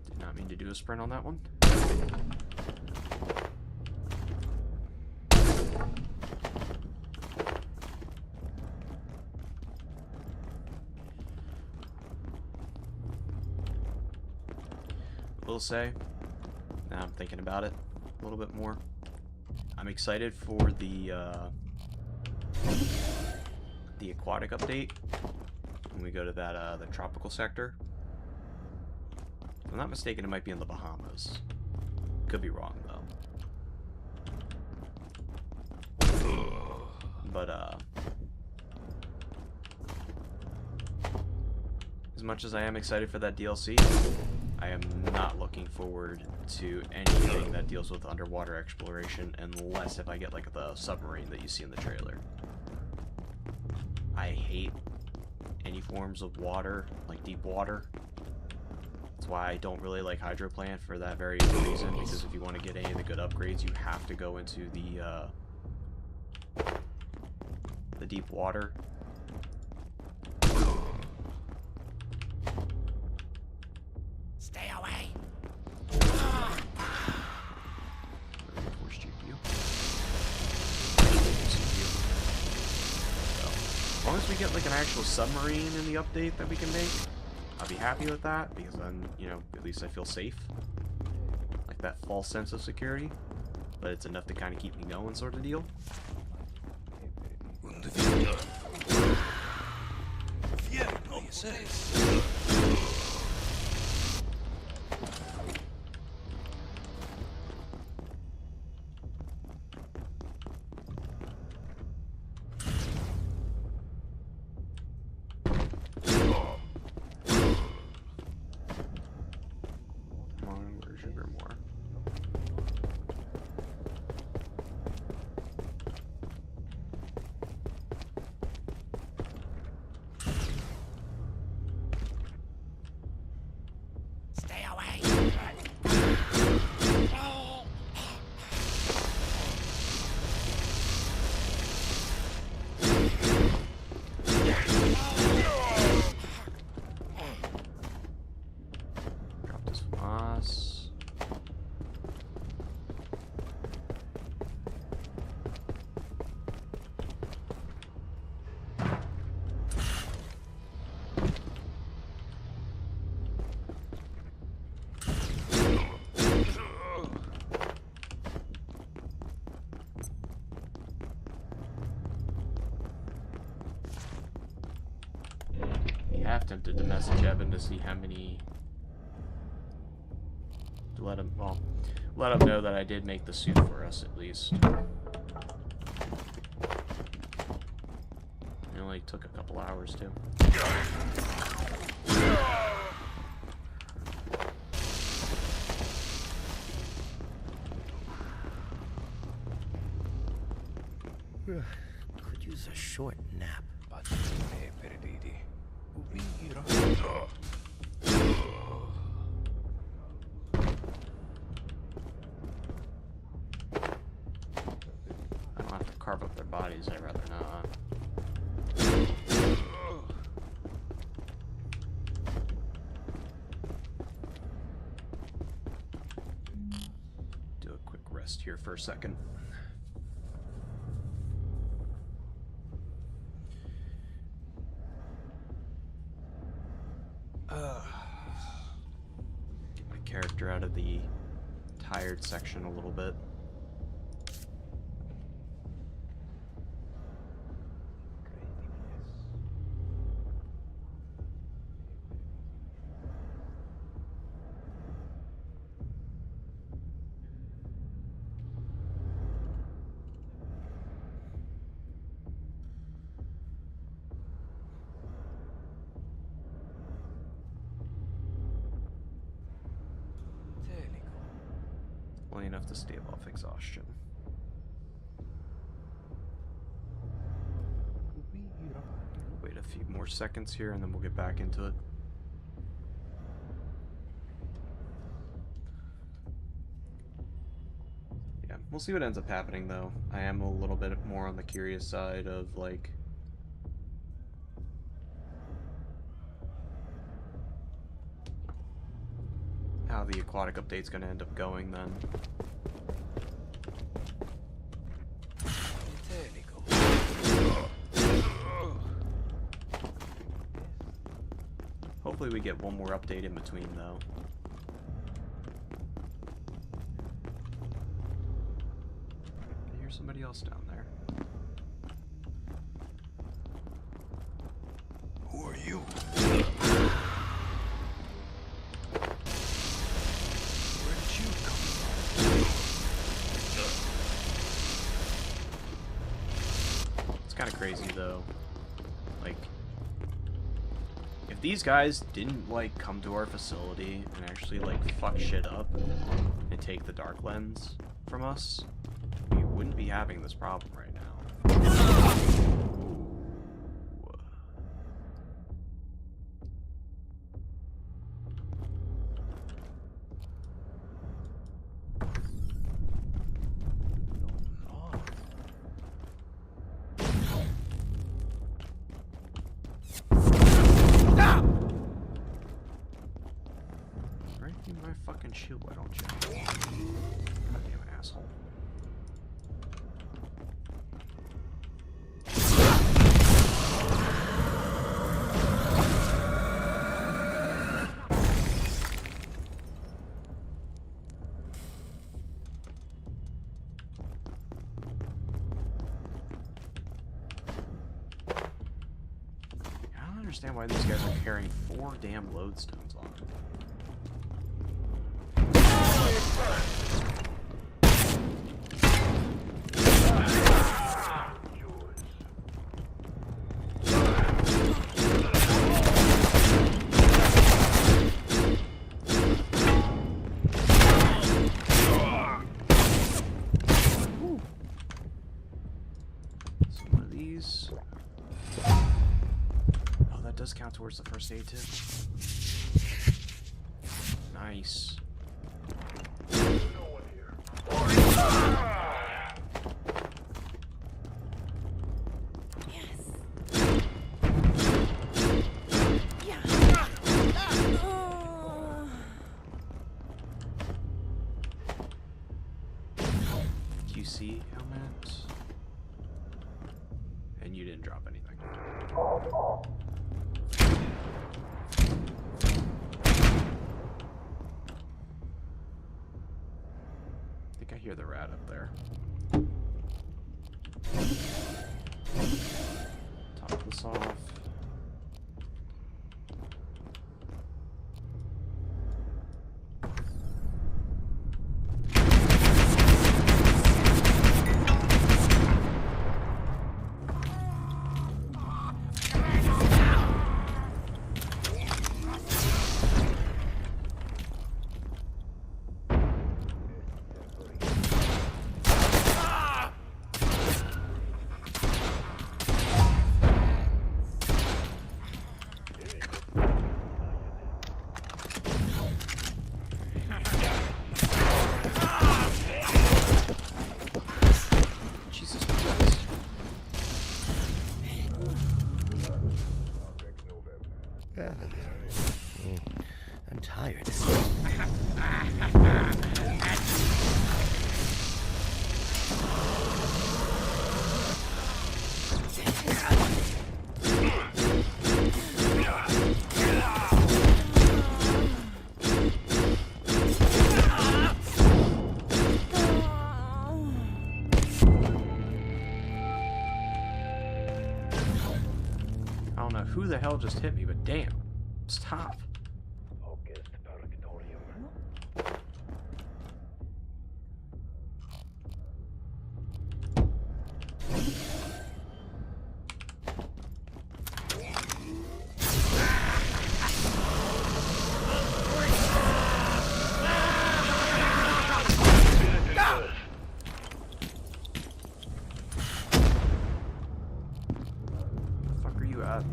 A: Did not mean to do a sprint on that one. I will say, now I'm thinking about it a little bit more, I'm excited for the aquatic update when we go to that the tropical sector. If I'm not mistaken, it might be in the Bahamas. Could be wrong though. But as much as I am excited for that DLC, I am not looking forward to anything that deals with underwater exploration unless if I get like the submarine that you see in the trailer. I hate any forms of water, like deep water. That's why I don't really like Hydroplant for that very reason, because if you want to get any of the good upgrades, you have to go into the the deep water.
C: Stay away.
A: Force GPU. So, as long as we get like an actual submarine in the update that we can make, I'll be happy with that, because then, you know, at least I feel safe. Like that false sense of security, but it's enough to kind of keep me going, sort of deal. Come on, where's sugar more?
C: Stay away.
A: Drop this moss. You have tempted to message Evan to see how many. To let him, well, let him know that I did make the suit for us at least. It only took a couple hours too.
C: Could use a short nap.
A: I don't have to carve up their bodies, I'd rather not. Do a quick rest here for a second. Get my character out of the tired section a little bit. Only enough to stave off exhaustion. Wait a few more seconds here and then we'll get back into it. Yeah, we'll see what ends up happening though. I am a little bit more on the curious side of like how the aquatic update's gonna end up going then. Hopefully we get one more update in between though. I hear somebody else down there.
F: Who are you? Where did you come from?
A: It's kind of crazy though. Like, if these guys didn't like come to our facility and actually like fuck shit up and take the dark lens from us, we wouldn't be having this problem right now. Ooh. fucking chill, why don't you? Goddamn asshole. I don't understand why these guys are carrying 4 damn lodestones on them. Some of these. Oh, that does count towards the first aid tip. Nice. QC helmet. And you didn't drop anything. I think I hear the rat up there. Top this off. Jesus Christ.
C: I'm tired.
A: I don't know who the hell just hit me, but damn. Stop. The fuck are you at?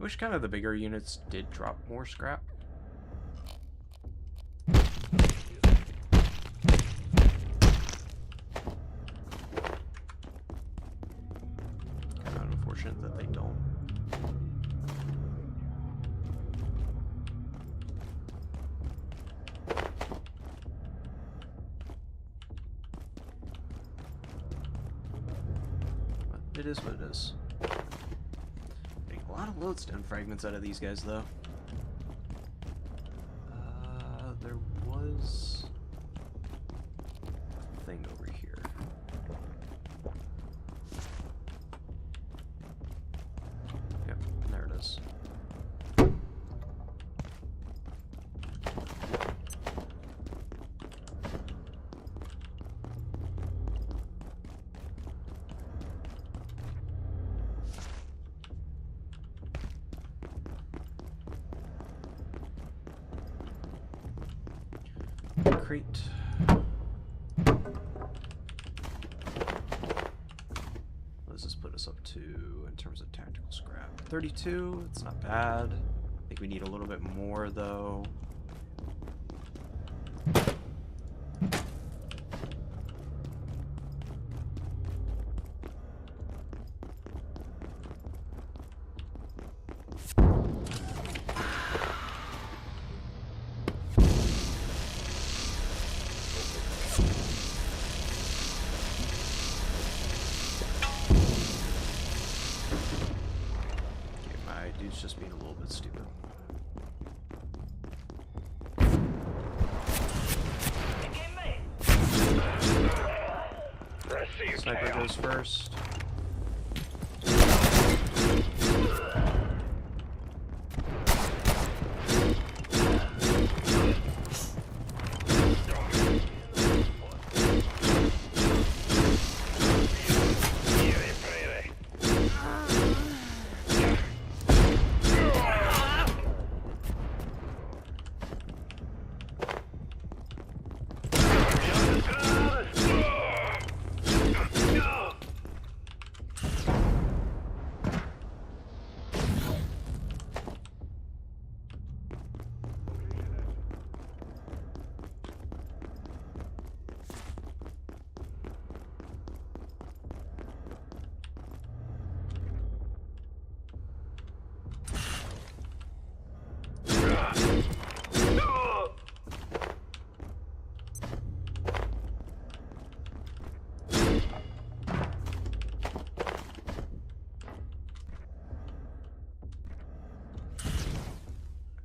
A: I wish kind of the bigger units did drop more scrap. Kind of unfortunate that they don't. But it is what it is. Getting a lot of lodestone fragments out of these guys, though. There was a thing over here. Yep, there it is. Crate. What does this put us up to in terms 32, it's not bad. I think we need a little bit more though. Dude's just being a little bit stupid. Sniper goes first.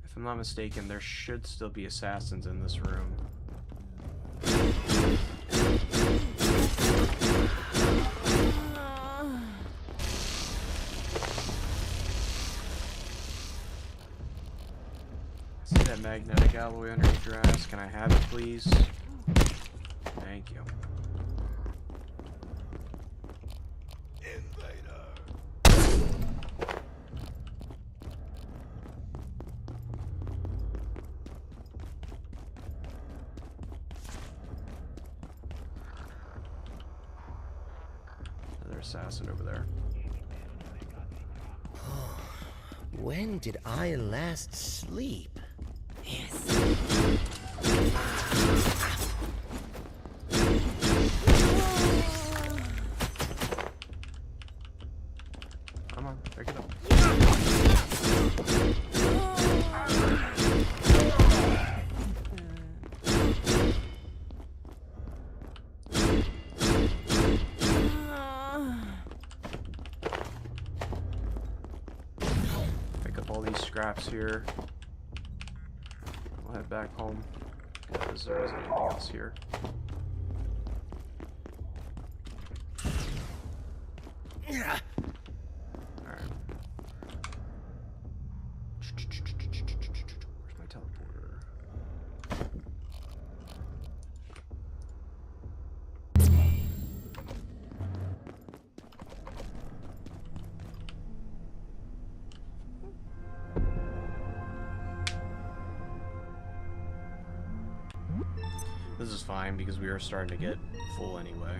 A: If I'm not mistaken, there should still be assassins in this room. I see that magnetic alloy underneath your ass. Can I have it, please? Thank you. Assassin over there.
C: When did I last sleep?
I: Yes.
A: Come on, pick it up. Scraps here. We'll head back home because there isn't anything else here. Alright. Where's my teleporter? This is fine because we are starting to get full anyway.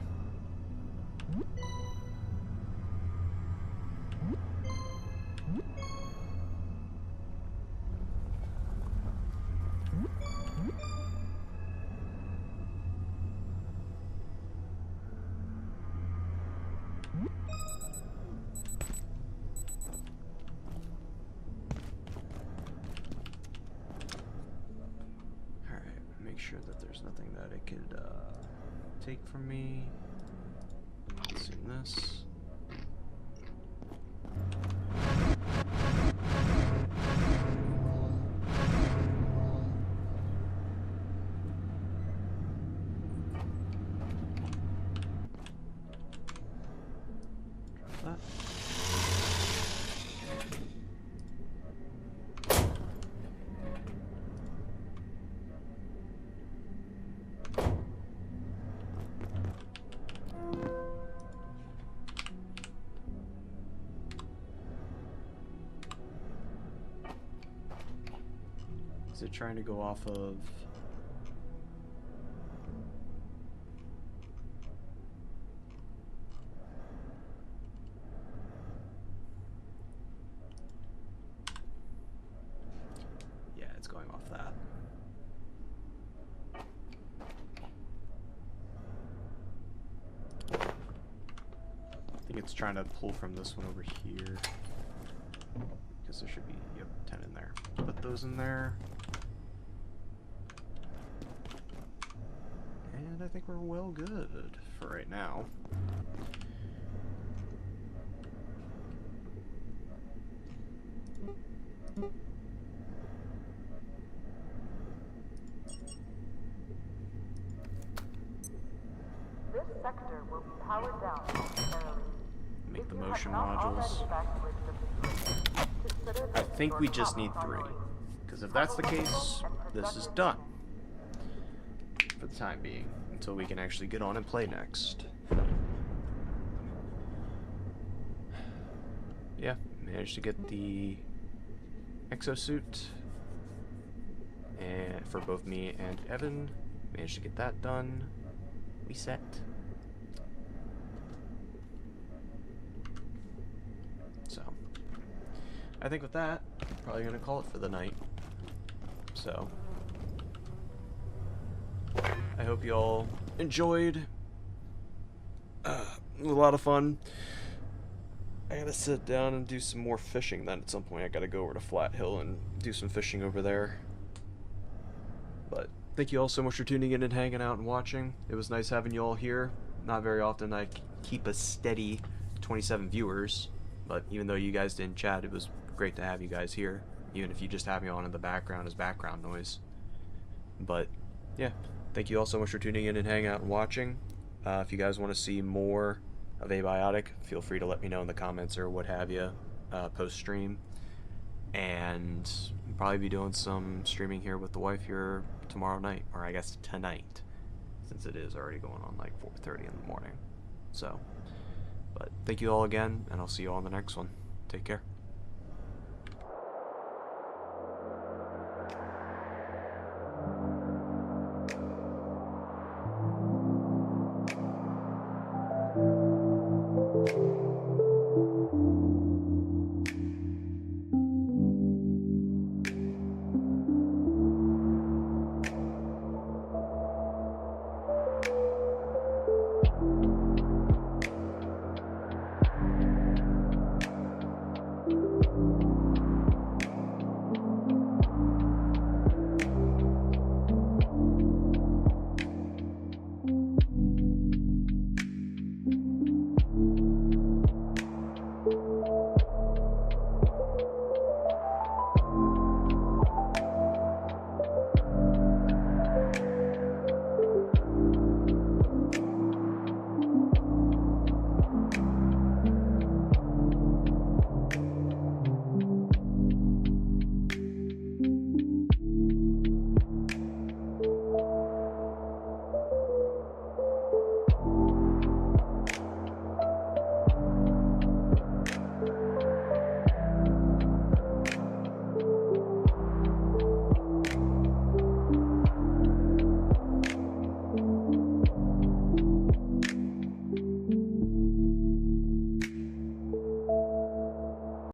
A: Make sure that there's nothing that it could take from me. Consume this. Drop that. Is it trying to go off of... it's trying to pull from this one over here. Because there should be, yep, 10 in there. Put those in there. And I think we're well good for right now.
D: This sector will be powered down momentarily.
A: Make
D: If
A: the
D: you have
A: motion
D: not already
A: modules.
D: evacuated the facility, consider
A: I
D: this
A: think
D: your
A: we just
D: top
A: need 3.
D: priority.
A: Because if that's the
D: Have a
A: case,
D: wonderful and
A: this is
D: productive
A: done.
D: evening.
A: For the time being. Until we can actually get on and play next. Yeah, managed to get the exosuit. And for both me and Evan. Managed to get that done. We set. So, I think with that, I'm probably gonna call it for the night. So, I hope you all enjoyed. It was a lot of fun. I gotta sit down and do some more fishing then at some point. I gotta go over to Flat Hill and do some fishing over there. But thank you all so much for tuning in and hanging out and watching. It was nice having you all here. Not very often I keep a steady 27 viewers, but even though you guys didn't chat, it was great to have you guys here, even if you just have me on in the background as background noise. But yeah, thank you all so much for tuning in and hanging out and watching. If you guys want to see more of Abiotic, feel free to let me know in the comments or what have you, post-stream. And I'll probably be doing some streaming here with the wife here tomorrow night, or I guess tonight, since it is already going on like 4:30 in the morning. So, but thank you all again, and I'll see you all on the next one. Take care.